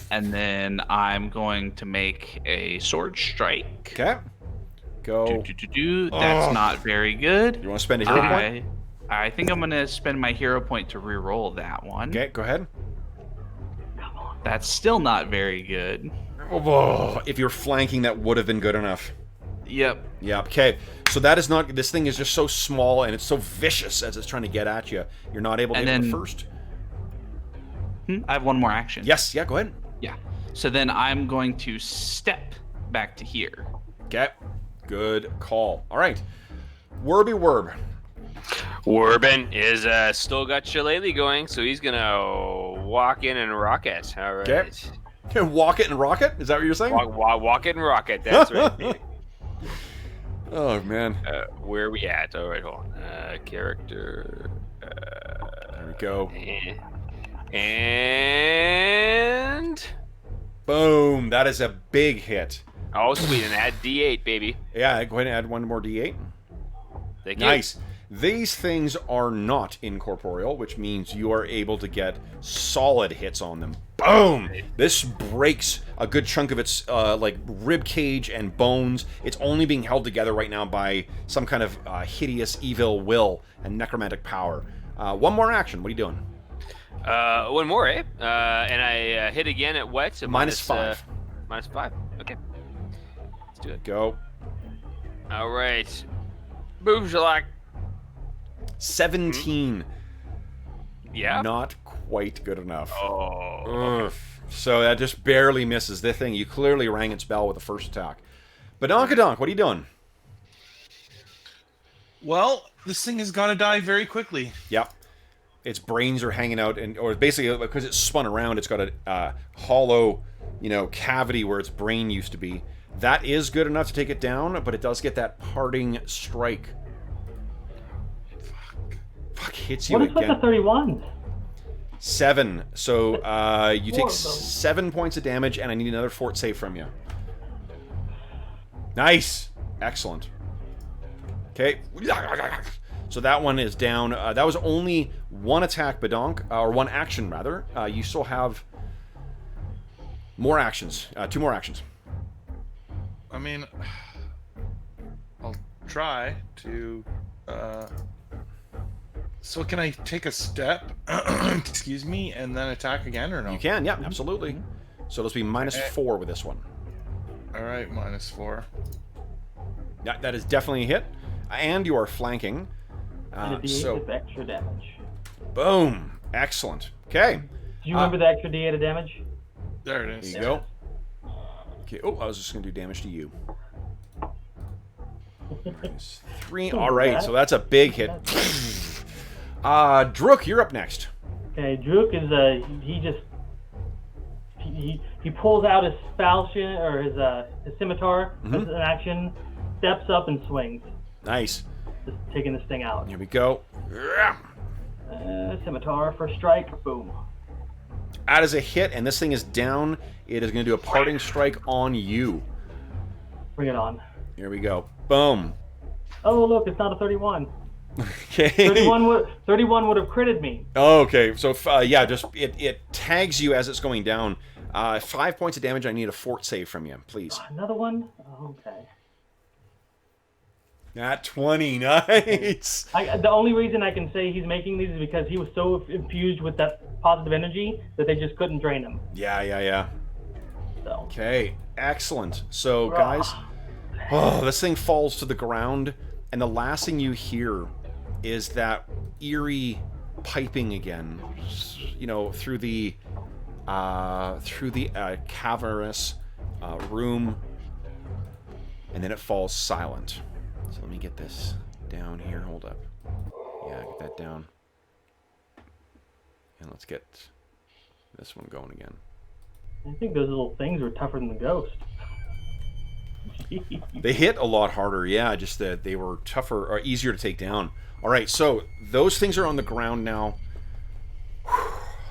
And then I'm going to make a sword strike. Okay. Go. That's not very good. You want to spend a hero point? I think I'm going to spend my hero point to reroll that one. Okay, go ahead. That's still not very good. Oh, if you're flanking, that would have been good enough. Yep. Yeah, okay. So that is not... This thing is just so small, and it's so vicious as it's trying to get at you. You're not able to hit it first. I have 1 more action. Yes, yeah, go ahead. Yeah. So then I'm going to step back to here. Okay. Good call. All right. Werby Werb. Werbin is still got Shillelagh going, so he's gonna walk in and rock it. All right. Okay. Walk it and rock it? Is that what you're saying? Walk it and rock it. That's right. Oh, man. Where are we at? All right, hold on. Character. There we go. And... Boom. That is a big hit. Oh, sweet. And add D8, baby. Yeah, go ahead and add 1 more D8. Thank you. Nice. These things are not incorporeal, which means you are able to get solid hits on them. Boom! This breaks a good chunk of its like rib cage and bones. It's only being held together right now by some kind of hideous evil will and necromantic power. 1 more action. What are you doing? 1 more, eh? And I hit again at what? So -5. -5. Okay. Let's do it. Go. All right. Boom, shellac. 17. Yeah. Not quite good enough. Oh. Ugh. So that just barely misses the thing. You clearly rang its bell with the first attack. But Donkadonk, what are you doing? Well, this thing has got to die very quickly. Yep. Its brains are hanging out, or basically because it's spun around, it's got a hollow, cavity where its brain used to be. That is good enough to take it down, but it does get that parting strike. Fuck, hits you What is with the again. 31? 7. So you take Four, though. 7 points of damage, and I need another fort save from you. Nice. Excellent. Okay. So that one is down. That was only 1 attack, Badonk, or 1 action, rather. You still have more actions. 2 more actions. I mean, I'll try to... So can I take a step, excuse me, and then attack again, or no? You can, yeah, absolutely. So it'll be -4 with this one. All right, -4. Yeah, that is definitely a hit. And you are flanking. And a D8 with extra damage. Boom. Excellent. Okay. Do you remember the extra D8 of damage? There it is. There you go. Okay. Oh, I was just going to do damage to you. 3. All right, so that's a big hit. Drook, you're up next. Okay, Drook is he pulls out his falchion or his scimitar as an action, steps up and swings. Nice. Just taking this thing out. Here we go. Scimitar for strike. Boom. That is a hit, and this thing is down. It is going to do a parting strike on you. Bring it on. Here we go. Boom. Oh, look, it's not a 31. Okay. 31 would have critted me. Oh, okay. So yeah, just it tags you as it's going down. 5 points of damage. I need a fort save from you, please. Another one? Oh, okay. Nat 20, nice. The only reason I can say he's making these is because he was so infused with that positive energy that they just couldn't drain him. Yeah. So. Okay, excellent. So, guys, oh, this thing falls to the ground, and the last thing you hear is that eerie piping again, you know, through the cavernous room, and then it falls silent. So let me get this down here. Hold up. Yeah, get that down. And let's get this one going again. I think those little things were tougher than the ghost. They hit a lot harder, yeah, just that they were tougher or easier to take down. All right, so those things are on the ground now.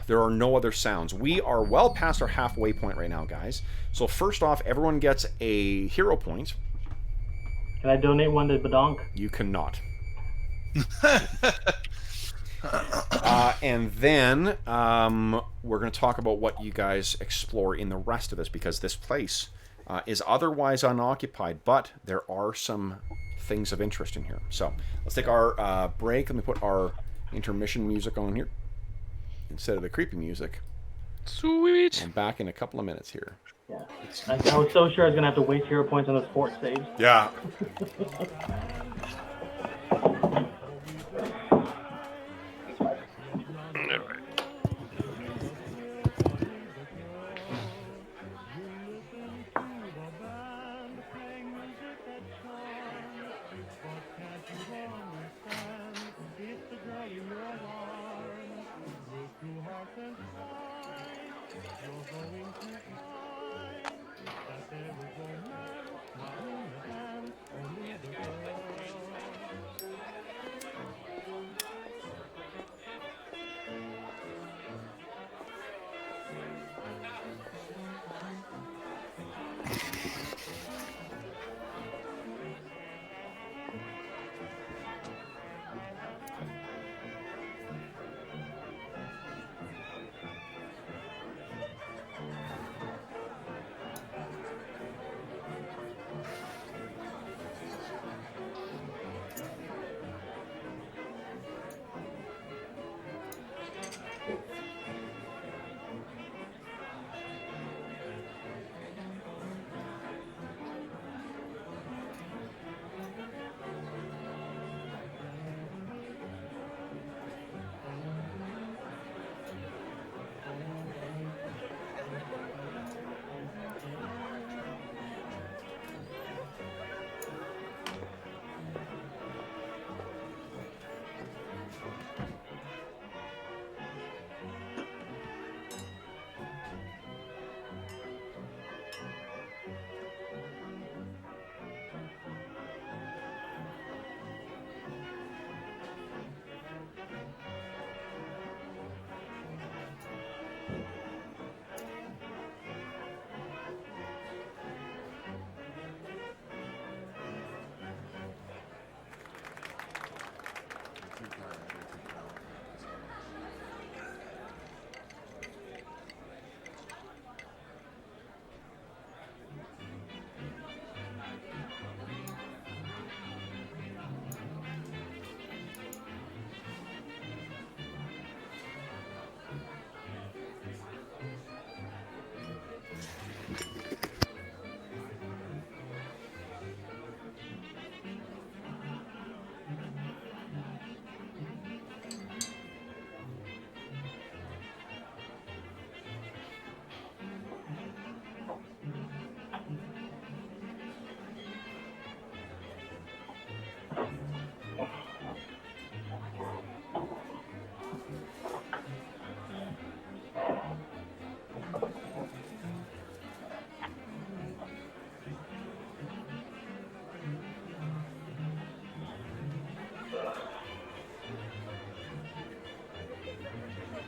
There are no other sounds. We are well past our halfway point right now, guys. So first off, everyone gets a hero point. Can I donate one to Badonk? You cannot. And then we're going to talk about what you guys explore in the rest of this, because this place is otherwise unoccupied, but there are some things of interest in here. So let's take our break. Let me put our intermission music on here instead of the creepy music. Sweet. I'm back in a couple of minutes here. Yeah. I was so sure I was going to have to waste hero points on those fort saves. Yeah.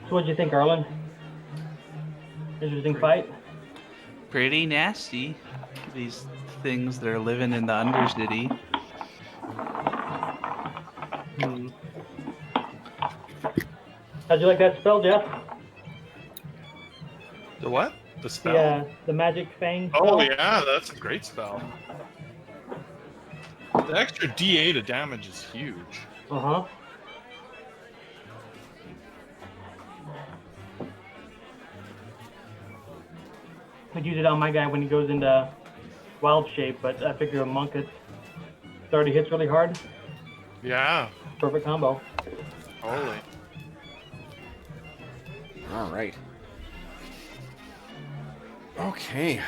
So what'd you think, Arlen? Interesting fight? Pretty nasty. These things that are living in the Undercity. Hmm. How'd you like that spell, Jeff? The what? The spell? The magic fang spell? Oh yeah, that's a great spell. The extra D8 of damage is huge. Uh-huh. I'd use it on my guy when he goes into wild shape, but I figure a monk it already hits really hard. Yeah, Perfect combo. totally. All right. Okay.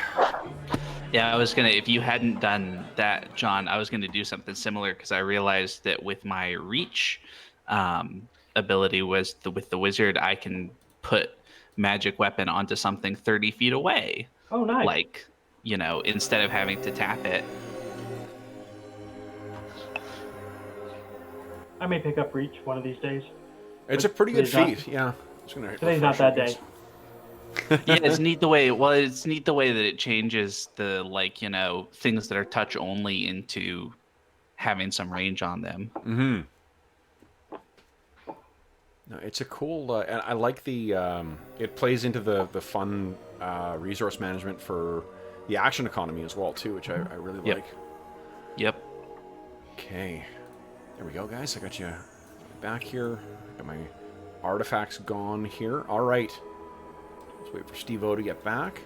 Yeah, I was gonna. If you hadn't done that, John, I was gonna do something similar because I realized that with my reach ability with the wizard, I can put magic weapon onto something 30 feet away. Oh, nice. Like, instead of having to tap it. I may pick up reach one of these days. It's a pretty good Today's feat. Yeah. Just gonna Today's not refresh that it, day. Yeah, it's neat the way. Well, it's neat the way that it changes the things that are touch only into having some range on them. Mm-hmm. No, it's a cool, and I like the. It plays into the fun resource management for the action economy as well too, which I really Yep. like. Yep. Okay, there we go, guys. I got you back here. Got my artifacts gone here. All right. Let's wait for Steve-O to get back.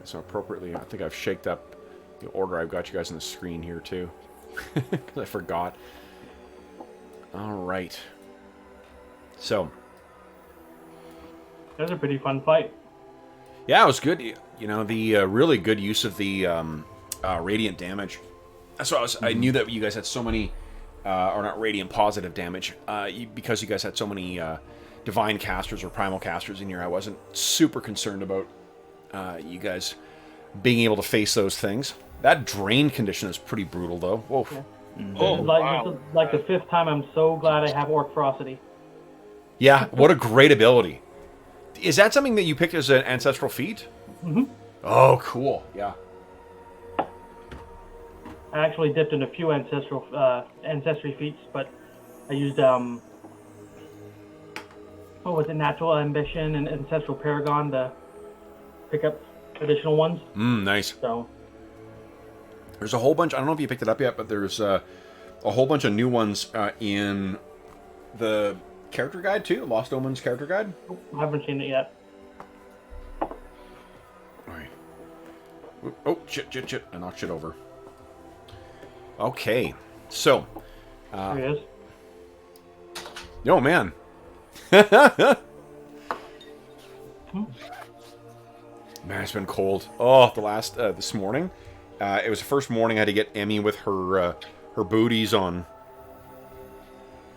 So appropriately, I think I've shaked up the order I've got you guys on the screen here too. Because I forgot. All right. So. That was a pretty fun fight. Yeah, it was good. You know, the really good use of the radiant damage. That's why I knew that you guys had so many, or not radiant, positive damage, because you guys had so many divine casters or primal casters in here. I wasn't super concerned about you guys being able to face those things. That drain condition is pretty brutal, though. Whoa. Yeah. Oh, This wow. is like the 5th time I'm so glad I have Orc Ferocity. Yeah, what a great ability. Is that something that you picked as an ancestral feat? Mm-hmm. Oh, cool. Yeah. I actually dipped in a few ancestry feats, but I used what was it, Natural Ambition and Ancestral Paragon to pick up additional ones. Nice. So There's a whole bunch. I don't know if you picked it up yet, but there's a whole bunch of new ones in the character guide too. Lost Omens character guide. I haven't seen it yet. All right. Oh, shit! I knocked shit over. Okay, so. There he is. Oh man. Man, it's been cold. Oh, the last this morning. It was the first morning I had to get Emmy with her booties on.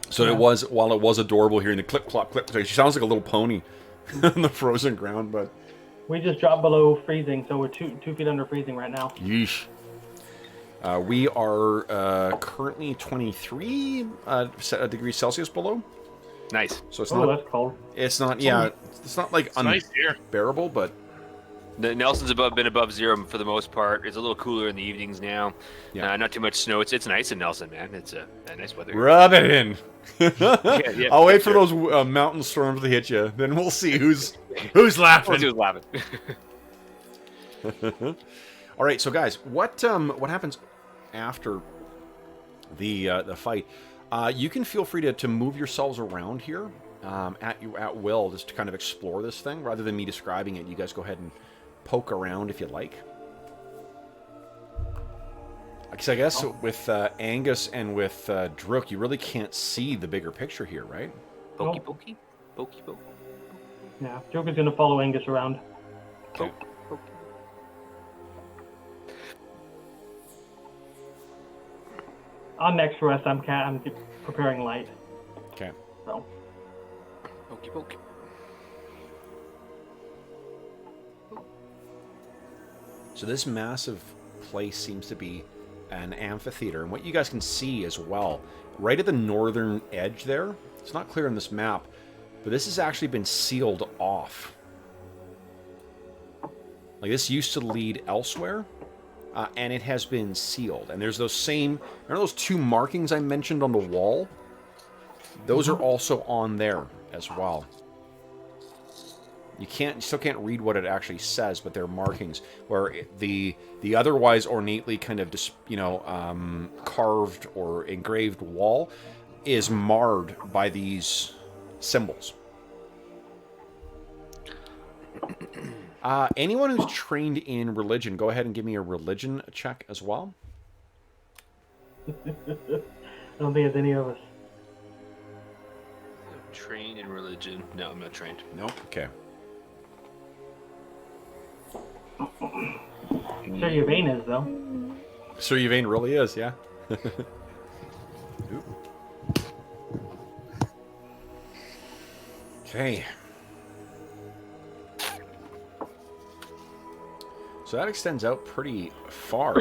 So it was, while it was adorable hearing the clip clop clip, she sounds like a little pony on the frozen ground, but We just dropped below freezing, so we're 2 feet under freezing right now. yeesh. We are currently 23 degrees Celsius below. Nice. So it's Oh, not. that's cold. It's not. Yeah, it's not like It's nice here. unbearable, but Nelson's been above zero for the most part. It's a little cooler in the evenings now. Yeah. Not too much snow. It's nice in Nelson, man. It's nice weather. rub it in. yeah, I'll wait sure. for those mountain storms to hit you. Then we'll see who's laughing. Let's do it laughing. All right, so guys, what happens after the fight? You can feel free to move yourselves around here at will, just to kind of explore this thing. Rather than me describing it, you guys go ahead and poke around if you like. Because I guess with Angus and with Drook, you really can't see the bigger picture here, right? Pokey, pokey, pokey, pokey. Yeah, Joker's gonna follow Angus around. Okay. On next rest, I'm preparing light. Okay. So Pokey, pokey. So this massive place seems to be an amphitheater, and what you guys can see as well, right at the northern edge there, it's not clear on this map, but this has actually been sealed off. Like, this used to lead elsewhere, and it has been sealed. And there's those same, remember those 2 markings I mentioned on the wall? Those are also on there as well. You still can't read what it actually says, but they're markings where the otherwise ornately kind of carved or engraved wall is marred by these symbols. Anyone who's trained in religion, go ahead and give me a religion check as well. I don't think it's any of us. Trained in religion? No, I'm not trained. Nope. Okay. Sir Yvain is, though. Sir Yvain really is, yeah. Okay. So that extends out pretty far.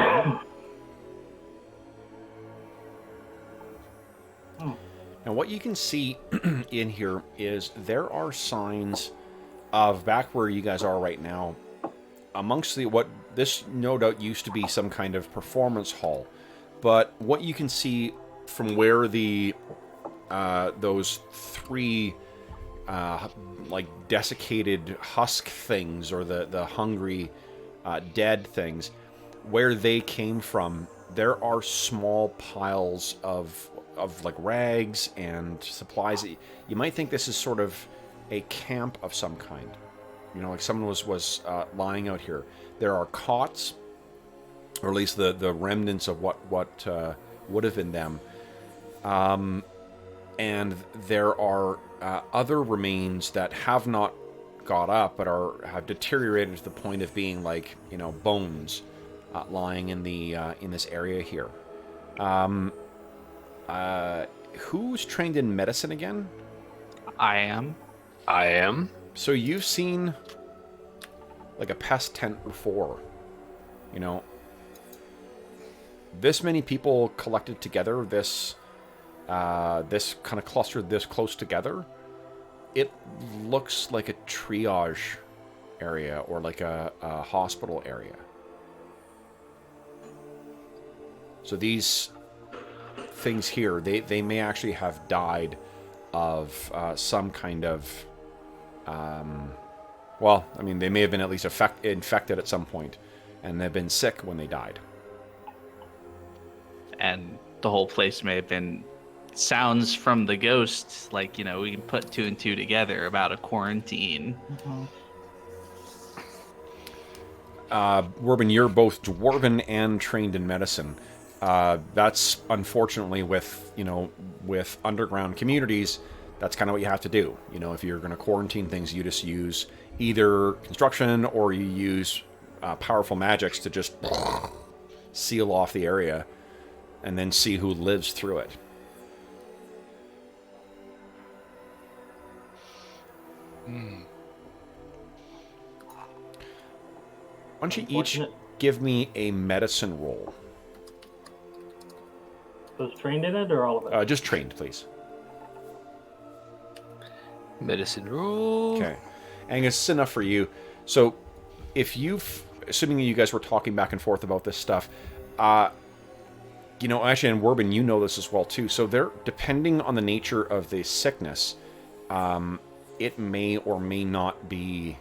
Now what you can see in here is there are signs of back where you guys are right now, amongst what this no doubt used to be some kind of performance hall, but what you can see from where the those 3 like desiccated husk things, or the hungry dead things, where they came from, there are small piles of like rags and supplies. You might think this is sort of a camp of some kind. You know, like someone was lying out here. There are cots, or at least the remnants of what would have been them. And there are other remains that have not got up, but have deteriorated to the point of being like, you know, bones lying in this area here. Who's trained in medicine again? I am. I am. So you've seen like a pest tent before, you know. This many people collected together, this kind of clustered this close together, it looks like a triage area, or like a hospital area. So these things here, they may actually have died of some kind of well, I mean, they may have been at least infected at some point, and they've been sick when they died. And the whole place may have been sounds from the ghosts, like, you know, we can put 2 and 2 together about a quarantine. Warbin, you're both dwarven and trained in medicine. That's unfortunately with underground communities, that's kind of what you have to do. You know, if you're going to quarantine things, you just use either construction, or you use powerful magics to just seal off the area and then see who lives through it. Why don't you each give me a medicine roll? Those trained in it, or all of it? Just trained, please. Medicine roll. Okay. And it's enough for you. So, assuming you guys were talking back and forth about this stuff, you know, actually, and Warbin, you know this as well too. So depending on the nature of the sickness, it may or may not be,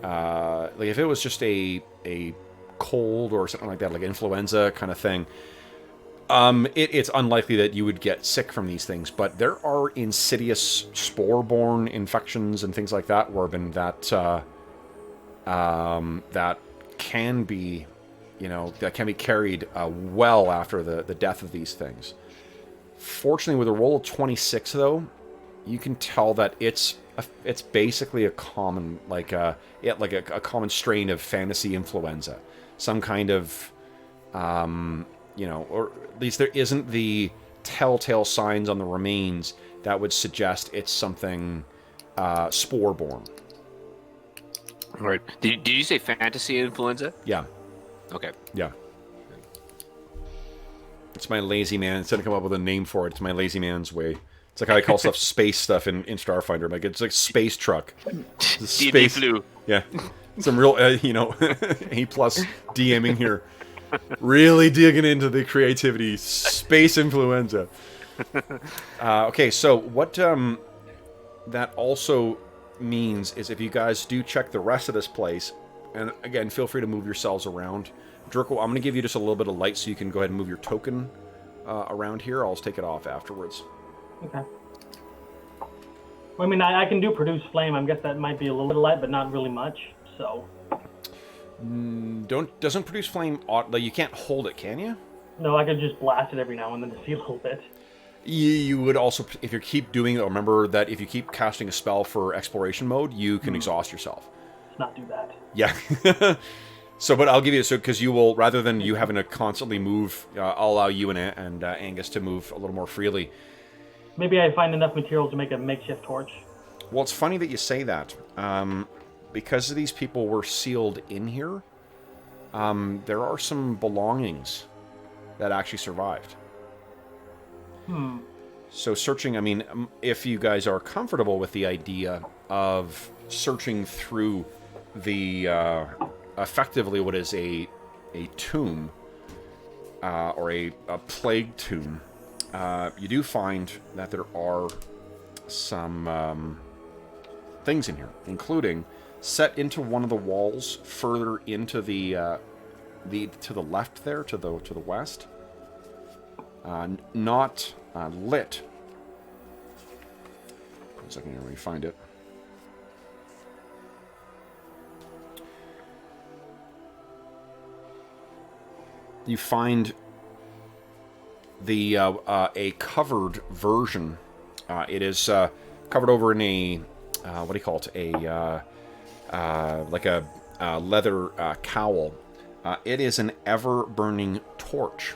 like if it was just a cold or something like that, like influenza kind of thing, it's unlikely that you would get sick from these things. But there are insidious spore-borne infections and things like that, Warbin, that can be, you know, that can be carried well after the death of these things. Fortunately, with a roll of 26, though, you can tell that it's basically a common, like a common strain of fantasy influenza, some kind of, you know, or at least there isn't the telltale signs on the remains that would suggest it's something spore-borne. Right. Did you say fantasy influenza? Yeah. Okay. Yeah. It's my lazy man. Instead of coming up with a name for it, it's my lazy man's way. It's like how I call stuff space stuff in Starfinder. Like, it's like space truck. D&D flu. Yeah. Some real, you know, A+ DMing here. Really digging into the creativity. Space influenza. Okay, so what that also means is if you guys do check the rest of this place, and again, feel free to move yourselves around. Drurko, I'm going to give you just a little bit of light so you can go ahead and move your token around here. I'll just take it off afterwards. Okay. Well, I mean, I can do produce flame. I guess that might be a little bit of light, but not really much. So. Doesn't produce flame. Like you can't hold it, can you? No, I could just blast it every now and then to see a little bit. You would also, if you keep doing it, remember that if you keep casting a spell for exploration mode, you can exhaust yourself. Let's not do that. Yeah. So, but I'll give you so because you will, rather than you having to constantly move, I'll allow you and Angus to move a little more freely. Maybe I find enough material to make a makeshift torch. Well, it's funny that you say that. Because these people were sealed in here, there are some belongings that actually survived. So searching, I mean, if you guys are comfortable with the idea of searching through the, effectively what is a tomb, or a plague tomb, you do find that there are some things in here, including set into one of the walls further into the to the left there, to the west. Not lit. One second here, let me find it. You find the a covered version. It is covered over in a what do you call it? Like a leather cowl. It is an ever-burning torch.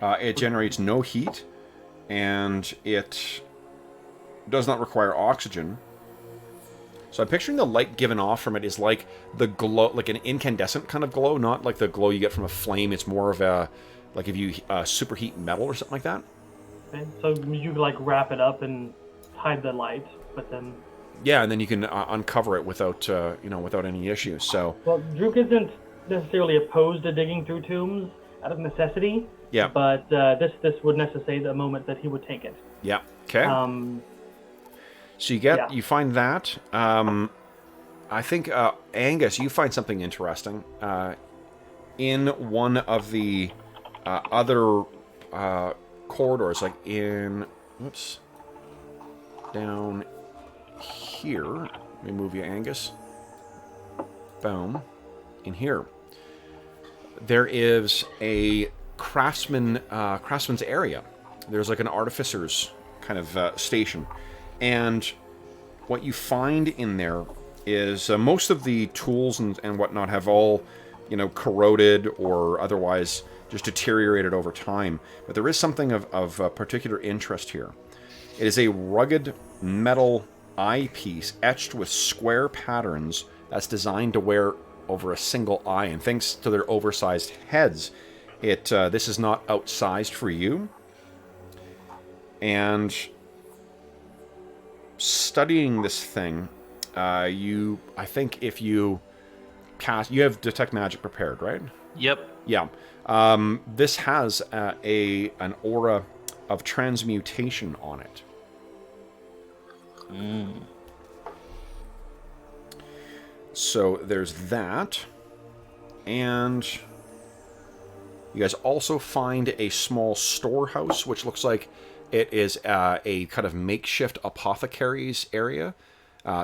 It generates no heat, and it does not require oxygen. So I'm picturing the light given off from it is like the glow, like an incandescent kind of glow, not like the glow you get from a flame. It's more of a, like if you superheat metal or something like that. Okay. So you like wrap it up and hide the light, but then. Yeah, and then you can uncover it without, without any issues. So. Well, Druk isn't necessarily opposed to digging through tombs out of necessity. Yeah. But this would necessitate a moment that he would take it. Yeah. Okay. So you find that. I think Angus, you find something interesting in one of the other corridors, like down here. Let me move you, Angus. Boom. In here, there is a craftsman's area. There's like an artificer's kind of station. And what you find in there is most of the tools and whatnot have all, corroded or otherwise just deteriorated over time. But there is something of particular interest here. It is a rugged metal eyepiece etched with square patterns that's designed to wear over a single eye. And thanks to their oversized heads, this is not outsized for you. And studying this thing, I think if you cast, you have detect magic prepared, right? Yep. Yeah. This has an aura of transmutation on it. So there's that, and you guys also find a small storehouse, which looks like it is a kind of makeshift apothecary's area.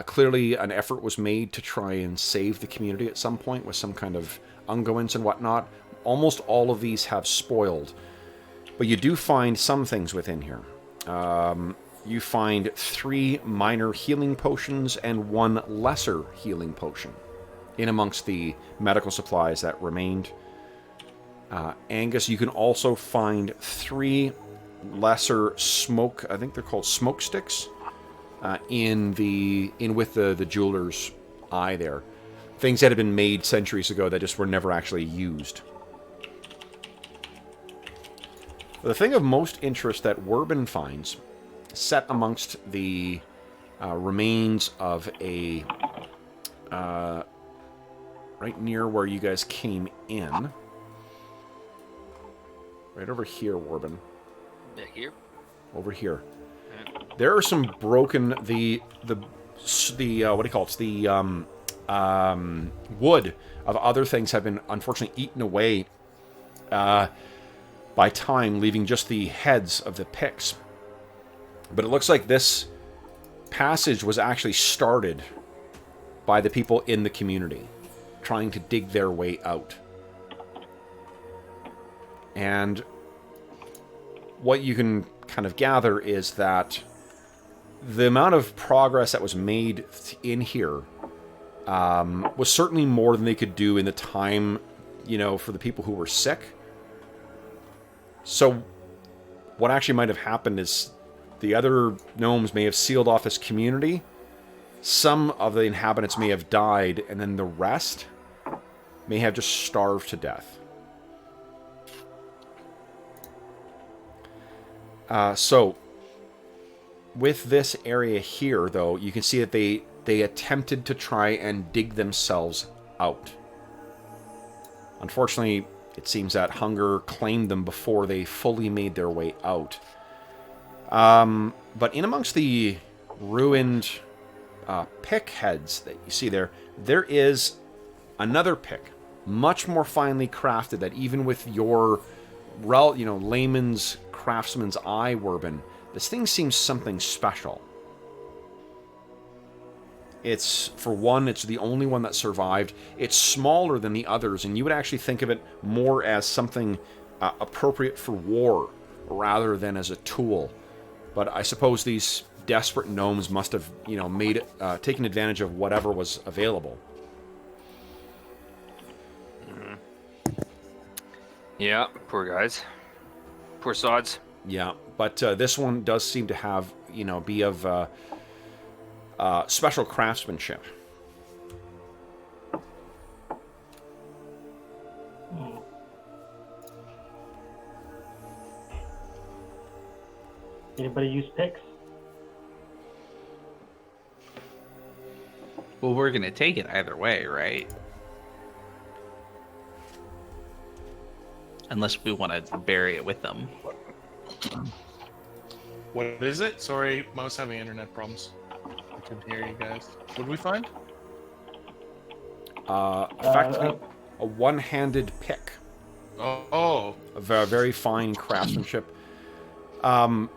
Clearly an effort was made to try and save the community at some point with some kind of unguents and whatnot. Almost all of these have spoiled, but you do find some things within here. You find 3 minor healing potions and 1 lesser healing potion in amongst the medical supplies that remained. Angus, you can also find 3 lesser smoke, I think they're called smoke sticks, with the jeweler's eye there. Things that had been made centuries ago that just were never actually used. The thing of most interest that Werbin finds, set amongst the remains of a right near where you guys came in. Right over here, Warbin. Yeah, here. Over here. There are some broken the what do you call it? The wood of other things have been unfortunately eaten away by time, leaving just the heads of the picks. But it looks like this passage was actually started by the people in the community, trying to dig their way out. And what you can kind of gather is that the amount of progress that was made in here was certainly more than they could do in the time, for the people who were sick. So what actually might have happened is the other gnomes may have sealed off this community. Some of the inhabitants may have died, and then the rest may have just starved to death. So, with this area here, though, you can see that they attempted to try and dig themselves out. Unfortunately, it seems that hunger claimed them before they fully made their way out. But in amongst the ruined pick heads that you see there is another pick, much more finely crafted, that even with your, layman's craftsman's eye, Warbin, this thing seems something special. It's, for one, it's the only one that survived. It's smaller than the others, and you would actually think of it more as something appropriate for war rather than as a tool. But I suppose these desperate gnomes must have, taken advantage of whatever was available. Yeah, poor guys. Poor sods. Yeah, but this one does seem to have, be of special craftsmanship. Anybody use picks? Well, we're gonna take it either way, right? Unless we want to bury it with them. What is it? Sorry, I was having internet problems. I couldn't hear you guys. What did we find? Effectively, a one-handed pick. Oh. Of very fine craftsmanship. And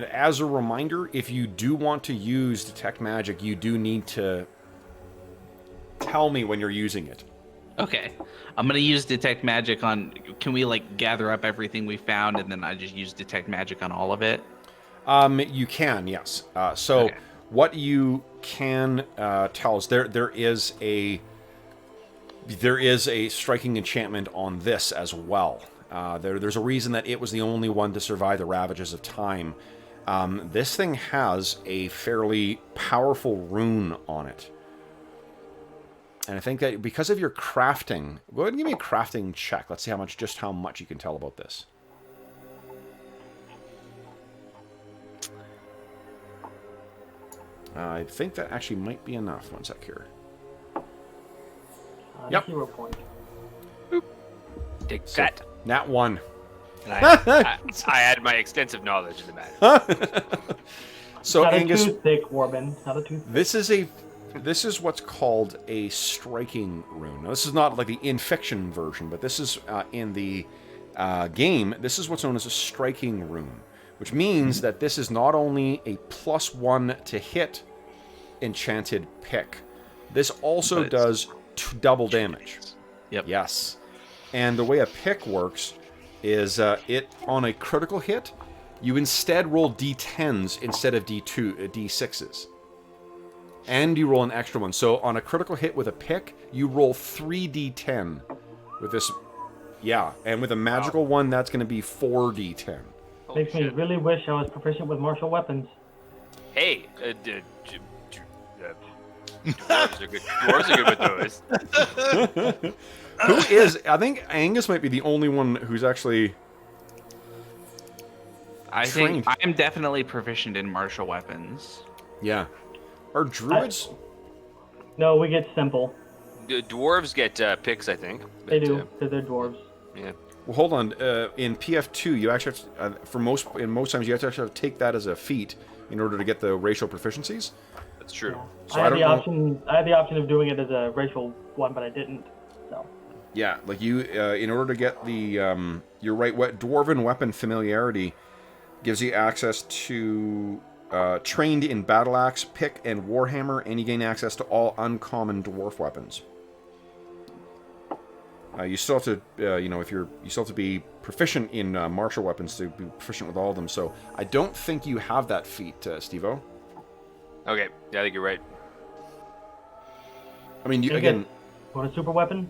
as a reminder, if you do want to use Detect Magic, you do need to tell me when you're using it. Okay. I'm going to use Detect Magic on... Can we, gather up everything we found, and then I just use Detect Magic on all of it? You can, yes. Okay. What you can tell us, there is a striking enchantment on this as well. There's a reason that it was the only one to survive the ravages of time. This thing has a fairly powerful rune on it. And I think that because of your crafting... Go ahead and give me a crafting check. Let's see how much you can tell about this. I think that actually might be enough. One sec here. Yep. 0 point. Boop. Take that. Nat 1. And I add my extensive knowledge in the matter. So not Angus, a toothpick, Warbin. Not a toothpick. This is what's called a striking rune. Now, this is not like the in-fiction version, but this is in the game. This is what's known as a striking rune, which means that this is not only a +1 to hit enchanted pick. This also does double damage. Yep. Yes. And the way a pick works is it on a critical hit, you instead roll d10s instead of d6s. And you roll an extra one. So on a critical hit with a pick, you roll 3d10 with this. Yeah, and with a magical one, that's going to be 4d10. Makes me really wish I was proficient with martial weapons. Hey, dwarves are good with those. Who is... I think Angus might be the only one who's actually... I trained. think I'm definitely proficient in martial weapons. Yeah. Are druids... No, we get simple. Dwarves get picks, I think. They but, do, because they're dwarves. Yeah. Well, hold on. In PF2, you actually have to, in most times you have to actually take that as a feat in order to get the racial proficiencies. That's true. Yeah. So I I had don't the know- option. I had the option of doing it as a racial one, but I didn't. So. Yeah, like you, in order to get the your right dwarven weapon familiarity, gives you access to trained in battle axe, pick, and warhammer, and you gain access to all uncommon dwarf weapons. You still have to, you still have to be proficient in martial weapons to be proficient with all of them. So I don't think you have that feat, Steve-O. Okay. Yeah, I think you're right. I mean, You again. want a super weapon?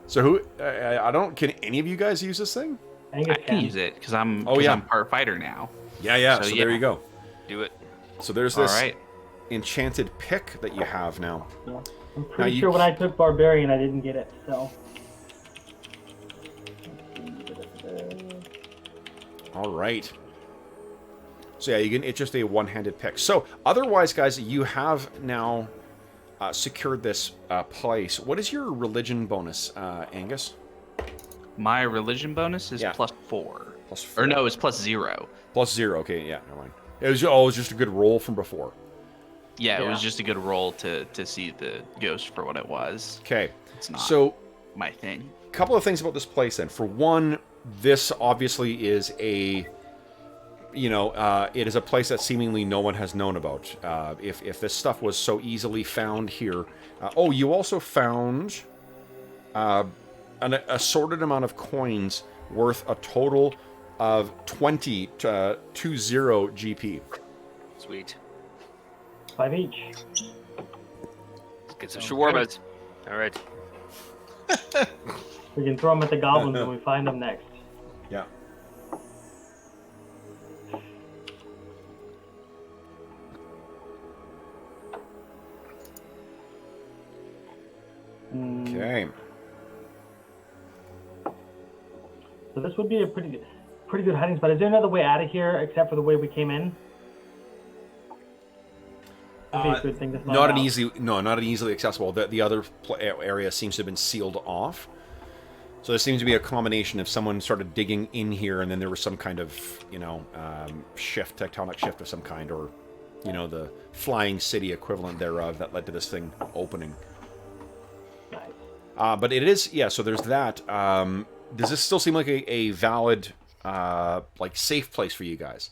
So who? I don't. Can any of you guys use this thing? I think I it can use it because I'm part fighter now. Yeah. So, So there yeah. you go. Do it. So there's All this right. enchanted pick that you have now. Yeah. I'm Now pretty you- sure when I took barbarian, I didn't get it. So. All right. So yeah, it's just a one-handed pick. So otherwise, guys, you have now secured this place. What is your religion bonus, Angus? My religion bonus is Yeah. +4. +4. Or no, it's +0. +0. Okay, yeah, never mind. It was just a good roll from before. Yeah, it Yeah. was just a good roll to see the ghost for what it was. Okay. It's not So my thing. a couple of things about this place then. For one, this obviously is a, it is a place that seemingly no one has known about. If this stuff was so easily found here. You also found an assorted amount of coins worth a total of 20 GP. Sweet. 5 each. Let's get some shawarmas. All right. We can throw them at the goblins when we find them next. Yeah. Okay. So this would be a pretty good hiding spot. Is there another way out of here except for the way we came in? That'd be a good thing to find Not out. an easily accessible. The other area seems to have been sealed off. So there seems to be a combination of someone started digging in here, and then there was some kind of, tectonic shift of some kind, or, the flying city equivalent thereof that led to this thing opening. Nice. But it is, yeah. So there's that. Does this still seem like a valid, safe place for you guys?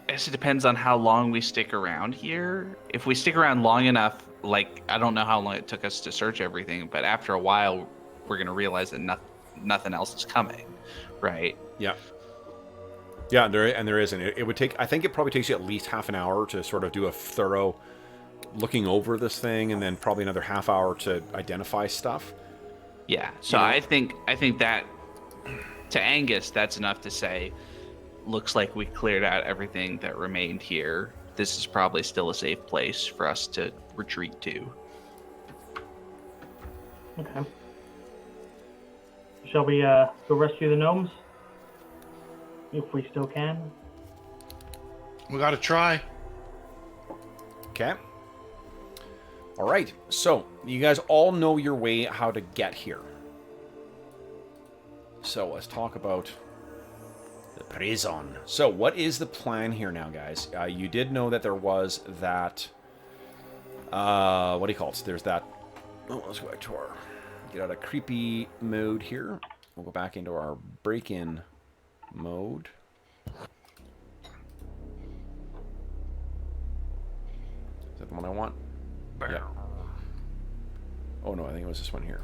I guess it depends on how long we stick around here. If we stick around long enough, I don't know how long it took us to search everything, but after a while, we're going to realize that nothing else is coming, right? Yeah. Yeah, there isn't. It would take, I think it probably takes you at least half an hour to sort of do a thorough looking over this thing, and then probably another half hour to identify stuff. Yeah. So I think that to Angus, that's enough to say, looks like we cleared out everything that remained here. This is probably still a safe place for us to retreat to. Okay. Shall we go rescue the gnomes? If we still can. We gotta try. Okay. All right. So you guys all know your way how to get here. So let's talk about the prison. So what is the plan here now, guys? You did know that there was that... what do you call it? There's that... Oh, let's go back to our... Get out of creepy mode here. We'll go back into our break-in mode. Is that the one I want? Yeah. Oh no, I think it was this one here.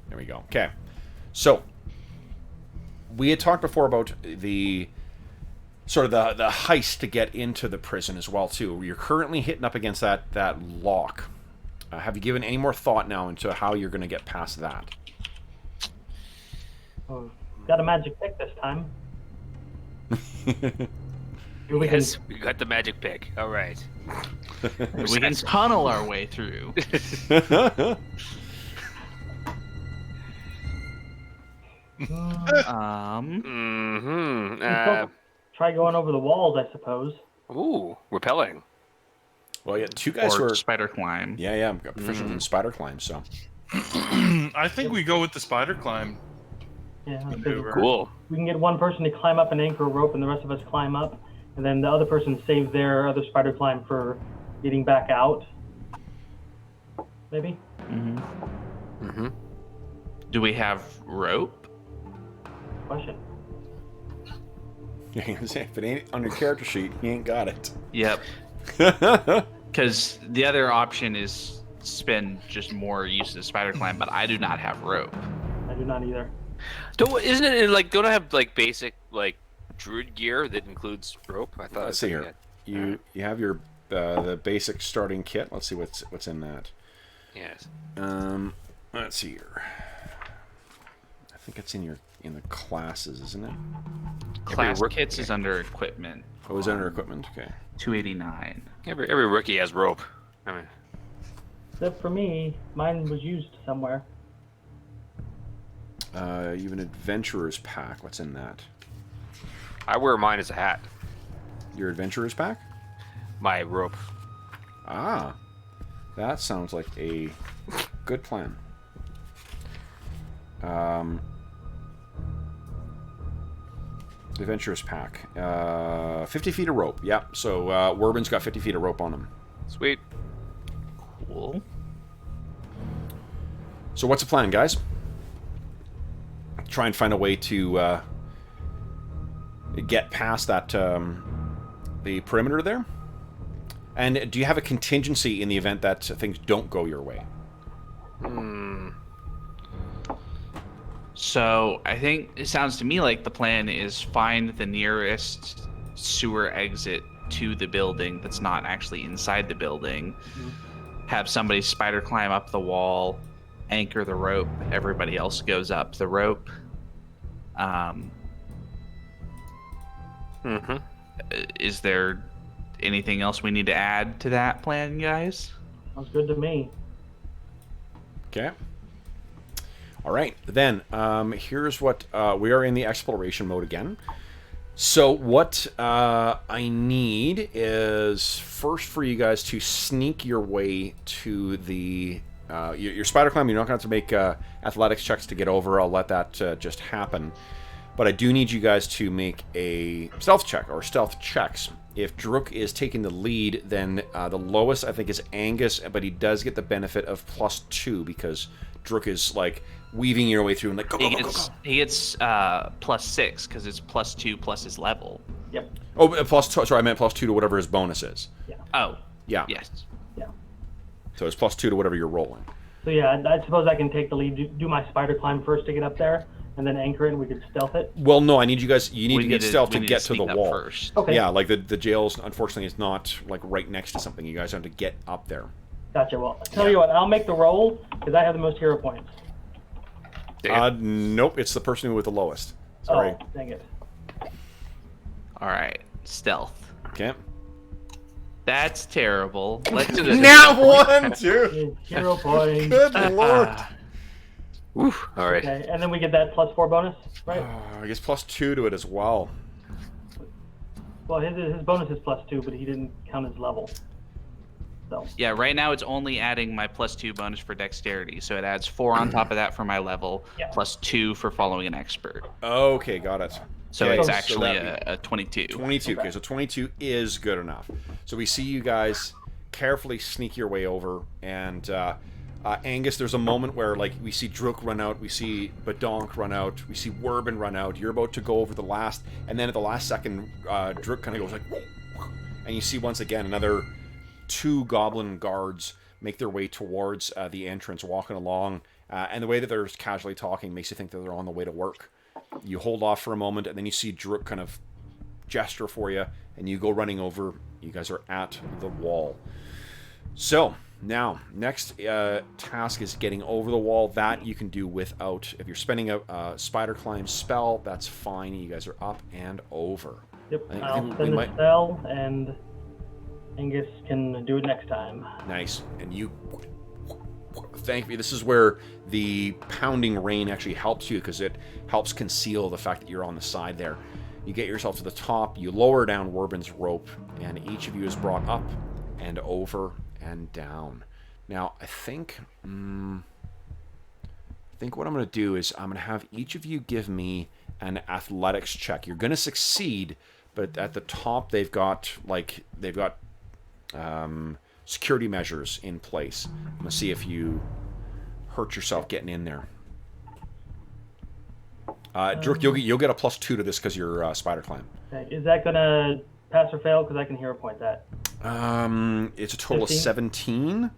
There we go. Okay. So, we had talked before about the sort of the heist to get into the prison as well too. You're currently hitting up against that lock. Have you given any more thought now into how you're going to get past that? Oh, got a magic pick this time. We Yes, we got the magic pick. All right. We can tunnel our way through. Try going over the walls, I suppose. Ooh, repelling. Well, yeah, two guys who Or are... spider climb. Yeah, I'm proficient in spider climb, so... I think we go with the spider climb. Yeah, Maneuver. Cool. we can get one person to climb up and anchor a rope, and the rest of us climb up, and then the other person save their other spider climb for getting back out. Maybe. Do we have rope? Question. Yeah, if it ain't on your character sheet, you ain't got it. Yep. Because the other option is spend just more use of spider climb, but I do not have rope. I do not either. Isn't it like, don't I have like basic like druid gear that includes rope? I thought. Let's see here. You have your the basic starting kit. Let's see what's in that. Yes. Let's see here. I think it's in the classes, isn't it? Class kits is under equipment. Oh, is under equipment? Okay. 289. Every rookie has rope. I mean, Except for me, mine was used somewhere. You have an adventurer's pack. What's in that? I wear mine as a hat. Your adventurer's pack? My rope. Ah, that sounds like a good plan. Adventurer's pack. 50 feet of rope. Yep. So Werbin's got 50 feet of rope on him. Sweet. Cool. So what's the plan, guys? Try and find a way to get past that the perimeter there. And do you have a contingency in the event that things don't go your way? So I think it sounds to me like the plan is find the nearest sewer exit to the building that's not actually inside the building. Have somebody spider climb up the wall, anchor the rope. Everybody else goes up the rope. Is there anything else we need to add to that plan, guys? Sounds good to me. Okay. All right. Then here's what we are in the exploration mode again. So what I need is first for you guys to sneak your way to the your spider climb. You're not going to have to make athletics checks to get over. I'll let that just happen. But I do need you guys to make a stealth check or stealth checks. If Drook is taking the lead, then the lowest I think is Angus, but he does get the benefit of +2 because Drook is like weaving your way through and like go. He gets +6 because it's +2 plus his level. Yep. Oh, +2. Sorry, I meant +2 to whatever his bonus is. Yeah. Oh. Yeah. Yes. Yeah. So it's +2 to whatever you're rolling. So yeah, I suppose I can take the lead, do my spider climb first to get up there, and then anchor it, and we could stealth it. Well, no, I need you guys. You need to get stealth to get to the wall first. Okay. Yeah, like the jails, unfortunately, is not like right next to something. You guys have to get up there. Gotcha. Well, tell you what, I'll make the roll because I have the most hero points. Nope, it's the person with the lowest. Sorry. Oh, dang it. All right, stealth. Okay. That's terrible. Let's Now 1, 2. Hero points. Good lord. Woo. All right. Okay, and then we get that +4 bonus, right? I guess +2 to it as well. Well, his bonus is +2, but he didn't count his level. So. Yeah, right now it's only adding my +2 bonus for dexterity, so it adds 4 on top of that for my level, Yeah. +2 for following an expert. Okay, got it. So Okay, it's so actually that'd a 22. 22. Okay, so 22 is good enough. So we see you guys carefully sneak your way over, and Angus, there's a moment where like we see Drook run out, we see Badonk run out, we see Werbin run out. You're about to go over the last, and then at the last second, Drook kind of goes like, and you see once again another 2 goblin guards make their way towards the entrance, walking along, and the way that they're casually talking makes you think that they're on the way to work. You hold off for a moment, and then you see Drook kind of gesture for you, and you go running over. You guys are at the wall. So, now, next task is getting over the wall. That you can do without. If you're spending a spider climb spell, that's fine. You guys are up and over. Yep, I think I'll we spend might- the spell, and Angus can do it next time. Nice. And you thankfully, this is where the pounding rain actually helps you because it helps conceal the fact that you're on the side there. You get yourself to the top, you lower down Werbin's rope, and each of you is brought up and over and down. Now, I think what I'm going to do is I'm going to have each of you give me an athletics check. You're going to succeed, but at the top they've got security measures in place. I'm going to see if you hurt yourself getting in there. Druk, you'll get a +2 to this because you're spider climb. Okay. Is that gonna pass or fail? Because I can hero point that. It's a total 15? of 17.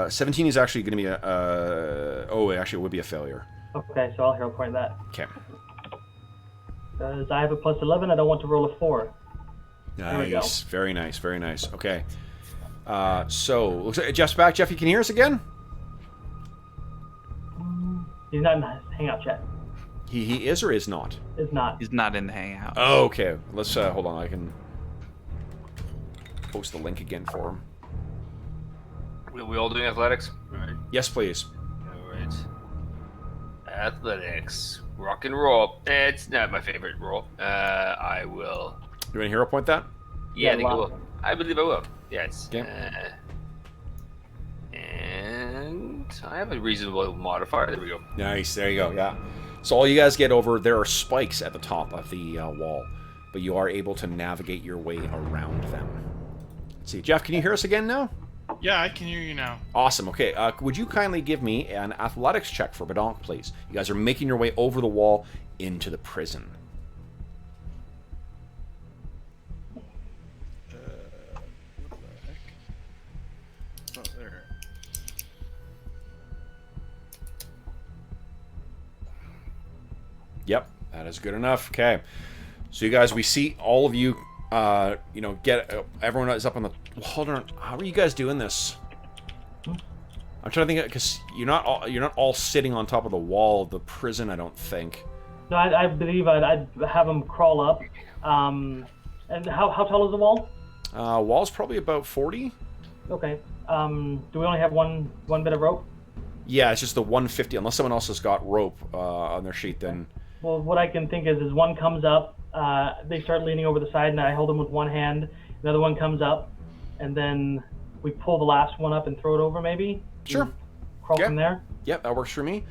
17 is actually going to be it would be a failure. Okay, so I'll hero point that. Okay. Because I have a +11, I don't want to roll a 4. There we go. Nice. Very nice. Very nice. Okay. So, looks like Jeff's back. Jeff, you can hear us again? He's not in the hangout chat. He is or is not? Is not. He's not in the hangout. Oh, okay. Let's, hold on. I can post the link again for him. We all doing athletics? All right. Yes, please. All right. Athletics. Rock and roll. It's not my favorite roll. I will. You want to hero point that? Yeah, Yeah, I think I lock. will. I believe I will. Yes. Okay. And I have a reasonable modifier. There we go. Nice. There you go. Yeah. So all you guys get over, there are spikes at the top of the wall, but you are able to navigate your way around them. Let's see. Jeff, can you hear us again now? Yeah, I can hear you now. Awesome. Okay. Would you kindly give me an athletics check for Badonk, please? You guys are making your way over the wall into the prison. What the heck? Oh, there. Yep, that is good enough. Okay. So you guys, we see all of you, get everyone is up on the. Well, hold on. How are you guys doing this? I'm trying to think because you're not all sitting on top of the wall of the prison. I don't think. No, I believe I'd have him crawl up. And how tall is the wall? Wall's probably about 40. Okay. Do we only have one bit of rope? Yeah, it's just the 150. Unless someone else has got rope on their sheet, then. Well, what I can think is one comes up, they start leaning over the side, and I hold them with one hand. Another one comes up, and then we pull the last one up and throw it over, maybe? Sure. Crawl Yeah. from there? Yep, that works for me.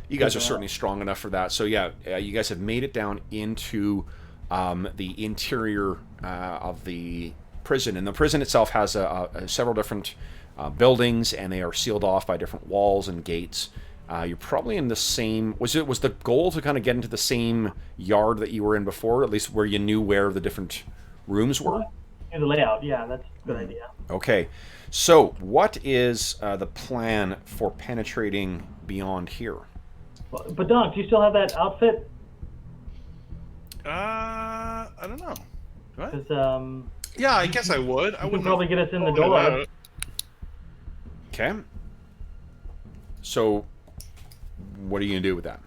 You guys are certainly strong enough for that. So yeah, you guys have made it down into the interior of the prison, and the prison itself has several different buildings, and they are sealed off by different walls and gates. You're probably in the same. Was the goal to kind of get into the same yard that you were in before, at least where you knew where the different rooms were? Yeah, the layout, yeah, that's a good idea. Okay, so what is the plan for penetrating beyond here? But Don, do you still have that outfit? I don't know. Do I? Because Yeah, I guess I would. I you would can probably get us in the Probably door. not. Okay. So, what are you gonna do with that?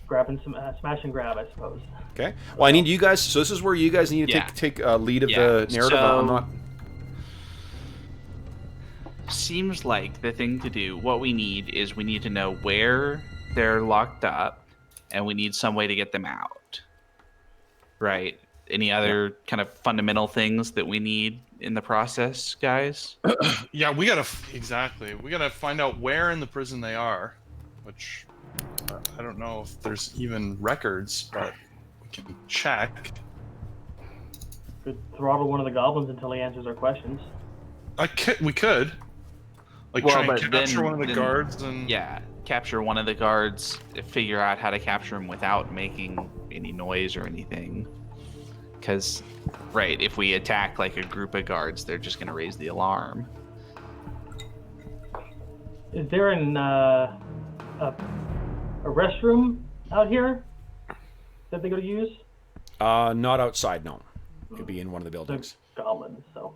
Grabbing some smash and grab, I suppose. Okay. Well, I need you guys. So this is where you guys need to Yeah. take lead of Yeah. the narrative. I'm So- not. Seems like the thing to do, what we need is we need to know where they're locked up, and we need some way to get them out. Right? Any other kind of fundamental things that we need in the process, guys? Yeah, we gotta exactly. We gotta find out where in the prison they are, which I don't know if there's even records, but we can check. Could throttle one of the goblins until he answers our questions. We could. Like Well, try and but capture then- one of the then- guards and Yeah, capture one of the guards, figure out how to capture him without making any noise or anything. Because, right, if we attack like a group of guards, they're just going to raise the alarm. Is there a restroom out here that they go to use? Not outside. No. It could be in one of the The buildings. goblins, so.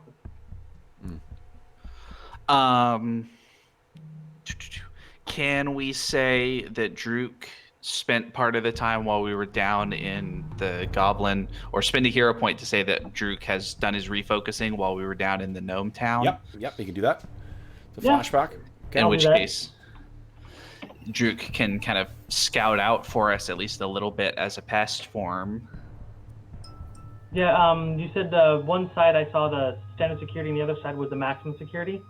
Can we say that Druk spent part of the time while we were down in the goblin, or spend a hero point to say that Druk has done his refocusing while we were down in the gnome town? Yep. You can do that. The Yeah. flashback. Okay. In I'll which do that. case, Druk can kind of scout out for us at least a little bit as a pest form. Yeah, you said one side I saw the standard security, and the other side was the maximum security.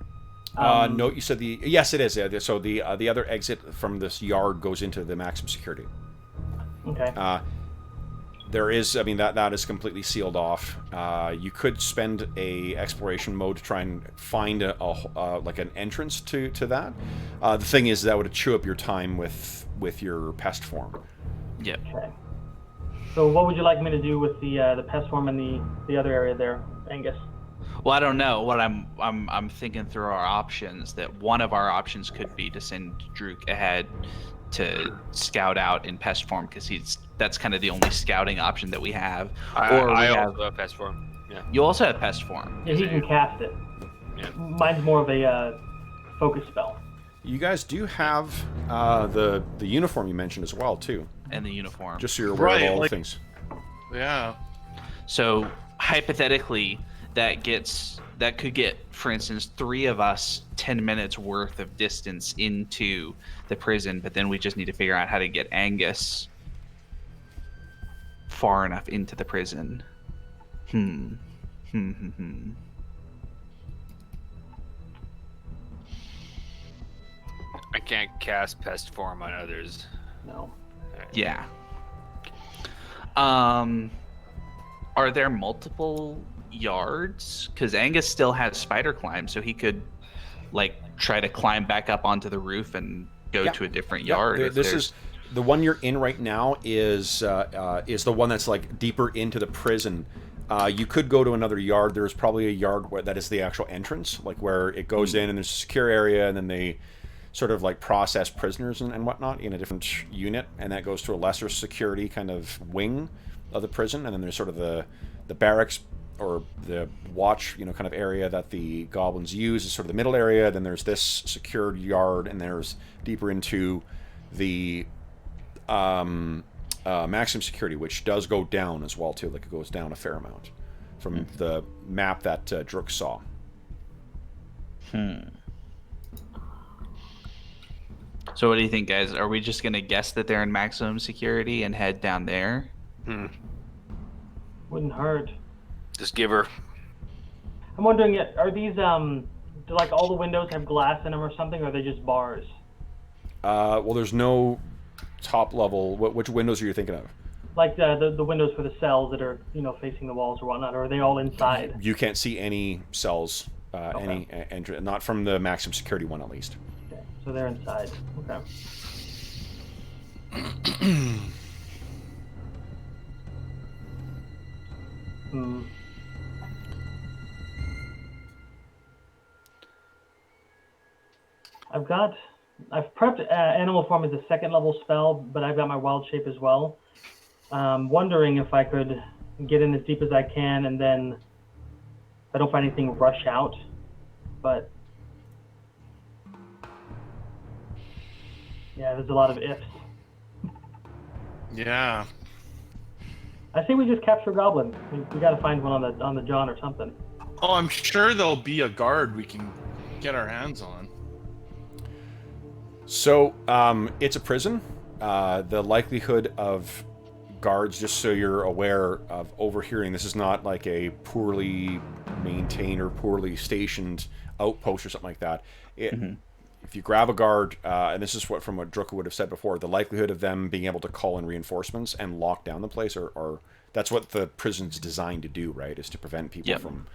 No, you said the yes, it is. Yeah, so the other exit from this yard goes into the maximum security. Okay. There is, I mean, that is completely sealed off. You could spend a exploration mode to try and find like an entrance to that. The thing is that would chew up your time with your pest form. Yep. Okay. So what would you like me to do with the pest form and the other area there, Angus? Well, I don't know. What I'm thinking through our options. That one of our options could be to send Druk ahead to scout out in pest form, because that's kind of the only scouting option that we have. I also have pest form. Yeah. You also have pest form. Yeah, he can cast it. Yeah. Mine's more of a focus spell. You guys do have the uniform you mentioned as well too. And the uniform. Just so you're aware of Right, all the like- things. Yeah. So hypothetically, that could get, for instance, 3 of us 10 minutes worth of distance into the prison, but then we just need to figure out how to get Angus far enough into the prison. I can't cast pest form on others. No. Yeah. Are there multiple yards? Because Angus still has spider climb, so he could like try to climb back up onto the roof and go Yeah. to a different Yeah, yard. if this there's- is the one you're in right now is the one that's like deeper into the prison. You could go to another yard. There's probably a yard where that is the actual entrance, like where it goes in and there's a secure area, and then they sort of like process prisoners and whatnot in a different unit, and that goes to a lesser security kind of wing of the prison, and then there's sort of the barracks or the watch, kind of area that the goblins use is sort of the middle area. Then there's this secured yard, and there's deeper into the maximum security, which does go down as well too. Like it goes down a fair amount from the map that Druk saw. So what do you think, guys? Are we just gonna guess that they're in maximum security and head down there? Wouldn't hurt. Just give her. I'm wondering, are these do like all the windows have glass in them or something, or are they just bars? Well, there's no top level. Which windows are you thinking of? Like the windows for the cells that are facing the walls or whatnot, or are they all inside? You can't see any cells, any entry, not from the maximum security one at least. Okay, so they're inside. Okay. I've prepped animal form as a 2nd level spell, but I've got my wild shape as well. Wondering if I could get in as deep as I can, and then if I don't find anything, rush out. But yeah, there's a lot of ifs. Yeah. I think we just capture goblins. We got to find one on the John or something. Oh, I'm sure there'll be a guard we can get our hands on. So, it's a prison. The likelihood of guards, just so you're aware of overhearing, this is not like a poorly maintained or poorly stationed outpost or something like that. If you grab a guard, and this is from what Druka would have said before, the likelihood of them being able to call in reinforcements and lock down the place are that's what the prison's designed to do, right? Is to prevent people from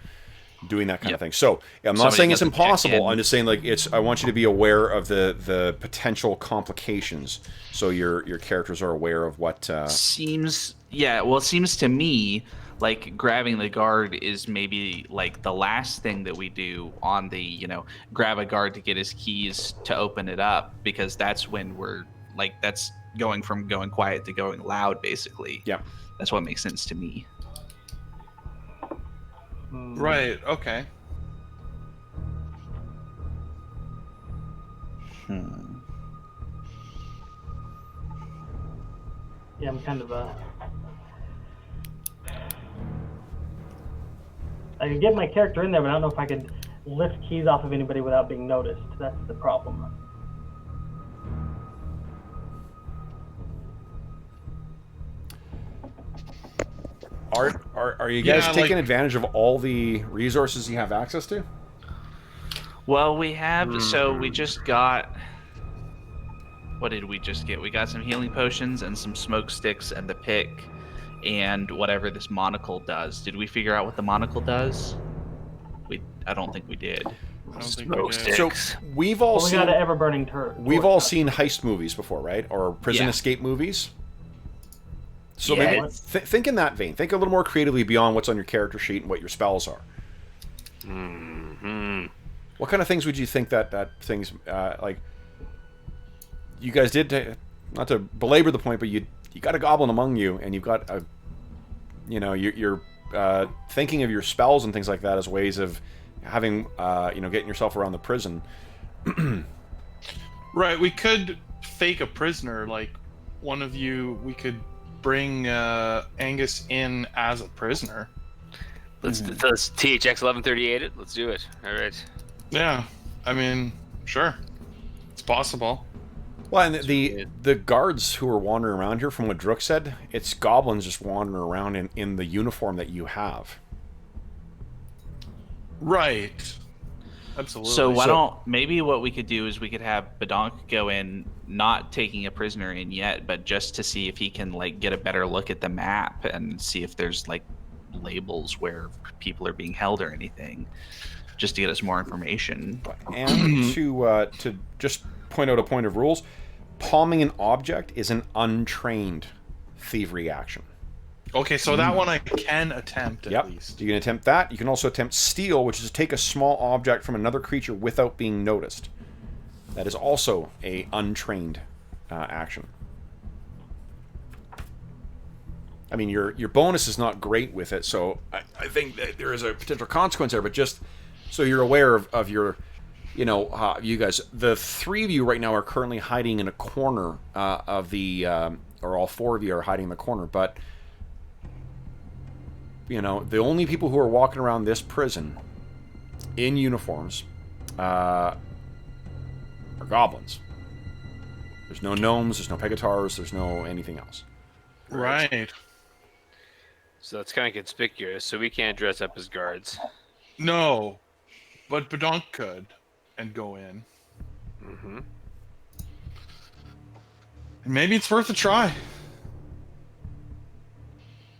doing that kind of thing. So I'm not saying it's impossible. I'm just saying like I want you to be aware of the potential complications, so your characters are aware of what. It seems to me like grabbing the guard is maybe like the last thing that we do on the grab a guard to get his keys to open it up, because that's when we're like that's going from going quiet to going loud, basically. Yeah. That's what makes sense to me. Right, okay. Yeah, I'm kind of I can get my character in there, but I don't know if I could lift keys off of anybody without being noticed. That's the problem. Are you guys taking advantage of all the resources you have access to? Well, we have. So we just got. What did we just get? We got some healing potions and some smoke sticks and the pick, and whatever this monocle does. Did we figure out what the monocle does? I don't think we did. I don't think we did. So we've all We seen got an ever-burning turret. we've all seen heist movies before, right? Or prison escape movies. So maybe think in that vein. Think a little more creatively beyond what's on your character sheet and what your spells are. What kind of things would you think that things like? You guys did, not to belabor the point, but you got a goblin among you, and you've got a, you're thinking of your spells and things like that as ways of having, getting yourself around the prison. Right, we could fake a prisoner, like one of you. We could bring Angus in as a prisoner. Let's THX 1138 it. Let's do it. All right. Yeah, I mean, sure, it's possible. Well, and the guards who are wandering around here, from what Drook said, it's goblins just wandering around in the uniform that you have. Right. Absolutely. So maybe what we could do is we could have Badonk go in, not taking a prisoner in yet, but just to see if he can get a better look at the map and see if there's labels where people are being held or anything, just to get us more information. And to just point out a point of rules, palming an object is an untrained thievery action. Okay, so that one I can attempt at least. You can attempt that. You can also attempt steal, which is to take a small object from another creature without being noticed. That is also a untrained action. I mean, your bonus is not great with it, so I think that there is a potential consequence there, but just so you're aware of your, you guys, the three of you right now are currently hiding in a corner of the, or all four of you are hiding in the corner, but the only people who are walking around this prison in uniforms are goblins. There's no gnomes, there's no pegatars, there's no anything else. Right. So that's kind of conspicuous, so we can't dress up as guards. No, but Badonk could and go in. Mm-hmm. Maybe it's worth a try.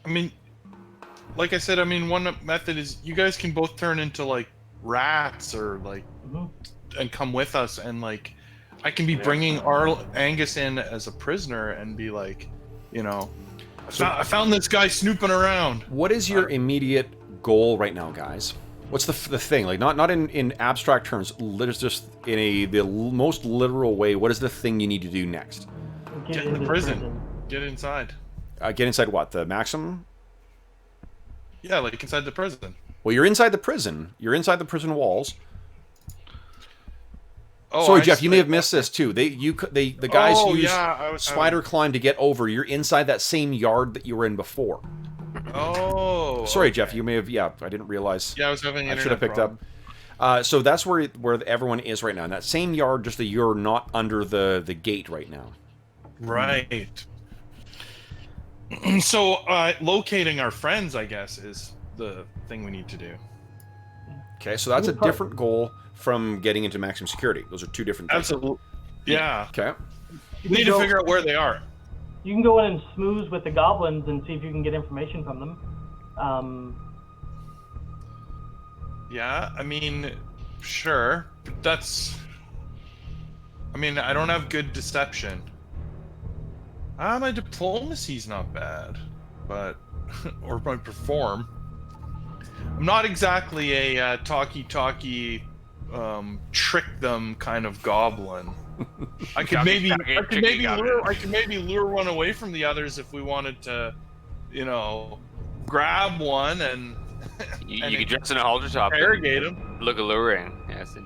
I mean, like I said, one method is you guys can both turn into rats or and come with us, and I can be bringing our Angus in as a prisoner and be I found this guy snooping around. What is your immediate goal right now, guys? What's the thing? Not in abstract terms, just in the most literal way. What is the thing you need to do next? Get in the prison. Get inside. Get inside what? The Maxim? Yeah, inside the prison. Well, you're inside the prison. You're inside the prison walls. Oh, sorry, Jeff. You may have missed this too. The guys use spider climb to get over. You're inside that same yard that you were in before. Oh. Sorry, Jeff. You may have. Yeah, I didn't realize. Yeah, I was having. I should have picked up. So that's where everyone is right now. In that same yard, just that you're not under the gate right now. Right. So locating our friends, I guess, is the thing we need to do. Okay, so that's a different goal from getting into maximum security. Those are two different things. Absolutely. Yeah. Okay. You need to figure out where they are. You can go in and smooze with the goblins and see if you can get information from them. Yeah, sure. But that's... I don't have good deception. My diplomacy's not bad, but... or my perform. I'm not exactly a talky, trick them kind of goblin. I could maybe lure one away from the others if we wanted to, grab one and you could dress in a halter top, interrogate him. Look alluring. Yes.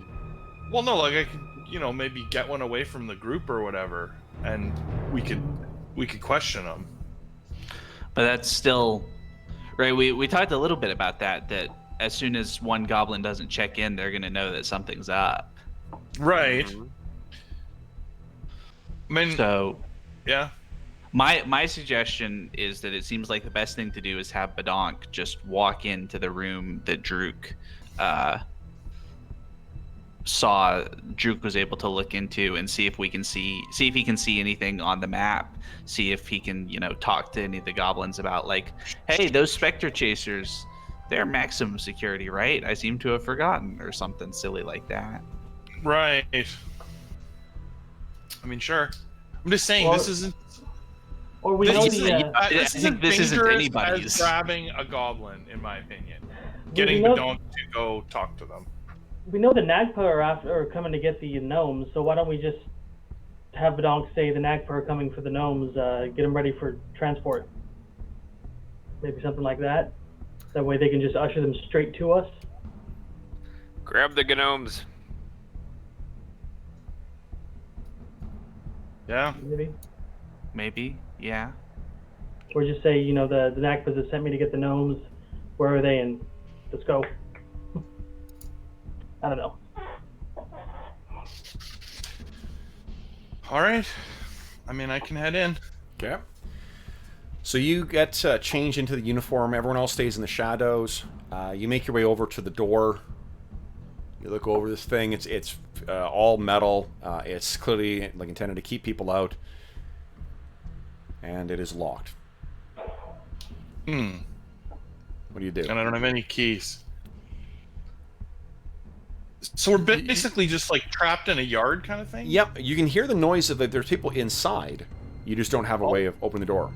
Well, no, I could, maybe get one away from the group or whatever, and we could question them. But that's still right. We talked a little bit about that as soon as one goblin doesn't check in, they're gonna know that something's up. Right. Mhm. I mean, So yeah. my suggestion is that it seems like the best thing to do is have Badonk just walk into the room that Druk saw. Druk was able to look into and see if he can see anything on the map. See if he can, talk to any of the goblins about, like, hey, those specter chasers, they're maximum security, right? I seem to have forgotten, or something silly like that. Right. I mean, sure. I'm just saying, Well, this isn't. Or we know This isn't, the. I this think isn't this isn't dangerous anybody's. as grabbing a goblin, in my opinion. we Getting know- Badonk to go talk to them. We know the Nagpa are coming to get the gnomes, so why don't we just have Badonk say the Nagpa are coming for the gnomes, get them ready for transport? Maybe something like that. That way they can just usher them straight to us. Grab the gnomes. Yeah. Maybe. Yeah. Or just say, the Nagpas that sent me to get the gnomes, where are they, and let's go. I don't know. All right. I mean, I can head in. Okay. So you get changed into the uniform. Everyone else stays in the shadows. You make your way over to the door. You look over this thing. It's all metal. It's clearly intended to keep people out, and it is locked. What do you do? And I don't have any keys. So we're basically just like trapped in a yard kind of thing? Yep. You can hear the noise of there's people inside. You just don't have a way of opening the door.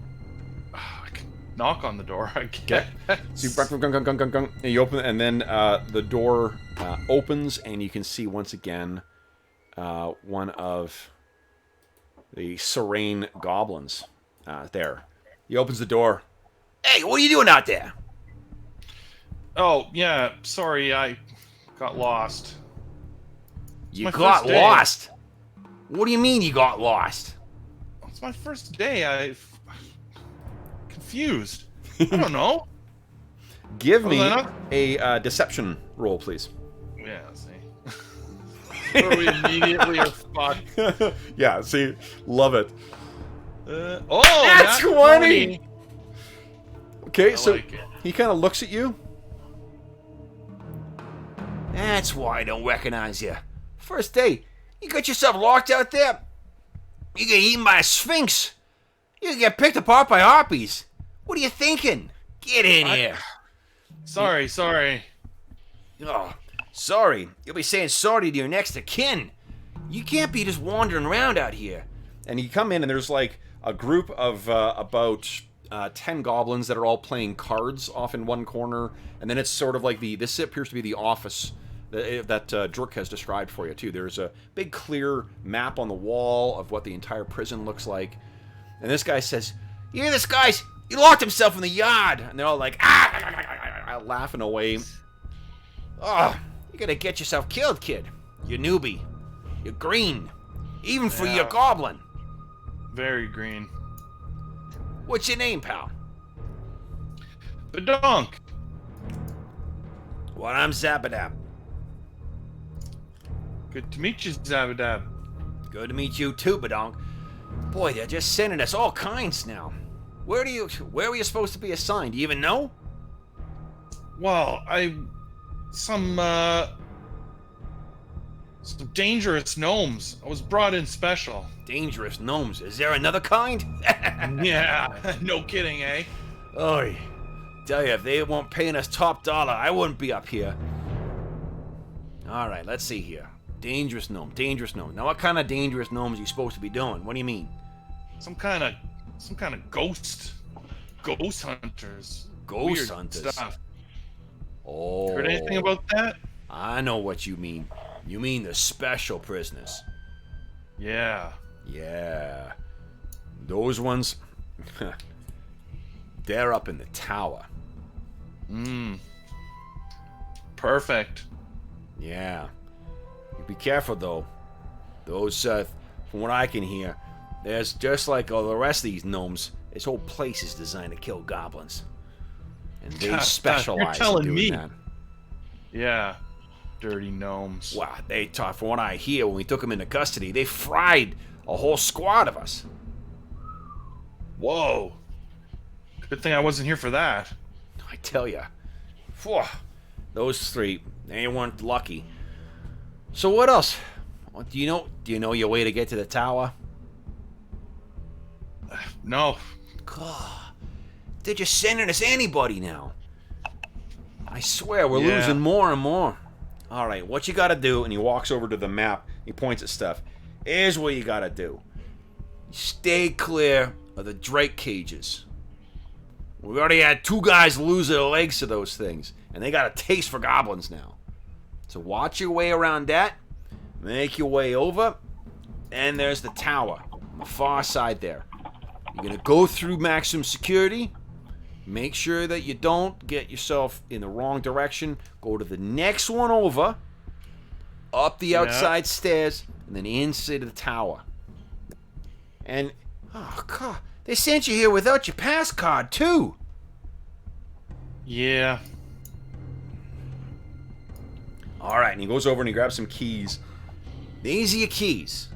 I can knock on the door, I guess. So you gung, gung, gung, gung, gung, and you open it, and then the door opens, and you can see once again one of the serene goblins there. He opens the door. Hey, what are you doing out there? Oh, yeah. Sorry, I got lost. You my got first day. lost? What do you mean you got lost? It's my first day. I'm confused. I don't know. Give Was me I not? a deception roll, please. Yeah, see. Or we immediately are fucked. Yeah, see, love it. That's That's 20! Okay, I so like it. he kind of looks at you. That's why I don't recognize you. First day, you got yourself locked out there. You get eaten by a sphinx. You get picked apart by harpies. What are you thinking? Get in here. Sorry. Oh, sorry. You'll be saying sorry to your next of kin. You can't be just wandering around out here. And you come in, and there's like a group of about 10 goblins that are all playing cards off in one corner. And then it's sort of like this appears to be the office that Druk has described for you, too. There's a big clear map on the wall of what the entire prison looks like. And this guy says, "You hear this, guys? He locked himself in the yard." And they're all like, laughing away. Oh, you're gonna get yourself killed, kid. You newbie. You're green. Even for your goblin. Very green. What's your name, pal? Badonk. Well, I'm Zabadab. Good to meet you, Zabadab. Good to meet you too, Badonk. Boy, they're just sending us all kinds now. Where were you supposed to be assigned? Do you even know? Well, some dangerous gnomes. I was brought in special. Dangerous gnomes. Is there another kind? Yeah, no kidding, eh? Oy. Tell you, if they weren't paying us top dollar, I wouldn't be up here. Alright, let's see here. Dangerous gnome, dangerous gnome. Now what kind of dangerous gnomes are you supposed to be doing? What do you mean? Some kind of ghost hunters. Ghost Weird hunters? stuff. Oh. Heard anything about that? I know what you mean. You mean the special prisoners. Yeah. Yeah. Those ones, they're up in the tower. Perfect. Yeah. You be careful, though. Those, from what I can hear, there's just like all the rest of these gnomes, this whole place is designed to kill goblins. And they God, specialize you're telling in doing me. that. Yeah. Dirty gnomes. Wow, from what I hear, when we took them into custody, they fried a whole squad of us. Whoa. Good thing I wasn't here for that. I tell ya. Phew, those three, they weren't lucky. So what else? Do you know your way to get to the tower? No. God, they're just sending us anybody now. I swear, we're Yeah. losing more and more. All right, what you gotta do, and he walks over to the map, he points at stuff. Here's what you gotta do. Stay clear of the Drake cages. We already had 2 guys lose their legs to those things, and they got a taste for goblins now. So watch your way around that, make your way over, and there's the tower on the far side there. You're gonna go through maximum security. Make sure that you don't get yourself in the wrong direction. Go to the next one over, up the outside stairs, and then inside the tower. And, oh God, they sent you here without your pass card too. Yeah. All right, and he goes over and he grabs some keys. These are your keys.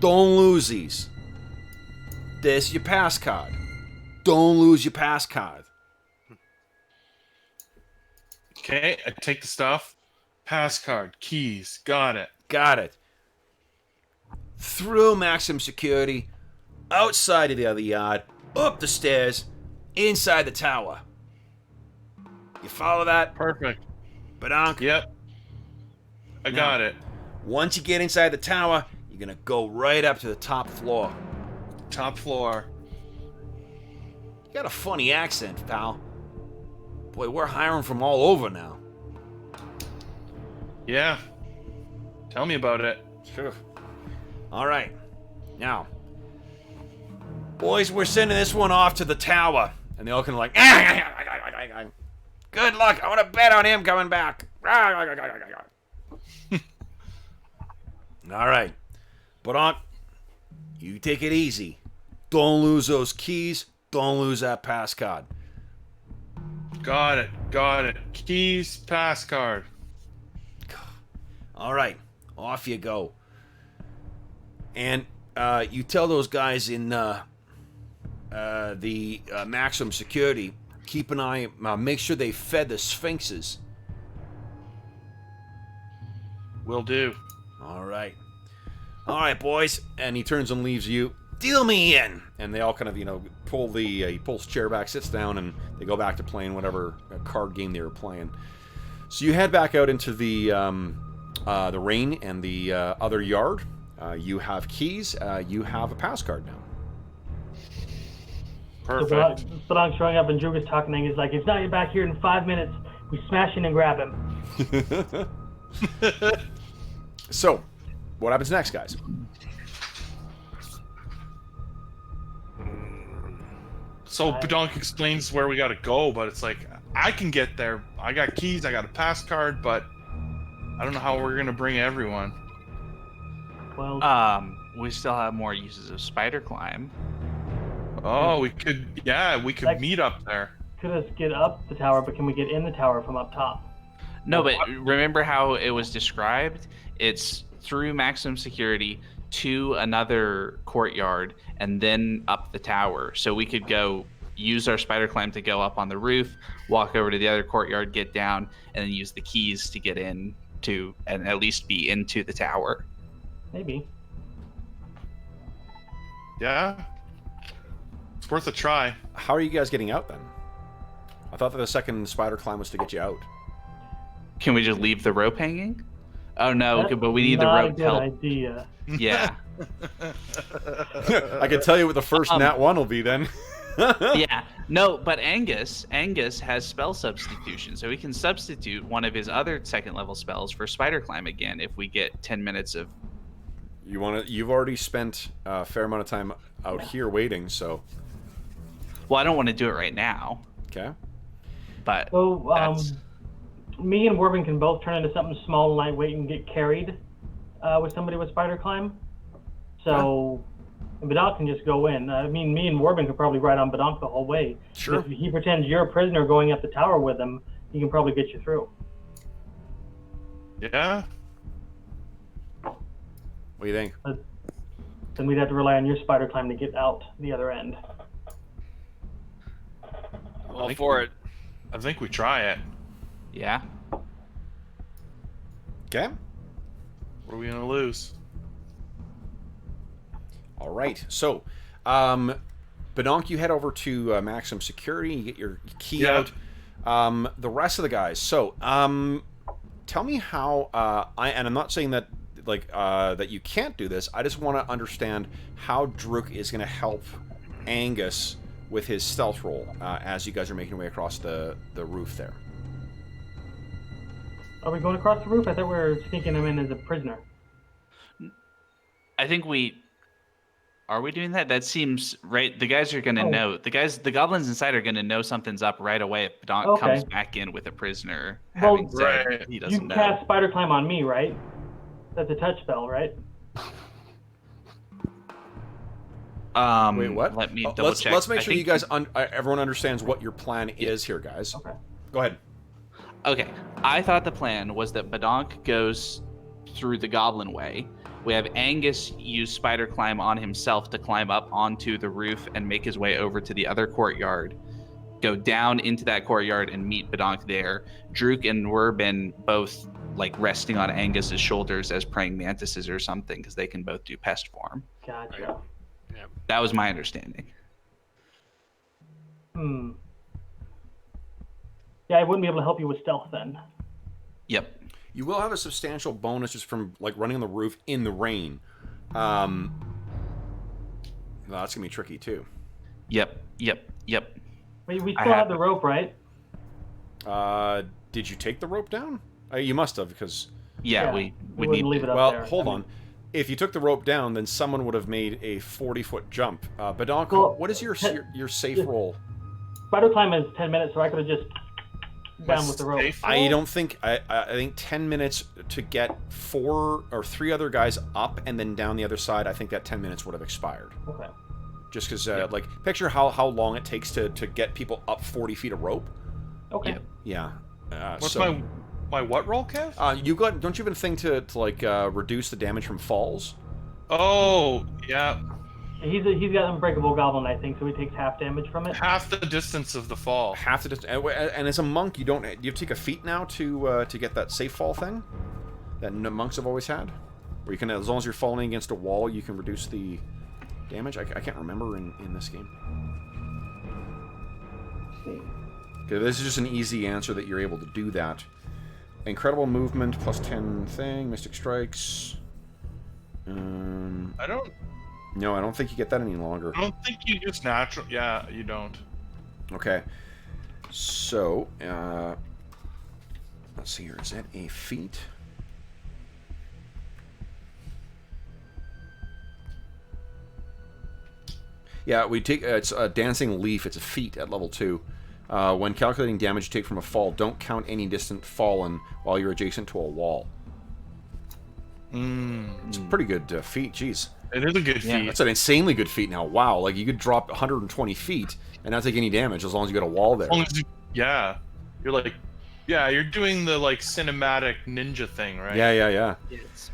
Don't lose these. This is your pass card. Don't lose your pass card. Okay, I take the stuff. Pass card, keys, got it. Got it. Through maximum security, outside of the other yard, up the stairs, inside the tower. You follow that? Perfect. Badonk? Yep. I got it. Once you get inside the tower, you're gonna go right up to the top floor. Top floor. You got a funny accent, pal. Boy, we're hiring from all over now. Yeah. Tell me about it. Sure. All right. Now, boys, we're sending this one off to the tower. And they all kind of like, good luck. I want to bet on him coming back. All right. But you take it easy. Don't lose those keys. Don't lose that pass card. Got it. Got it. Keys, pass card. All right. Off you go. And you tell those guys in the maximum security, keep an eye, make sure they fed the sphinxes. Will do. All right. All right, boys. And he turns and leaves you. Deal me in. And they all kind of, pull he pulls chair back, sits down, and they go back to playing whatever card game they were playing. So you head back out into the rain and the other yard. You have keys. You have a pass card now. Perfect. So I'm showing up and Druga's talking and he's like, if not, you're back here in 5 minutes. We smash in and grab him. So, what happens next, guys? So Badonk explains where we gotta go, but it's like, I can get there. I got keys, I got a pass card, but I don't know how we're gonna bring everyone. Well, We still have more uses of spider climb. Oh, we could meet up there. could us get up the tower, but can we get in the tower from up top? No, but remember how it was described? It's through maximum security to another courtyard and then up the tower. So we could go use our spider climb to go up on the roof, walk over to the other courtyard, get down, and then use the keys to get in to, and at least be into the tower. Maybe. Yeah. It's worth a try. How are you guys getting out then? I thought that the second spider climb was to get you out. Can we just leave the rope hanging? Oh no, That's but we need the not rope a to good help. idea. Yeah. I can tell you what the first nat one will be then. Yeah. No, but Angus has spell substitution, so he can substitute one of his other second level spells for spider climb again if we get 10 minutes of. You've already spent a fair amount of time out here waiting, so. Well, I don't want to do it right now, Okay. but So, that's... me and Warbin can both turn into something small and lightweight and get carried with somebody with spider climb. So, and Badonk can just go in. I mean, me and Warbin could probably ride on Badonk the whole way. Sure. If he pretends you're a prisoner going up the tower with him, he can probably get you through. Yeah. What do you think? Then we'd have to rely on your spider climb to get out the other end. All for it. I think we try it. Yeah. Okay. What are we gonna lose? All right. So, Bedonk, you head over to maximum security. You get your key out. The rest of the guys. So, tell me how. And I'm not saying that that you can't do this. I just want to understand how Druk is going to help Angus with his stealth roll as you guys are making your way across the roof there. Are we going across the roof? I thought we were sneaking him in as a prisoner. I think we... Are we doing that? That seems right. The guys are going to know. The goblins inside are going to know something's up right away if Bedonk comes back in with a prisoner. Having said he doesn't know. You cast Spider Climb on me, right? That's a touch spell, right? Wait, what? Let me double check. Let's make sure you guys, everyone understands what your plan is here, guys. Okay. Go ahead. Okay. I thought the plan was that Bedonk goes through the goblin way. We have Angus use Spider Climb on himself to climb up onto the roof and make his way over to the other courtyard. Go down into that courtyard and meet Bedonk there. Druk and Werbin both resting on Angus's shoulders as praying mantises or something, because they can both do pest form. Gotcha. Yeah. That was my understanding. Yeah, I wouldn't be able to help you with stealth then. Yep. You will have a substantial bonus just from running on the roof in the rain. Well, that's gonna be tricky too. Yep. We still have the rope, right? Did you take the rope down? You must have, because... Yeah, we wouldn't need leave it up well, there. hold on. If you took the rope down, then someone would have made a 40-foot jump. Bedonk, Well, what is your safe roll? Spider Climb is 10 minutes, so I could have just down with the rope. I don't think... I think 10 minutes to get 4 or 3 other guys up and then down the other side, I think that 10 minutes would have expired. Okay. Just because, picture how long it takes to get people up 40 feet of rope. Okay. Yep. Yeah. What's my what roll, Kev? Don't you have a thing to reduce the damage from falls? Oh, yeah. He's got Unbreakable Goblin, I think, so he takes half damage from it. Half the distance of the fall. Half the distance, and as a monk, you have to take a feat now to get that safe fall thing that monks have always had, where you can, as long as you're falling against a wall, you can reduce the damage. I can't remember in this game. Okay, this is just an easy answer that you're able to do that. Incredible movement, +10 thing, Mystic Strikes. I don't think you get that any longer. I don't think you just natural. Yeah, you don't. Okay. So, let's see here. Is that a feat? Yeah, we take it's a Dancing Leaf. It's a feat at level 2. When calculating damage you take from a fall, don't count any distant fallen while you're adjacent to a wall. It's a pretty good feat. Jeez. It is a good feat. That's an insanely good feat now. Wow, you could drop 120 feet and not take any damage as long as you got a wall there. You're doing the cinematic ninja thing, right? Yeah. Yes.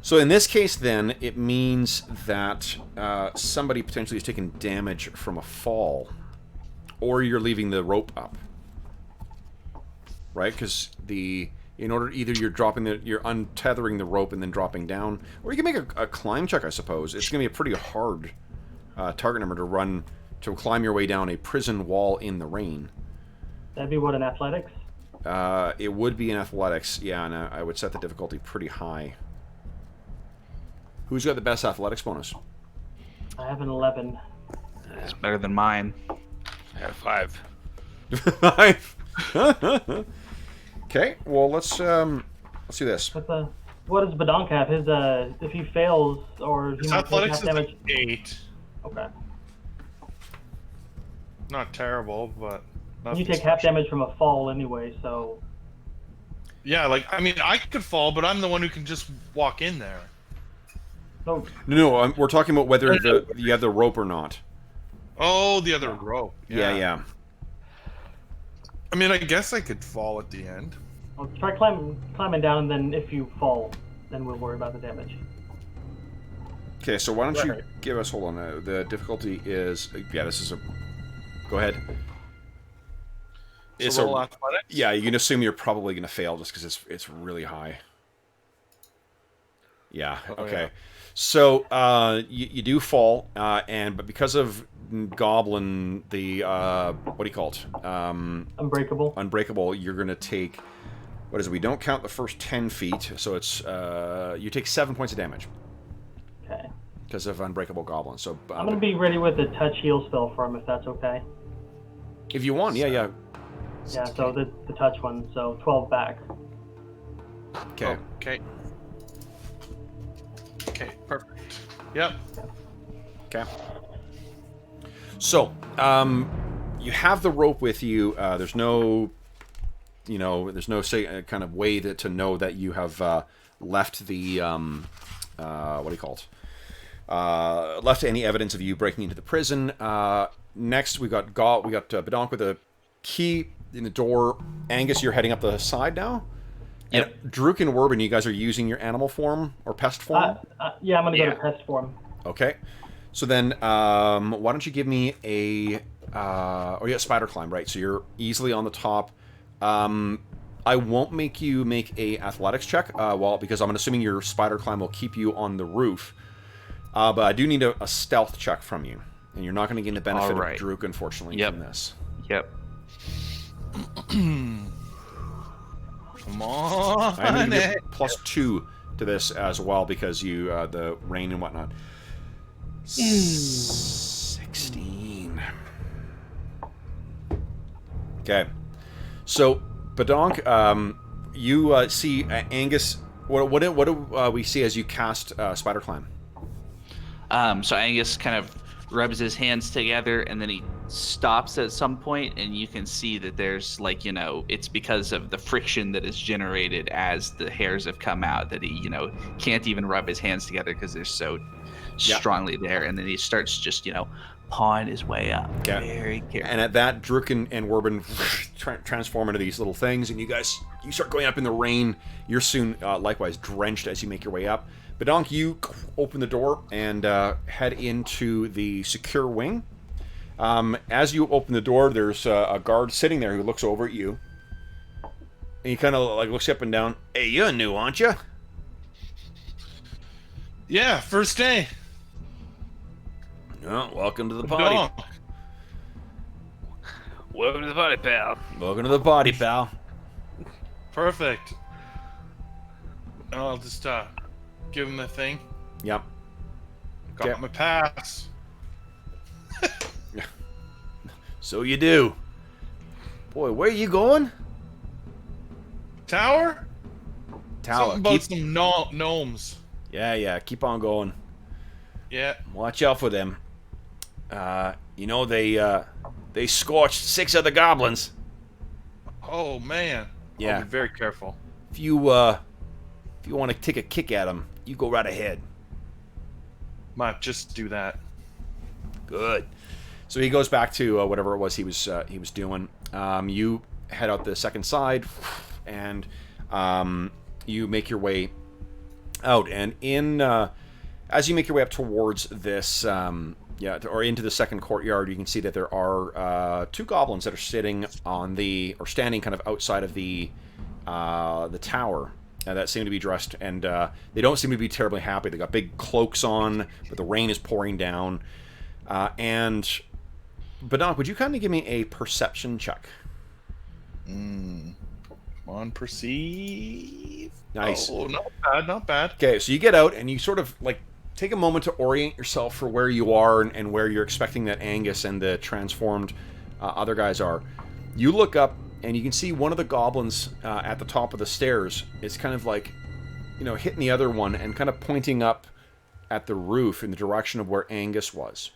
So in this case, then, it means that somebody potentially is taking damage from a fall, or you're leaving the rope up, right? Because either you're untethering the rope and then dropping down, or you can make a climb check, I suppose. It's going to be a pretty hard target number to climb your way down a prison wall in the rain. That'd be what, in athletics? It would be in athletics, yeah, and I would set the difficulty pretty high. Who's got the best athletics bonus? I have an 11. It's better than mine. I have 5. 5. Okay, well let's do this. What does Bedonk have? His if he fails or he His might take athletics half is damage. 8. Okay. Not terrible, but You take half damage from a fall anyway, so. Yeah, I could fall, but I'm the one who can just walk in there. So, No, we're talking about whether you have the rope or not. Oh, the other rope. Yeah. I mean, I guess I could fall at the end. I'll try climbing down, and then if you fall, then we'll worry about the damage. Okay, so why don't you Right. give us... Hold on. The difficulty is... Yeah, this is a... Go ahead. It's So roll a... athletics? Yeah, you can assume you're probably going to fail just because it's really high. Yeah, Oh, okay. yeah. So, you do fall, but because of Goblin, the... what do you call it? Unbreakable. Unbreakable, you're going to take... What is it? We don't count the first 10 feet, so it's... you take 7 points of damage. Okay. Because of Unbreakable Goblin. So I'm gonna be ready with the touch heal spell for him, if that's okay. if you want, yeah. Yeah, so the touch one, so 12 back. Okay. Okay. Okay, perfect. Yep. Okay. So, you have the rope with you. There's no, there's no kind of way to know that you have left the what do you call it? Left any evidence of you breaking into the prison. Next, we got Badonk with a key in the door. Angus, you're heading up the side now. Yep. And Druk and Werbin, you guys are using your animal form or pest form. Yeah, I'm gonna go Yeah. to pest form. Okay. So then, why don't you give me a... spider climb, right? So you're easily on the top. I won't make you make a athletics check, because I'm assuming your spider climb will keep you on the roof. But I do need a stealth check from you. And you're not going to gain the benefit Alright. of Druk, unfortunately, Yep. from this. Yep. Come on. I'm going to give you +2 to this as well, because you, the rain and whatnot. 16. Okay. So, Badonk, you see Angus. What do we see as you cast Spider Climb? So Angus kind of rubs his hands together, and then he stops at some point, and you can see that there's it's because of the friction that is generated as the hairs have come out that he can't even rub his hands together because they're so strongly there, and then he starts just pawing his way up very carefully. And at that, Druk and Werbin transform into these little things, and you start going up in the rain. You're soon likewise drenched as you make your way up. Badonk, you open the door and head into the secure wing. As you open the door, there's a guard sitting there who looks over at you. And he kind of looks up and down. Hey, you're new, aren't you? Yeah, first day. Oh, welcome to the party. Dog. Welcome to the party, pal. Welcome to the party, pal. Perfect. And I'll just give him the thing. Yep. Got Okay. my pass. So you do. Boy, where are you going? Tower? Tower. Something about some gnomes. Yeah, keep on going. Yeah. Watch out for them. They scorched 6 other goblins. Oh man. Yeah. I'll be very careful. If you want to take a kick at them, you go right ahead. Might just do that. Good. So he goes back to whatever it was he was doing. You head out the second side, and you make your way out. And as you make your way up towards this, or into the second courtyard, you can see that there are 2 goblins that are standing kind of outside of the tower. That seem to be dressed, and they don't seem to be terribly happy. They got big cloaks on, but the rain is pouring down. And Badonk, would you kind of give me a perception check? Come on, perceive. Nice. Oh, not bad, not bad. Okay, so you get out and you sort of take a moment to orient yourself for where you are and where you're expecting that Angus and the transformed other guys are. You look up and you can see one of the goblins at the top of the stairs is kind of hitting the other one and kind of pointing up at the roof in the direction of where Angus was.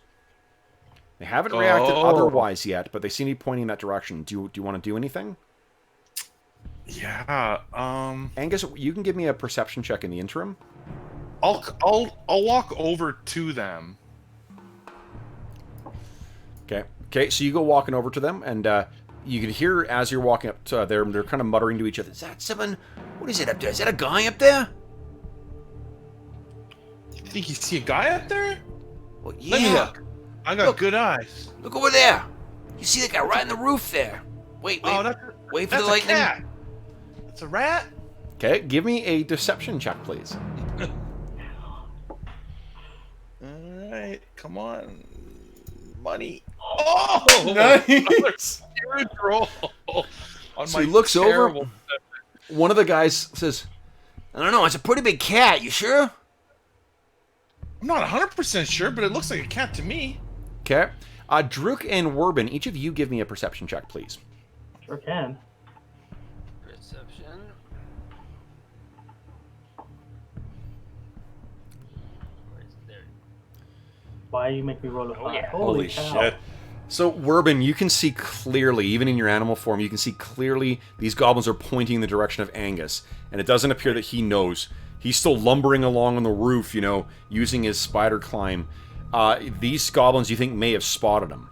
They haven't reacted otherwise yet, but they seem to be pointing in that direction. Do you want to do anything? Yeah. Angus, you can give me a perception check in the interim. I'll walk over to them. Okay, so you go walking over to them, and you can hear as you're walking up to they're kind of muttering to each other. Is that someone? What is it up there? Is that a guy up there? You think you see a guy up there? Well, Let me yeah. look. I got good eyes. Look over there. You see that guy right on the roof there? Wait. Oh, Wait for that's the lightning. a cat. That's a rat. Okay, give me a deception check, please. Alright, come on. Money. Oh! Nice. Huge roll. On So my he looks terrible- over. One of the guys says, I don't know, it's a pretty big cat, you sure? I'm not 100% sure, but it looks like a cat to me. Okay. Druk and Werbin, each of you give me a perception check, please. Sure can. Perception. There. Why you make me roll a 5? yeah. Holy cow. shit. So, Werbin, you can see clearly, even in your animal form, you can see clearly these goblins are pointing in the direction of Angus. And it doesn't appear that he knows. He's still lumbering along on the roof, you know, using his spider climb. These goblins, you think, may have spotted him.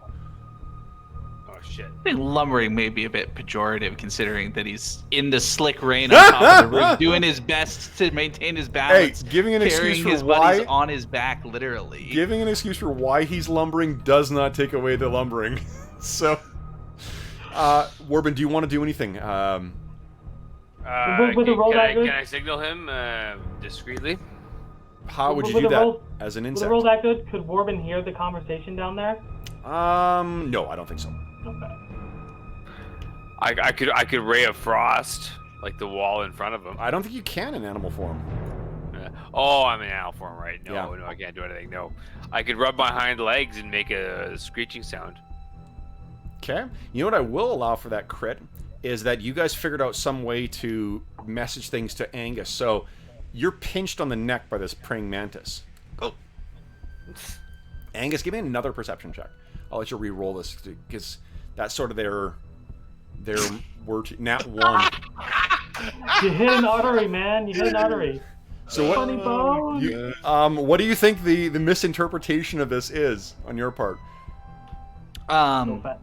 Oh shit. I think lumbering may be a bit pejorative, considering that he's in the slick rain on top of the roof, doing his best to maintain his balance, giving an excuse carrying for his why- buddies on his back, literally. Giving an excuse for why he's lumbering does not take away the lumbering. So, Werbin, do you want to do anything? With the roll that good? Can I signal him discreetly? How would you With do the that roll- as an With insect? a roll that good, could Warbin hear the conversation down there? No, I don't think so. Okay. I could ray of frost like the wall in front of him. I don't think you can in animal form. Oh, I'm in animal form, right? No, Yeah. no, I can't do anything. No, I could rub my hind legs and make a screeching sound. Okay. You know what I will allow for that crit is that you guys figured out some way to message things to Angus. So you're pinched on the neck by this praying mantis. Oh. Angus, give me another perception check. I'll let you re-roll this because that's sort of their word. Nat 1. You hit an artery, man. You hit an artery. So what? Funny bone. What do you think the misinterpretation of this is on your part? So fast.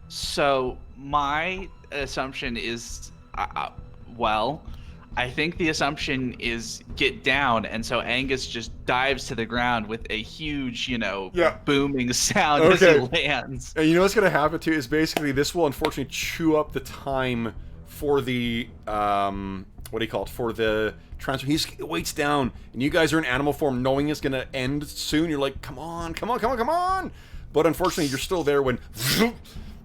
So my assumption is, well, I think the assumption is get down, and so Angus just dives to the ground with a huge, booming sound as he lands. And you know what's going to happen too is basically this will unfortunately chew up the time for the what do you call it, for the transfer. He waits down, and you guys are in animal form, knowing it's going to end soon. You're like, come on, come on, come on, come on! But unfortunately, you're still there when.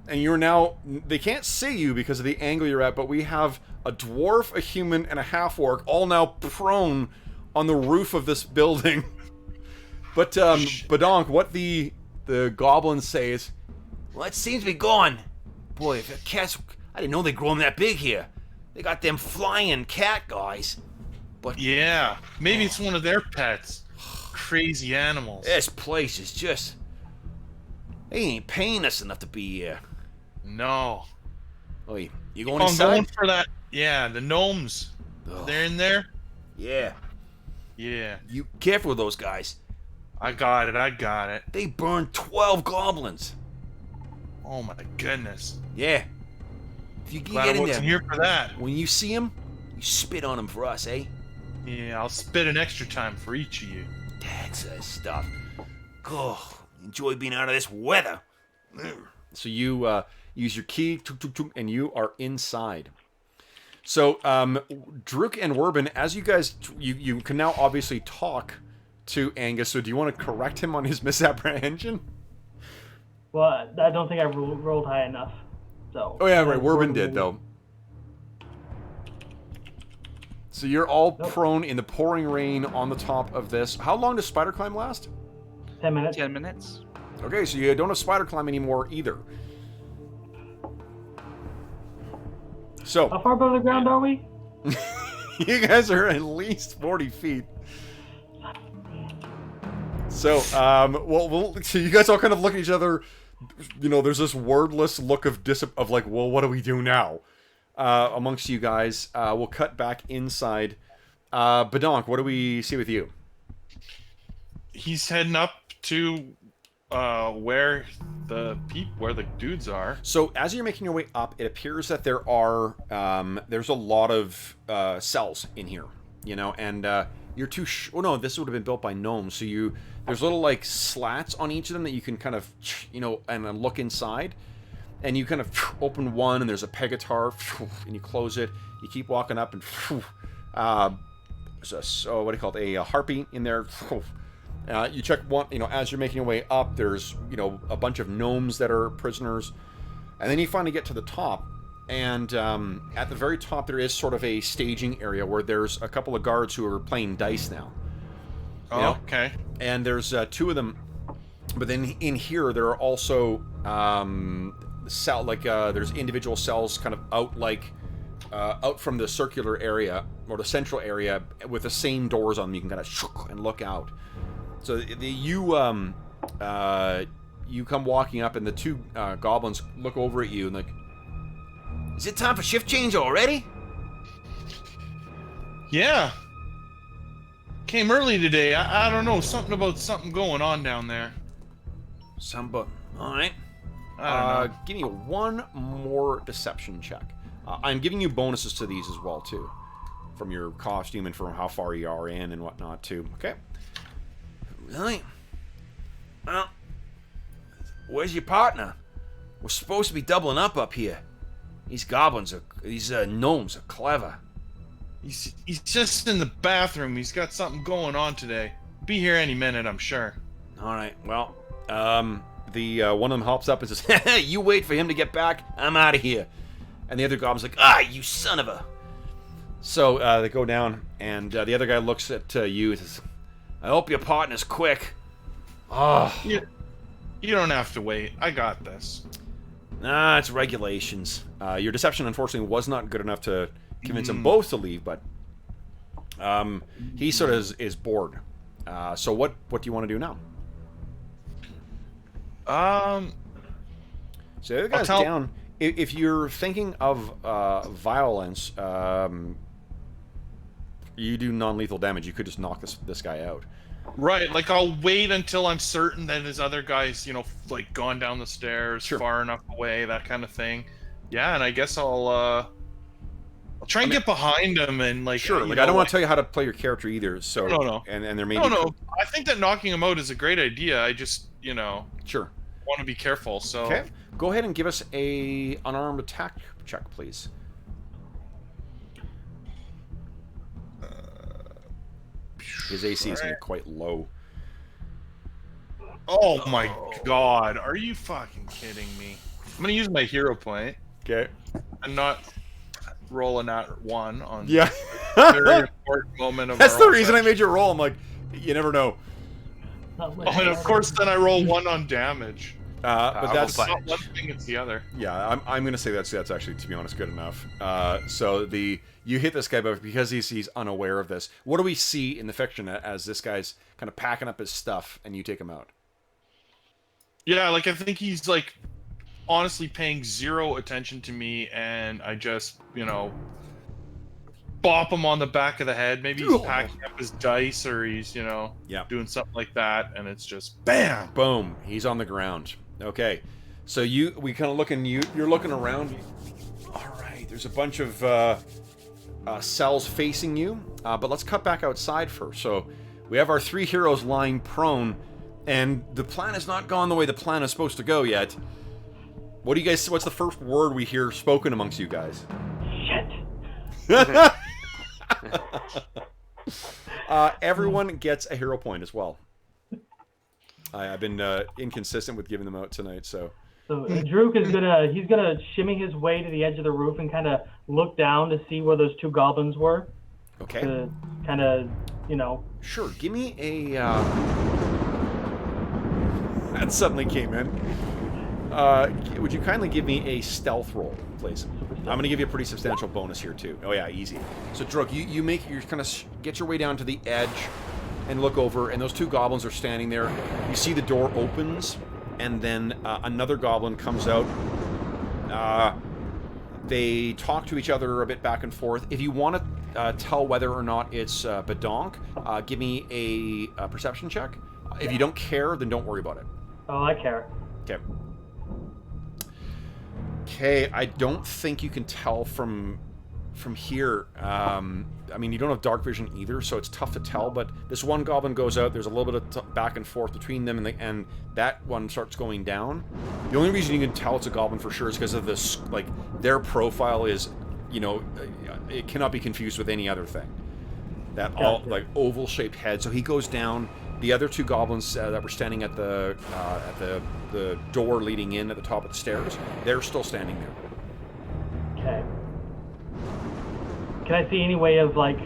And you're now, they can't see you because of the angle you're at, but we have a dwarf, a human, and a half-orc all now prone on the roof of this building. But, Badonk, what the goblins say is, well, it seems to be gone. Boy, if the cats, I didn't know they grew them that big here. They got them flying cat guys. But Yeah, maybe it's one of their pets. Crazy animals. this place is just, they ain't paying us enough to be here. No. Oh, you Keep going on inside? going for that. Yeah, the gnomes. Ugh. They're in there? Yeah. Yeah. You careful with those guys. I got it. They burned 12 goblins. Oh my goodness. Yeah. If you can Glad get I in wasn't there, here for that. when you see them, you spit on them for us, eh? Yeah, I'll spit an extra time for each of you. That's stuff. Oh, enjoy being out of this weather. So you use your key, and you are inside. So, Druk and Werbin, as you guys, you can now obviously talk to Angus. So, do you want to correct him on his misapprehension? Well, I don't think I rolled high enough. So. Oh yeah, right. Werbin did though. So you're all prone in the pouring rain on the top of this. How long does spider climb last? 10 minutes. 10 minutes. Okay, so you don't have spider climb anymore either. So How far above the ground are we? you guys are at least 40 feet. So, so you guys all kind of look at each other. You know, there's this wordless look of like, well, what do we do now? Amongst you guys, we'll cut back inside. Badonk, what do we see with you? He's heading up to where the dudes are. So as you're making your way up, it appears that there are there's a lot of cells in here, you know, and you're too. Oh no, this would have been built by gnomes. So there's little like slats on each of them that you can kind of, you know, and then look inside, and you kind of open one, and there's a pegatar, and you close it. You keep walking up, and so what do you call it? A harpy in there. You check one, you know, as you're making your way up, there's, you know, a bunch of gnomes that are prisoners. And then you finally get to the top. And at the very top, there is sort of a staging area where there's a couple of guards who are playing dice now. You know? Okay. And there's two of them. But then in here, there are also there's individual cells kind of out from the circular area or the central area with the same doors on them. You can kind of and look out. So you come walking up, and the two goblins look over at you and like, "Is it time for shift change already?" Yeah. Came early today. I don't know, something about something going on down there. All right. I don't know. Give me one more deception check. I'm giving you bonuses to these as well too, from your costume and from how far you are in and whatnot too. Okay. Really? Well, where's your partner? We're supposed to be doubling up here. These gnomes are clever. He's just in the bathroom. He's got something going on today. Be here any minute, I'm sure. All right. Well, the one of them hops up and says, "Hey, you wait for him to get back. I'm out of here." And the other goblin's like, "Ah, you son of a." So they go down, and the other guy looks at you and says, "I hope your partner's quick." Oh. You don't have to wait. I got this. Nah, it's regulations. Your deception, unfortunately, was not good enough to convince them both to leave, but he sort of is bored. So what do you want to do now? So the other guy's down. If you're thinking of violence, you do non-lethal damage. You could just knock this guy out. Right, like I'll wait until I'm certain that his other guy's, you know, like gone down the stairs, far enough away, that kind of thing. Yeah, and I guess I'll try and get behind him and like. Sure, like I don't want to tell you how to play your character either. So no. And there may be. No. I think that knocking him out is a great idea. I just, you know. Sure. Want to be careful. So. Okay. Go ahead and give us a unarmed attack check, please. His AC is quite low. Oh my god, are you fucking kidding me? I'm gonna use my hero point. Okay. And not roll a nat 1 on a very important moment of That's the reason I made you roll. I'm like, you never know. Oh, and of course then I roll 1 on damage. But that's not one thing, it's the other. Yeah, I'm gonna say that's actually, to be honest, good enough. So you hit this guy, but because he's unaware of this, what do we see in the fiction as this guy's kind of packing up his stuff and you take him out? Yeah, like I think he's like honestly paying 0 attention to me, and I just, you know, bop him on the back of the head. Maybe he's packing up his dice, or he's, you know, doing something like that, and it's just bam, boom, he's on the ground. Okay, so we kind of looking, you're looking around. All right, there's a bunch of cells facing you, but let's cut back outside first. So we have our 3 heroes lying prone, and the plan has not gone the way the plan is supposed to go yet. What do you guys? What's the first word we hear spoken amongst you guys? Shit. Everyone gets a hero point as well. I've been inconsistent with giving them out tonight, so. So Druk is gonna shimmy his way to the edge of the roof and kind of look down to see where those 2 goblins were. Okay. To kind of, you know. Sure. Give me a. That suddenly came in. Would you kindly give me a stealth roll, please? I'm going to give you a pretty substantial bonus here too. Oh yeah, easy. So Druk, you kind of get your way down to the edge and look over, and those 2 goblins are standing there. You see the door opens, and then another goblin comes out. They talk to each other a bit back and forth. If you want to tell whether or not it's Badonk, give me a perception check. If you don't care, then don't worry about it. Oh, I care. Okay. Okay, I don't think you can tell from here. I mean, you don't have dark vision either, so it's tough to tell. But this one goblin goes out. There's a little bit of back and forth between them, and that one starts going down. The only reason you can tell it's a goblin for sure is because of this. Like, their profile is, you know, it cannot be confused with any other thing. That all like oval-shaped head. So he goes down. The other two goblins that were standing at the door leading in at the top of the stairs, they're still standing there. Okay. Can I see any way of, like,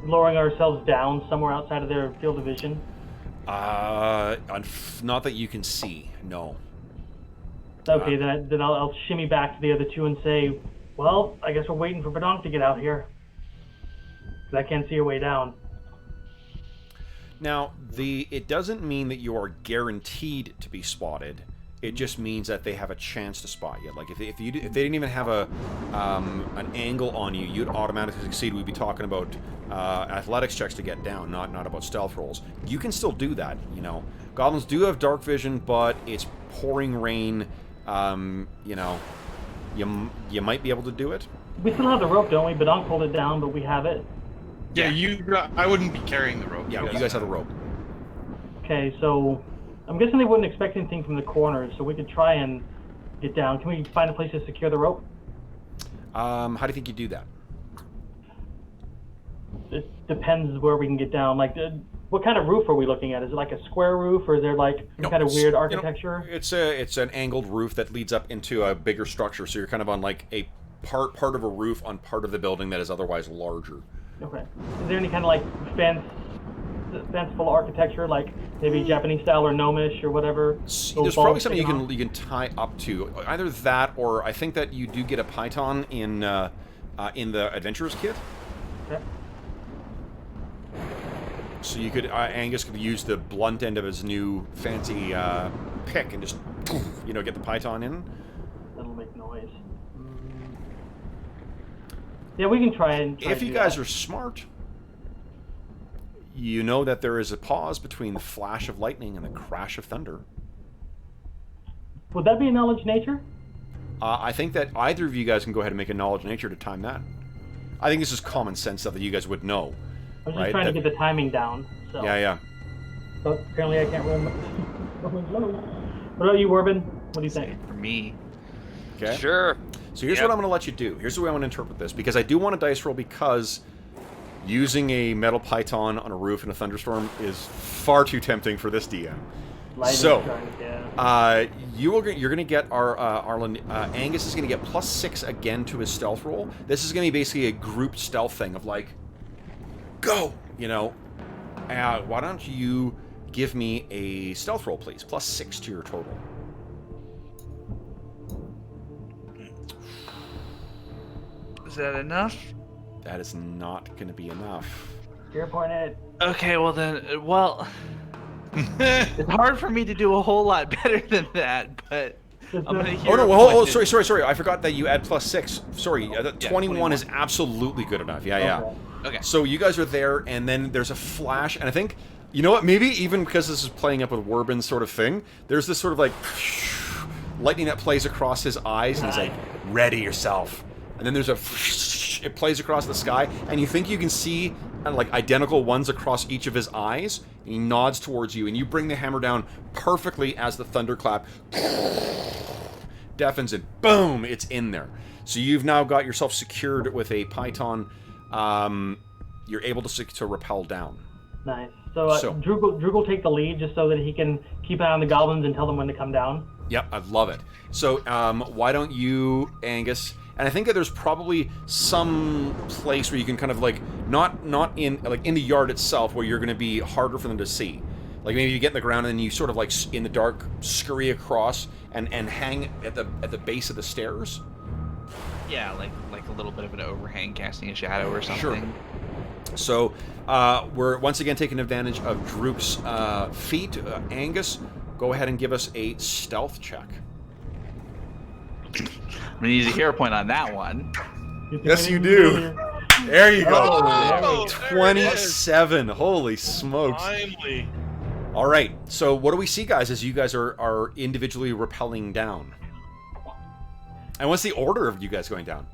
lowering ourselves down somewhere outside of their field of vision? Not that you can see, no. Okay, then I'll shimmy back to the other two and say, well, I guess we're waiting for Badonk to get out here. Because I can't see a way down. Now, it doesn't mean that you are guaranteed to be spotted. It just means that they have a chance to spot you. Like, if they didn't even have an angle on you, you'd automatically succeed. We'd be talking about athletics checks to get down, not about stealth rolls. You can still do that, you know. Goblins do have dark vision, but it's pouring rain. You know, you might be able to do it. We still have the rope, don't we? Badonk pulled it down, but we have it. Yeah, I wouldn't be carrying the rope. Yeah, you guys have the rope. Okay, so I'm guessing they wouldn't expect anything from the corners, so we could try and get down. Can we find a place to secure the rope? How do you think you do that? It depends where we can get down. Like, what kind of roof are we looking at? Is it like a square roof, or is there like kind of weird architecture? You know, it's an angled roof that leads up into a bigger structure, so you're kind of on like a part of a roof on part of the building that is otherwise larger. Okay. Is there any kind of like fanciful architecture, like maybe Japanese style or gnomish or whatever? There's probably something you can tie up to. Either that, or I think that you do get a python in the adventurers kit. Okay. So you could Angus could use the blunt end of his new fancy pick and just get the python in. That'll make noise. Yeah, we can try and. If you guys are smart, you know that there is a pause between the flash of lightning and the crash of thunder. Would that be a knowledge nature? I think that either of you guys can go ahead and make a knowledge nature to time that. I think this is common sense stuff that you guys would know. I was just trying to get the timing down. So. Yeah. But apparently I can't roll low. What about you, Warbin? What do you think? For me. Okay. Sure. So here's what I'm going to let you do. Here's the way I'm going to interpret this, because I do want a dice roll, because using a metal python on a roof in a thunderstorm is far too tempting for this DM. You're going to get Angus is going to get +6 again to his stealth roll. This is going to be basically a group stealth thing of like, go, why don't you give me a stealth roll, please? +6 to your total. Is that enough? That is not going to be enough. You're pointing. Okay, well then, it's hard for me to do a whole lot better than that, but I'm gonna hear. Sorry. I forgot that you add +6. Sorry, 21 is absolutely good enough. Yeah. Okay. So you guys are there, and then there's a flash, and I think, you know what? Maybe even because this is playing up with Warbin's sort of thing, there's this sort of like lightning that plays across his eyes, and he's like, "Ready yourself." And then there's it plays across the sky, and you think you can see like identical ones across each of his eyes. And he nods towards you, and you bring the hammer down perfectly as the thunderclap deafens, and boom, it's in there. So you've now got yourself secured with a python. You're able to rappel down. Nice. So Droog will take the lead just so that he can keep an eye on the goblins and tell them when to come down. Yep, I love it. So why don't you, Angus? And I think that there's probably some place where you can kind of like not in the yard itself, where you're going to be harder for them to see. Like maybe you get in the ground and then you sort of like in the dark scurry across and hang at the base of the stairs. Yeah, like a little bit of an overhang, casting a shadow or something. Sure. So we're once again taking advantage of Droog's feet. Angus, go ahead and give us a stealth check. I'm gonna use a hero point on that one. Yes, you do. There you go. Oh, 27. Holy smokes. Finally. All right. So what do we see, guys, as you guys are individually rappelling down? And what's the order of you guys going down?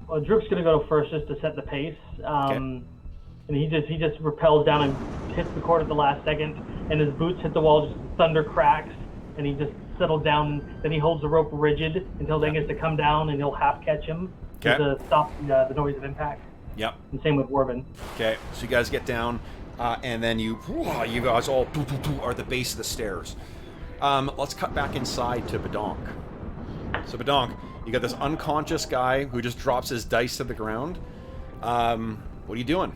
Well, Drook's gonna go first just to set the pace. Okay. And he just rappels down and hits the cord at the last second, and his boots hit the wall, just thunder cracks, and he just settles down. Then he holds the rope rigid until they gets to come down, and he'll half catch him to stop the noise of impact. Yep. And same with Warben. Okay. So you guys get down, and then you guys all are at the base of the stairs. Let's cut back inside to Badonk. So Badonk, you got this unconscious guy who just drops his dice to the ground. What are you doing?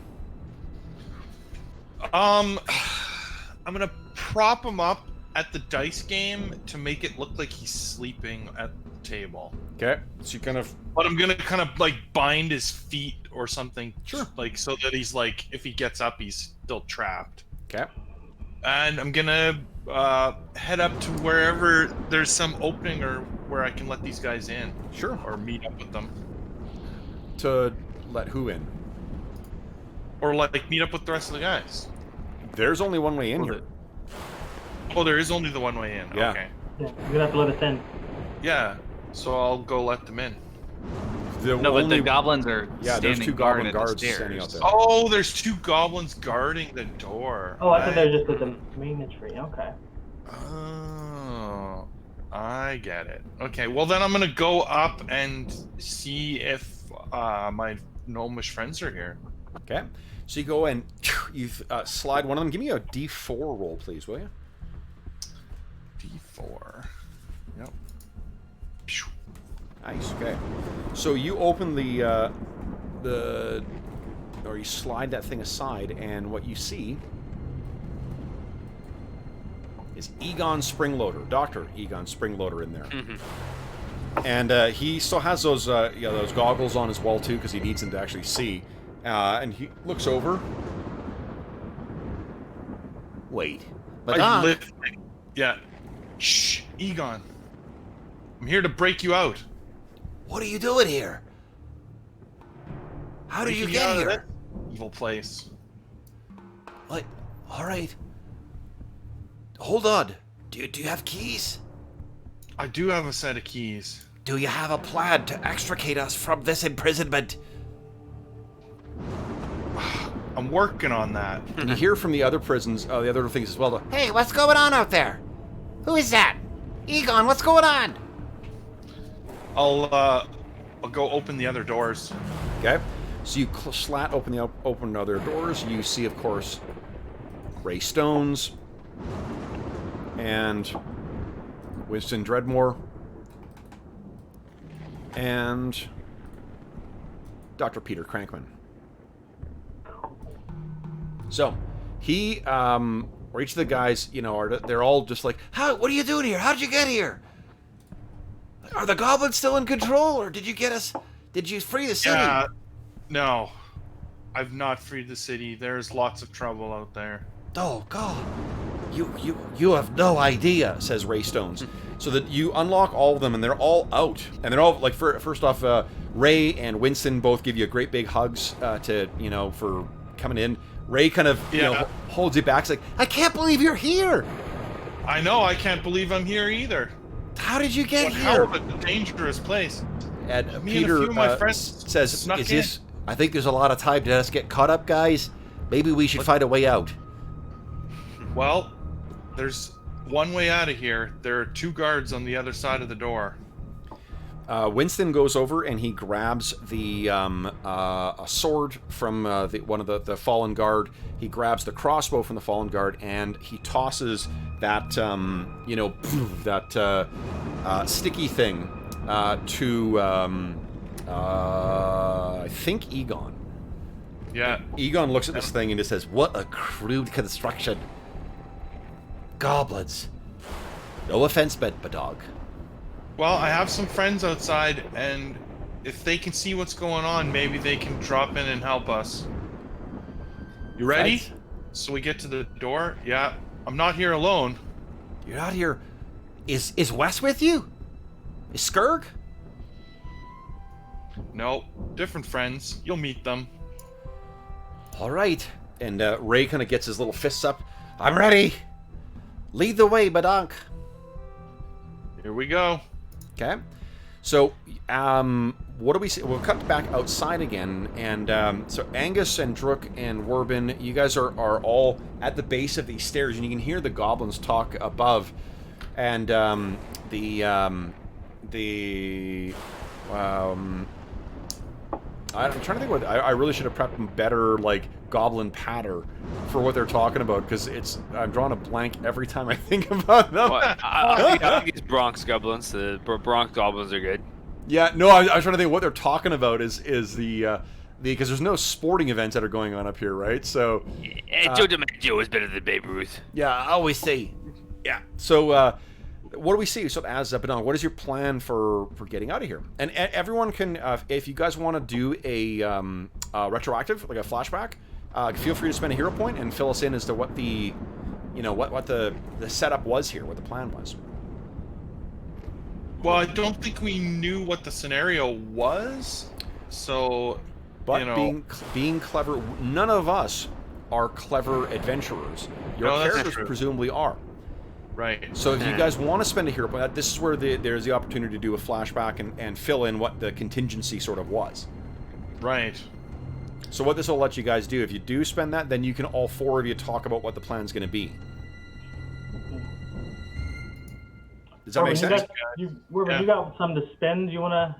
I'm gonna prop him up at the dice game to make it look like he's sleeping at the table. Okay. So you kind of... But I'm gonna kind of like bind his feet or something. Sure. Like so that he's like, if he gets up, he's still trapped. Okay. And I'm gonna head up to wherever there's some opening or where I can let these guys in. Sure. Or meet up with them. To let who in? Or like meet up with the rest of the guys. There's only one way in here. Oh, there is only the one way in. Yeah. Okay. Yeah, you're gonna have to let us in. Yeah. So I'll go let them in. No, but the goblins are there's standing two guard goblin at the guards standing out stairs. there. Oh, there's two goblins guarding the door. Oh, I thought they were just at the main entry. Okay. Oh, I get it. Okay, well then I'm gonna go up and see if my gnomish friends are here. Okay. So you go and you slide one of them. Give me a D4 roll, please, will you? D4. Yep. Nice. Okay. So you open or you slide that thing aside, and what you see is Egon Springloader, Dr. Egon Springloader in there. Mm-hmm. And he still has those those goggles on as well too, because he needs them to actually see. And he looks over. Wait, but I lift. Yeah. Shh, Egon. I'm here to break you out. what are you doing here? How did you Breaking get out of here? that evil place. What? All right. Hold on. Do you have keys? I do have a set of keys. Do you have a plan to extricate us from this imprisonment? I'm working on that. And you hear from the other prisons, the other things as well. Hey, what's going on out there? Who is that? Egon, what's going on? I'll go open the other doors. Okay. So you slat open other doors. You see, of course, Ray Stones and Winston Dreadmore and Dr. Peter Crankman. So he, or each of the guys, they're all just like, What are you doing here? How did you get here? Are the goblins still in control, or did you free the city? Yeah. No. I've not freed the city. There's lots of trouble out there. oh God, you have no idea, says Ray Stones. So that you unlock all of them, and they're all out, and they're all like, first off, Ray and Winston both give you great big hugs for coming in. Ray kind of holds you back. It's like, I can't believe you're here. I know. I can't believe I'm here either. How did you get What hell here? of a dangerous place. and Me and a Peter few of my friends says, snuck "Is this? I think there's a lot of time to just get caught up, guys. Maybe we should find a way out." Well, there's one way out of here. There are two guards on the other side of the door. Winston goes over and he grabs a sword from one of the fallen guard. He grabs the crossbow from the fallen guard, and he tosses that sticky thing to I think Egon. Yeah. Egon looks at this thing and just says, "What a crude construction. Goblins. No offense, Bedbadog." Well, I have some friends outside, and if they can see what's going on, maybe they can drop in and help us. You ready? Right. So we get to the door. Yeah. I'm not here alone. You're not here. Is Wes with you? Is Skurg? No, different friends. You'll meet them. All right. And Ray kind of gets his little fists up. I'm ready. Lead the way, Badonk. Here we go. Okay. So, what do we see? We'll cut back outside again, and so Angus and Drook and Werbin, you guys are all at the base of these stairs, and you can hear the goblins talk above, and I'm trying to think what I really should have prepped better, like goblin patter for what they're talking about, because I'm drawing a blank every time I think about them. Well, I think these Bronx goblins, the Bronx goblins are good. Yeah, no, I was trying to think what they're talking about is the because there's no sporting events that are going on up here, right? So Joe DiMaggio is better than Babe Ruth. yeah, I always say, yeah. So what do we see? So as Badon, what is your plan for getting out of here? And everyone can, if you guys want to do a retroactive, like a flashback, feel free to spend a hero point and fill us in as to what the, what the setup was here, what the plan was. Well, I don't think we knew what the scenario was, so. But being clever, none of us are clever adventurers. Your characters presumably are. Right. So if you guys want to spend a hero point, this is where there's the opportunity to do a flashback and fill in what the contingency sort of was. Right. So what this will let you guys do, if you do spend that, then you can all four of you talk about what the plan's going to be. Does that make sense? You got some to spend. You want to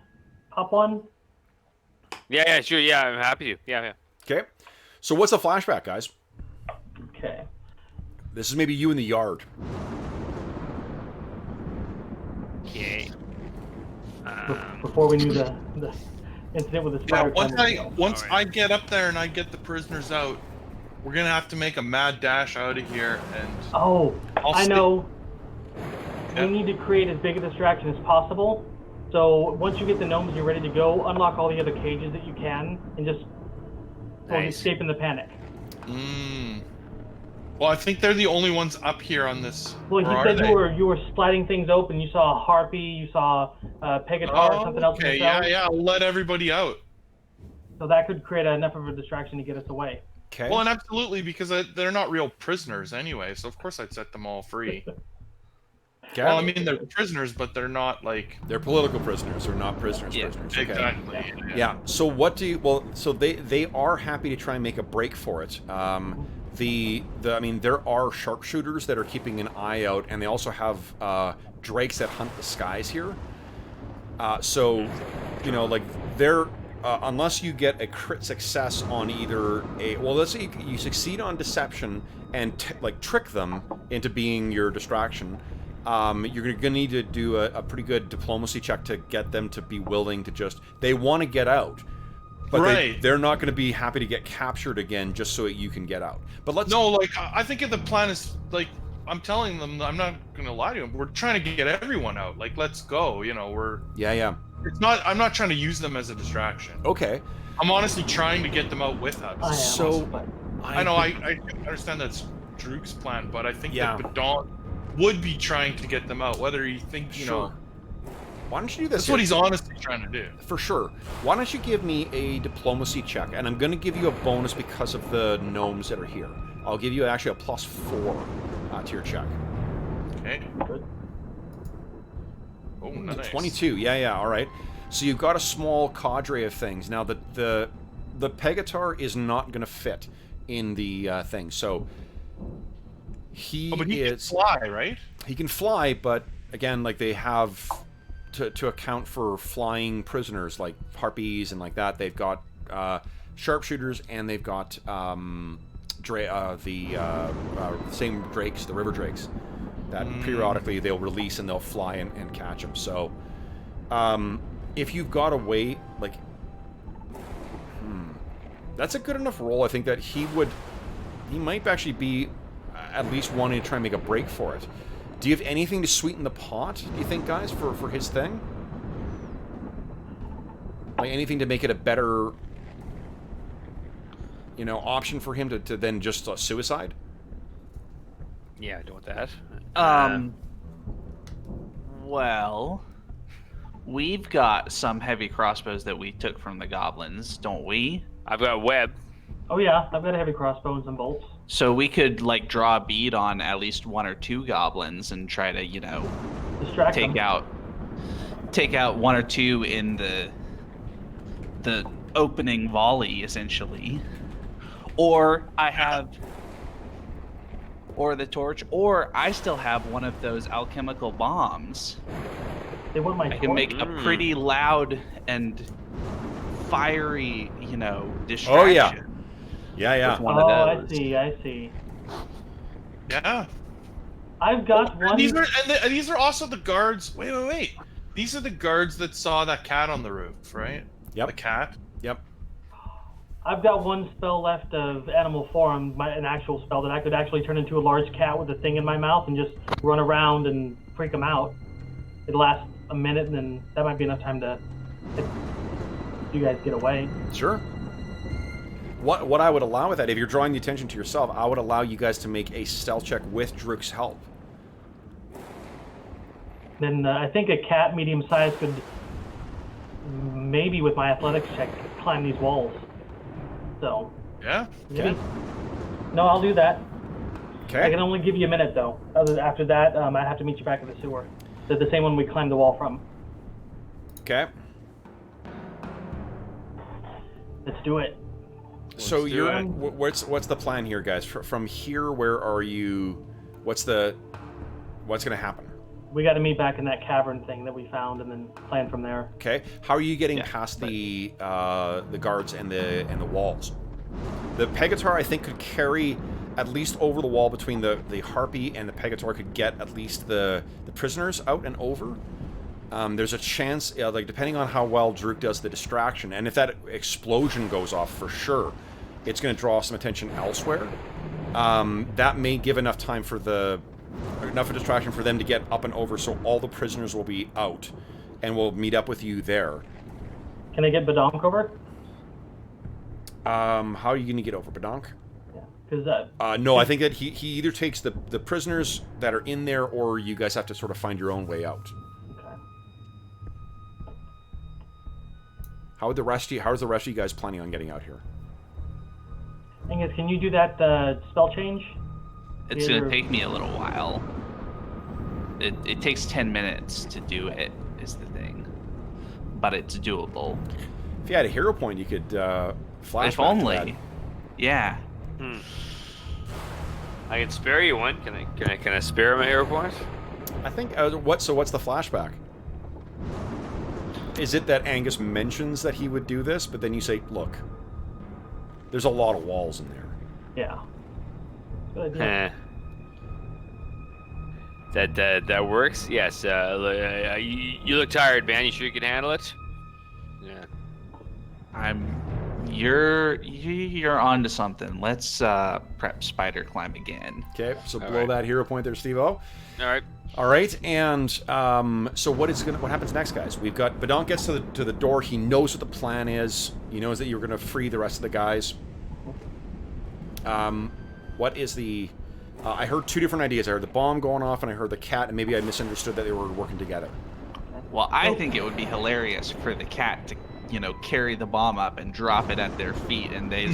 pop one? Yeah, sure. Yeah, I'm happy to. Yeah. Okay. So what's a flashback, guys? Okay. This is maybe you in the yard. Okay. Before we knew the incident with the spider. Once I get up there and I get the prisoners out, we're gonna have to make a mad dash out of here. And I know. We need to create as big a distraction as possible. So once you get the gnomes, you're ready to go. Unlock all the other cages that you can, and just escape in the panic. Well, I think they're the only ones up here on this. Well, you said you were splatting things open. You saw a harpy. You saw a pegatar or something else. Okay, yeah. I'll let everybody out. So that could create enough of a distraction to get us away. Okay. Well, and absolutely, because they're not real prisoners anyway. So of course I'd set them all free. Okay. Well, I mean, they're prisoners, but they're not like... They're political prisoners. They're not prisoners. Yeah, prisoners. Okay. Exactly. Yeah. So what do you... Well, so they are happy to try and make a break for it. I mean, there are sharpshooters that are keeping an eye out, and they also have drakes that hunt the skies here. So, like, they're... unless you get a crit success on either a... Well, let's say you succeed on deception and, trick them into being your distraction. You're going to need to do a pretty good diplomacy check to get them to be willing to just... They want to get out, but they're not going to be happy to get captured again just so that you can get out. But let's... No, I think if the plan is, I'm telling them, I'm not going to lie to them, we're trying to get everyone out. Let's go, we're... Yeah. It's not... I'm not trying to use them as a distraction. Okay. I'm honestly trying to get them out with us. I know, I understand that's Drook's plan, but I think that Badon would be trying to get them out, whether he thinks, Sure. Why don't you do this? That's what he's honestly trying to do. For sure. Why don't you give me a diplomacy check, and I'm going to give you a bonus because of the gnomes that are here. I'll give you actually a +4 to your check. Okay. Oh, nice. 22. Yeah. All right. So you've got a small cadre of things. Now the Pegatar is not going to fit in the thing. So but he can fly, right? He can fly, but again, they have to account for flying prisoners like harpies and like that. They've got sharpshooters, and they've got same drakes, the river drakes, that periodically they'll release and they'll fly and catch them. So if you've got a way, that's a good enough roll. I think that he might actually be at least wanting to try and make a break for it. Do you have anything to sweeten the pot, do you think, guys, for his thing? Anything to make it a better, option for him to then just suicide? Yeah, I don't want that. Well, we've got some heavy crossbows that we took from the goblins, don't we? I've got web. Oh yeah, I've got a heavy crossbow and some bolts. So we could like draw a bead on at least 1 or 2 goblins and try to, Distract them. take out 1 or 2 in the opening volley, essentially. Or the torch, or I still have one of those alchemical bombs. They want my I can make a pretty loud and fiery, distraction. Oh yeah. Yeah. With one of those. I see. Yeah. I've got one. These are also the guards. Wait. These are the guards that saw that cat on the roof, right? Yep. The cat. Yep. I've got one spell left of animal form, an actual spell that I could actually turn into a large cat with a thing in my mouth and just run around and freak them out. It lasts a minute, and then that might be enough time to you guys get away. Sure. What I would allow with that, if you're drawing the attention to yourself, I would allow you guys to make a stealth check with Druk's help. Then I think a cat medium size could, maybe with my athletics check, climb these walls. So. Yeah. Maybe. No, I'll do that. Okay. I can only give you a minute though. After that, I have to meet you back at the sewer. The same one we climbed the wall from. Okay. Let's do it. So Let's do you're it. what's the plan here, guys? From here, where are you? What's going to happen? We got to meet back in that cavern thing that we found, and then plan from there. Okay. How are you getting past the guards and the walls? The Pegator, I think, could carry at least over the wall between the Harpy and the Pegator. Could get at least the prisoners out and over. There's a chance, like depending on how well Druk does the distraction, and if that explosion goes off for sure, it's going to draw some attention elsewhere. That may give enough time for enough of distraction for them to get up and over, so all the prisoners will be out, and we'll meet up with you there. Can I get Badonk over? How are you going to get over, Badonk? Yeah, because no, I think that he either takes the prisoners that are in there, or you guys have to sort of find your own way out. How's the rest of you guys planning on getting out here? Angus, can you do that spell change? It's going to take me a little while. It takes 10 minutes to do it, is the thing. But it's doable. If you had a hero point, you could flash. If only. Yeah. I can spare you one. Can I spare my hero point? I think. What's the flashback? Is it that Angus mentions that he would do this, but then you say, "Look, there's a lot of walls in there." Yeah. Good idea. That works. Yes. You look tired, man. You sure you can handle it? Yeah. You're onto something. Let's prep spider climb again. Okay, so blow that hero point there, Steve-O. All right, and so what happens next, guys? We've got Badonk gets to the door. He knows what the plan is. He knows that you're going to free the rest of the guys. What is the? I heard 2 different ideas. I heard the bomb going off, and I heard the cat, and maybe I misunderstood that they were working together. Well, I think it would be hilarious for the cat to, carry the bomb up and drop it at their feet, and they,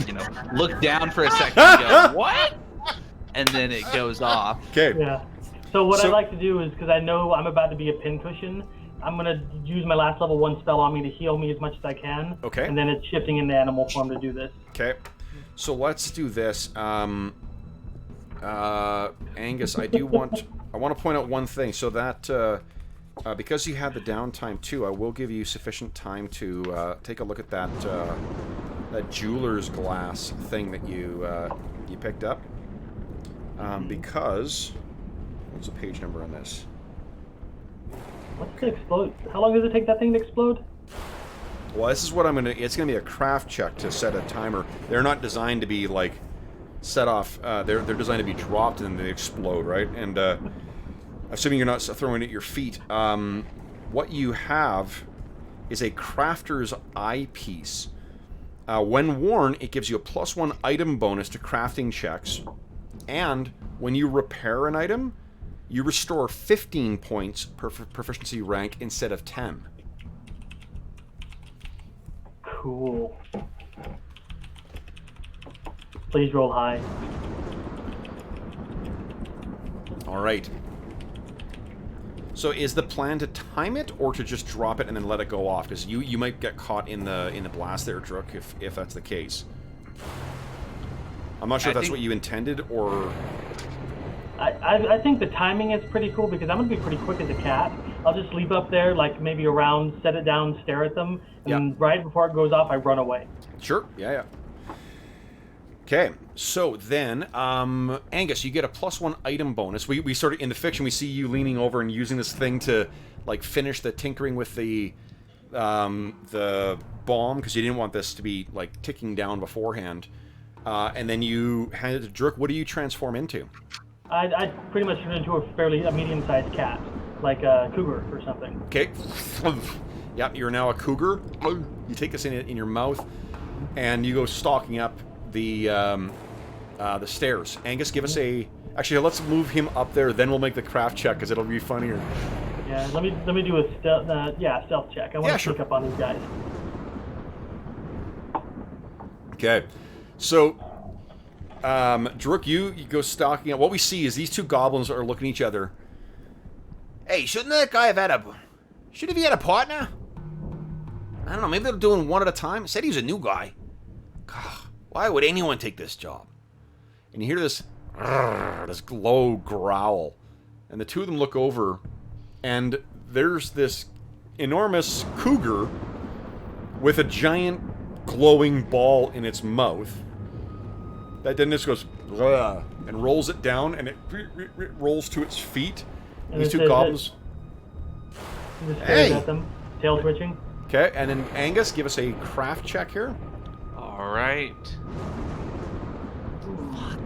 look down for a second and go, "What?" And then it goes off. Okay. Yeah. So what I'd like to do is, because I know I'm about to be a pincushion, I'm going to use my last level 1 spell on me to heal me as much as I can. Okay. And then it's shifting into animal form to do this. Okay. So let's do this. Angus, I want to point out one thing. So that because you had the downtime too, I will give you sufficient time to take a look at that jeweler's glass thing that you picked up. Because what's the page number on this? What's to explode? How long does it take that thing to explode? Well, this is what it's gonna be a craft check to set a timer. They're not designed to be like set off. They're designed to be dropped and then they explode, right? And assuming you're not throwing it at your feet, what you have is a crafter's eyepiece. When worn, it gives you a +1 item bonus to crafting checks, and when you repair an item, you restore 15 points per proficiency rank instead of 10. Cool. Please roll high. All right. So is the plan to time it or to just drop it and then let it go off? Because you might get caught in the blast there, Drook, if that's the case. I'm not sure if that's what you intended or... I think the timing is pretty cool because I'm going to be pretty quick as a cat. I'll just leap up there, like maybe around, set it down, stare at them, and right before it goes off, I run away. Sure, yeah. Okay, so then, Angus, you get a +1 item bonus. We sort of, in the fiction, we see you leaning over and using this thing to, like, finish the tinkering with the bomb, because you didn't want this to be, like, ticking down beforehand. And then you hand it to Drook. What do you transform into? I pretty much turn into a medium-sized cat, like a cougar or something. Okay. Yep, you're now a cougar. You take this in your mouth, and you go stalking up the stairs. Angus, give us a... Actually, let's move him up there, then we'll make the craft check, because it'll be funnier. Yeah, let me do a stealth check. I want to sneak up on these guys. Okay. So... Drook, you go stalking out. What we see is these two goblins are looking at each other. Hey, shouldn't that guy have had a... Should have he had a partner? I don't know, maybe they're doing one at a time. Said he was a new guy. God, why would anyone take this job? And you hear this low growl. And the two of them look over, and there's this enormous cougar with a giant glowing ball in its mouth. That then just goes and rolls it down, and it rolls to its feet. And these two goblins. Hey! At them, tail twitching. Okay, and then Angus, give us a craft check here. All right. Fuck.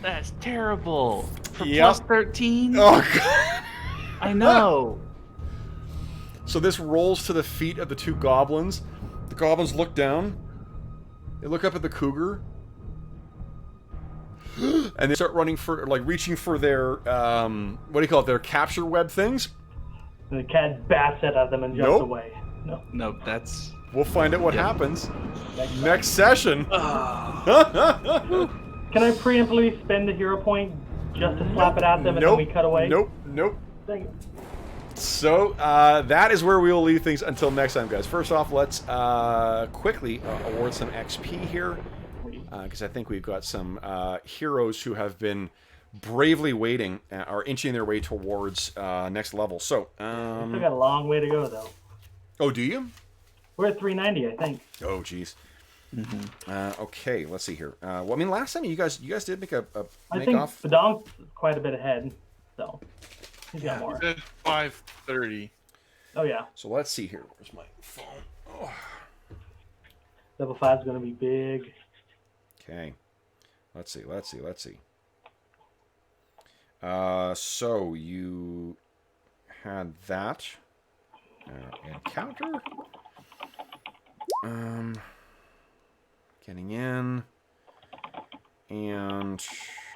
That's terrible. For plus 13? Oh, God. I know. So this rolls to the feet of the two goblins. The goblins look down. They look up at the cougar. And they start running for, like, reaching for their, what do you call it, their capture web things? And the cat bats at them and jumps away. Nope, that's... We'll find out what happens next session. Can I preemptively spend the hero point just to slap it at them and then we cut away? Nope. Dang it. So, that is where we will leave things until next time, guys. First off, let's quickly award some XP here. Because I think we've got some heroes who have been bravely waiting, are inching their way towards next level. So, we still got a long way to go, though. Oh, do you? We're at 390, I think. Oh, jeez. Okay, let's see here. Well, I mean, last time you guys did make a I make think off. Bedonk's quite a bit ahead, so he's got more. It's at 5:30. Oh yeah. So let's see here. Where's my phone? Oh. Level 5 is going to be big. Okay. Let's see. So you had that encounter. Getting in, and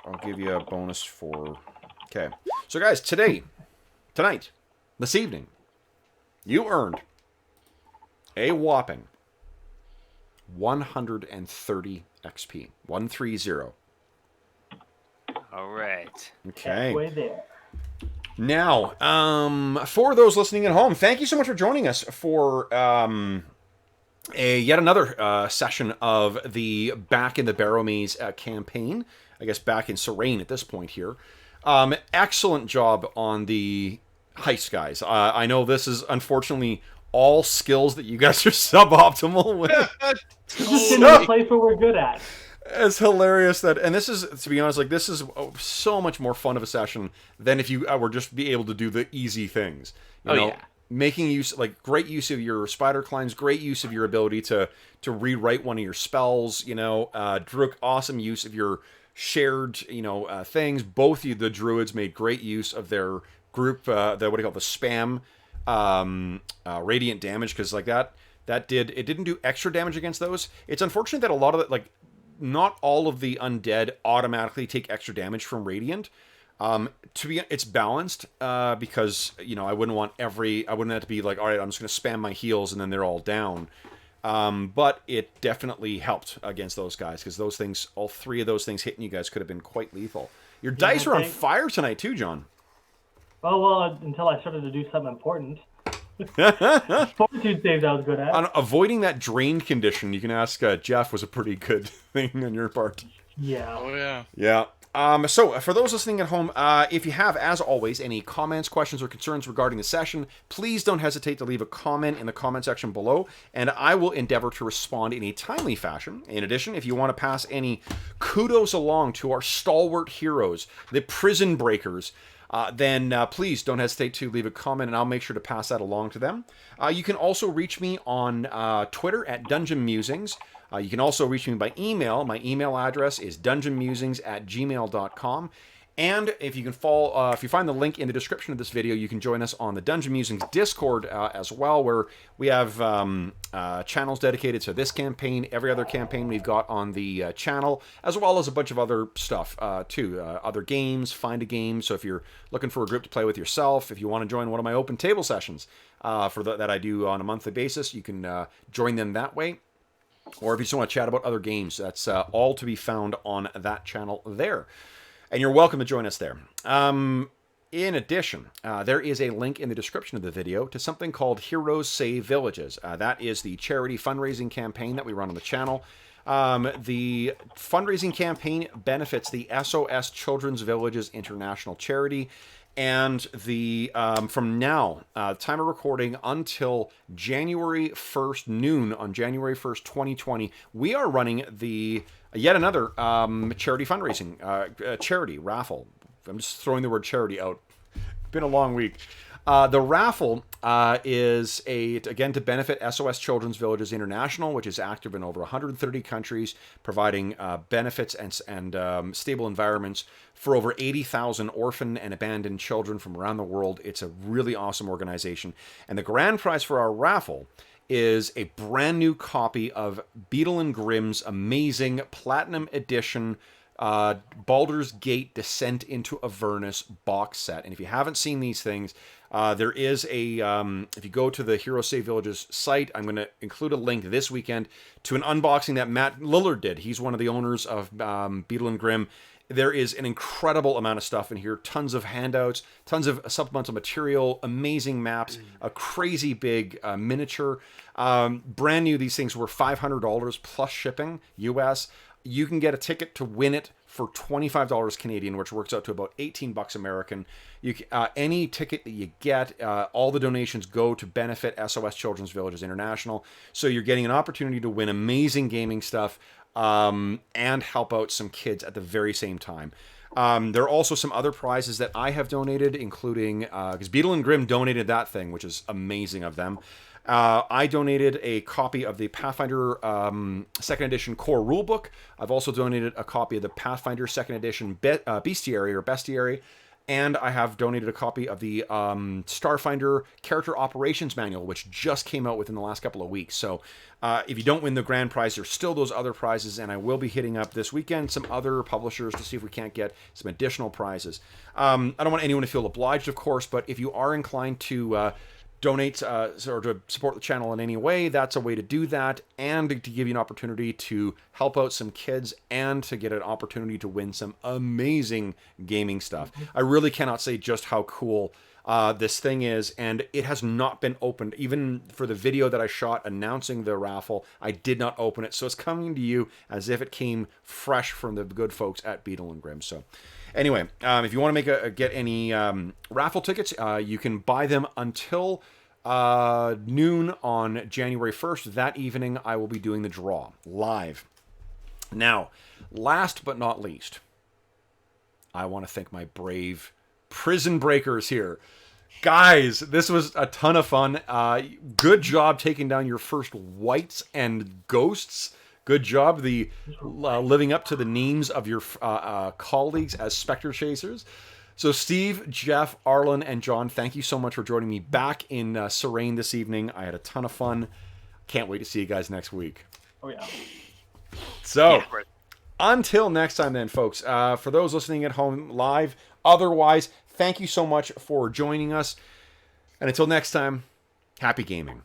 I'll give you a bonus for. Okay. So guys, tonight, this evening, you earned a whopping 130 XP. 130. All right. Okay. Halfway there. Now, for those listening at home, thank you so much for joining us for yet another session of the Back in the Barrowmaze campaign. I guess back in Serene at this point here. Excellent job on the heist, guys. I know this is unfortunately all skills that you guys are suboptimal with. Just in a place where we're good at. It's hilarious that, and this is, to be honest, like, this is so much more fun of a session than if you were just be able to do the easy things. You know, yeah. Making use, like, great use of your spider climbs, great use of your ability to rewrite one of your spells, you know, Drook, awesome use of your shared, things. Both of the druids made great use of their group, the spam, radiant damage, because, like, it didn't do extra damage against those. It's unfortunate that a lot of it, like, not all of the undead automatically take extra damage from radiant. It's balanced, because, I wouldn't want to be like, all right, I'm just going to spam my heals and then they're all down. But it definitely helped against those guys, because those things, all three of those things hitting you guys could have been quite lethal. Your dice are on fire tonight too, John. Oh, well, until I started to do something important. Fortitude saves I was good at. On avoiding that drained condition, you can ask Jeff, was a pretty good thing on your part. Yeah. Oh yeah. Yeah. So, for those listening at home, if you have, as always, any comments, questions, or concerns regarding the session, please don't hesitate to leave a comment in the comment section below, and I will endeavor to respond in a timely fashion. In addition, if you want to pass any kudos along to our stalwart heroes, the prison breakers, then please don't hesitate to leave a comment, and I'll make sure to pass that along to them. You can also reach me on Twitter at Dungeon Musings. You can also reach me by email. My email address is dungeonmusings@gmail.com. And if you can if you find the link in the description of this video, you can join us on the Dungeon Musings Discord as well, where we have channels dedicated to this campaign, every other campaign we've got on the channel, as well as a bunch of other stuff too. Other games, find a game. So if you're looking for a group to play with yourself, if you want to join one of my open table sessions that I do on a monthly basis, you can join them that way. Or if you just want to chat about other games, that's all to be found on that channel there. And you're welcome to join us there. In addition, there is a link in the description of the video to something called Heroes Save Villages. That is the charity fundraising campaign that we run on the channel. The fundraising campaign benefits the SOS Children's Villages International Charity. And the from now, time of recording, until January 1st noon on January 1st, 2020, we are running yet another charity fundraising, charity raffle. I'm just throwing the word charity out. Been a long week. The raffle is again to benefit SOS Children's Villages International, which is active in over 130 countries, providing benefits and stable environments for over 80,000 orphan and abandoned children from around the world. It's a really awesome organization. And the grand prize for our raffle is a brand new copy of Beadle and Grimm's amazing Platinum Edition Baldur's Gate Descent into Avernus box set. And if you haven't seen these things, there is if you go to the Hero Save Villages site, I'm going to include a link this weekend to an unboxing that Matt Lillard did. He's one of the owners of Beadle and Grimm. There is an incredible amount of stuff in here, tons of handouts, tons of supplemental material, amazing maps, a crazy big miniature. Brand new, these things were $500 plus shipping US. You can get a ticket to win it for $25 Canadian, which works out to about $18 American. Any ticket that you get, all the donations go to benefit SOS Children's Villages International. So you're getting an opportunity to win amazing gaming stuff and help out some kids at the very same time. There are also some other prizes that I have donated, including, because Beadle and Grimm donated that thing, which is amazing of them. I donated a copy of the Pathfinder 2nd Edition Core Rulebook. I've also donated a copy of the Pathfinder 2nd Edition Bestiary. And I have donated a copy of the Starfinder Character Operations Manual, which just came out within the last couple of weeks. So if you don't win the grand prize, there's still those other prizes, and I will be hitting up this weekend some other publishers to see if we can't get some additional prizes. I don't want anyone to feel obliged, of course, but if you are inclined to donate or to support the channel in any way, that's a way to do that, and to give you an opportunity to help out some kids and to get an opportunity to win some amazing gaming stuff. I really cannot say just how cool this thing is, and it has not been opened. Even for the video that I shot announcing the raffle, I did not open it, so it's coming to you as if it came fresh from the good folks at Beadle and Grimm. So anyway, if you want to get any raffle tickets, you can buy them until noon on January 1st. That evening, I will be doing the draw live. Now, last but not least, I want to thank my brave prison breakers here. Guys, this was a ton of fun. Good job taking down your first wights and ghosts. Good job living up to the names of your colleagues as Spectre Chasers. So Steve, Jeff, Arlen, and John, thank you so much for joining me back in Serene this evening. I had a ton of fun. Can't wait to see you guys next week. Oh, yeah. So, until next time then, folks, for those listening at home live, otherwise, thank you so much for joining us. And until next time, happy gaming.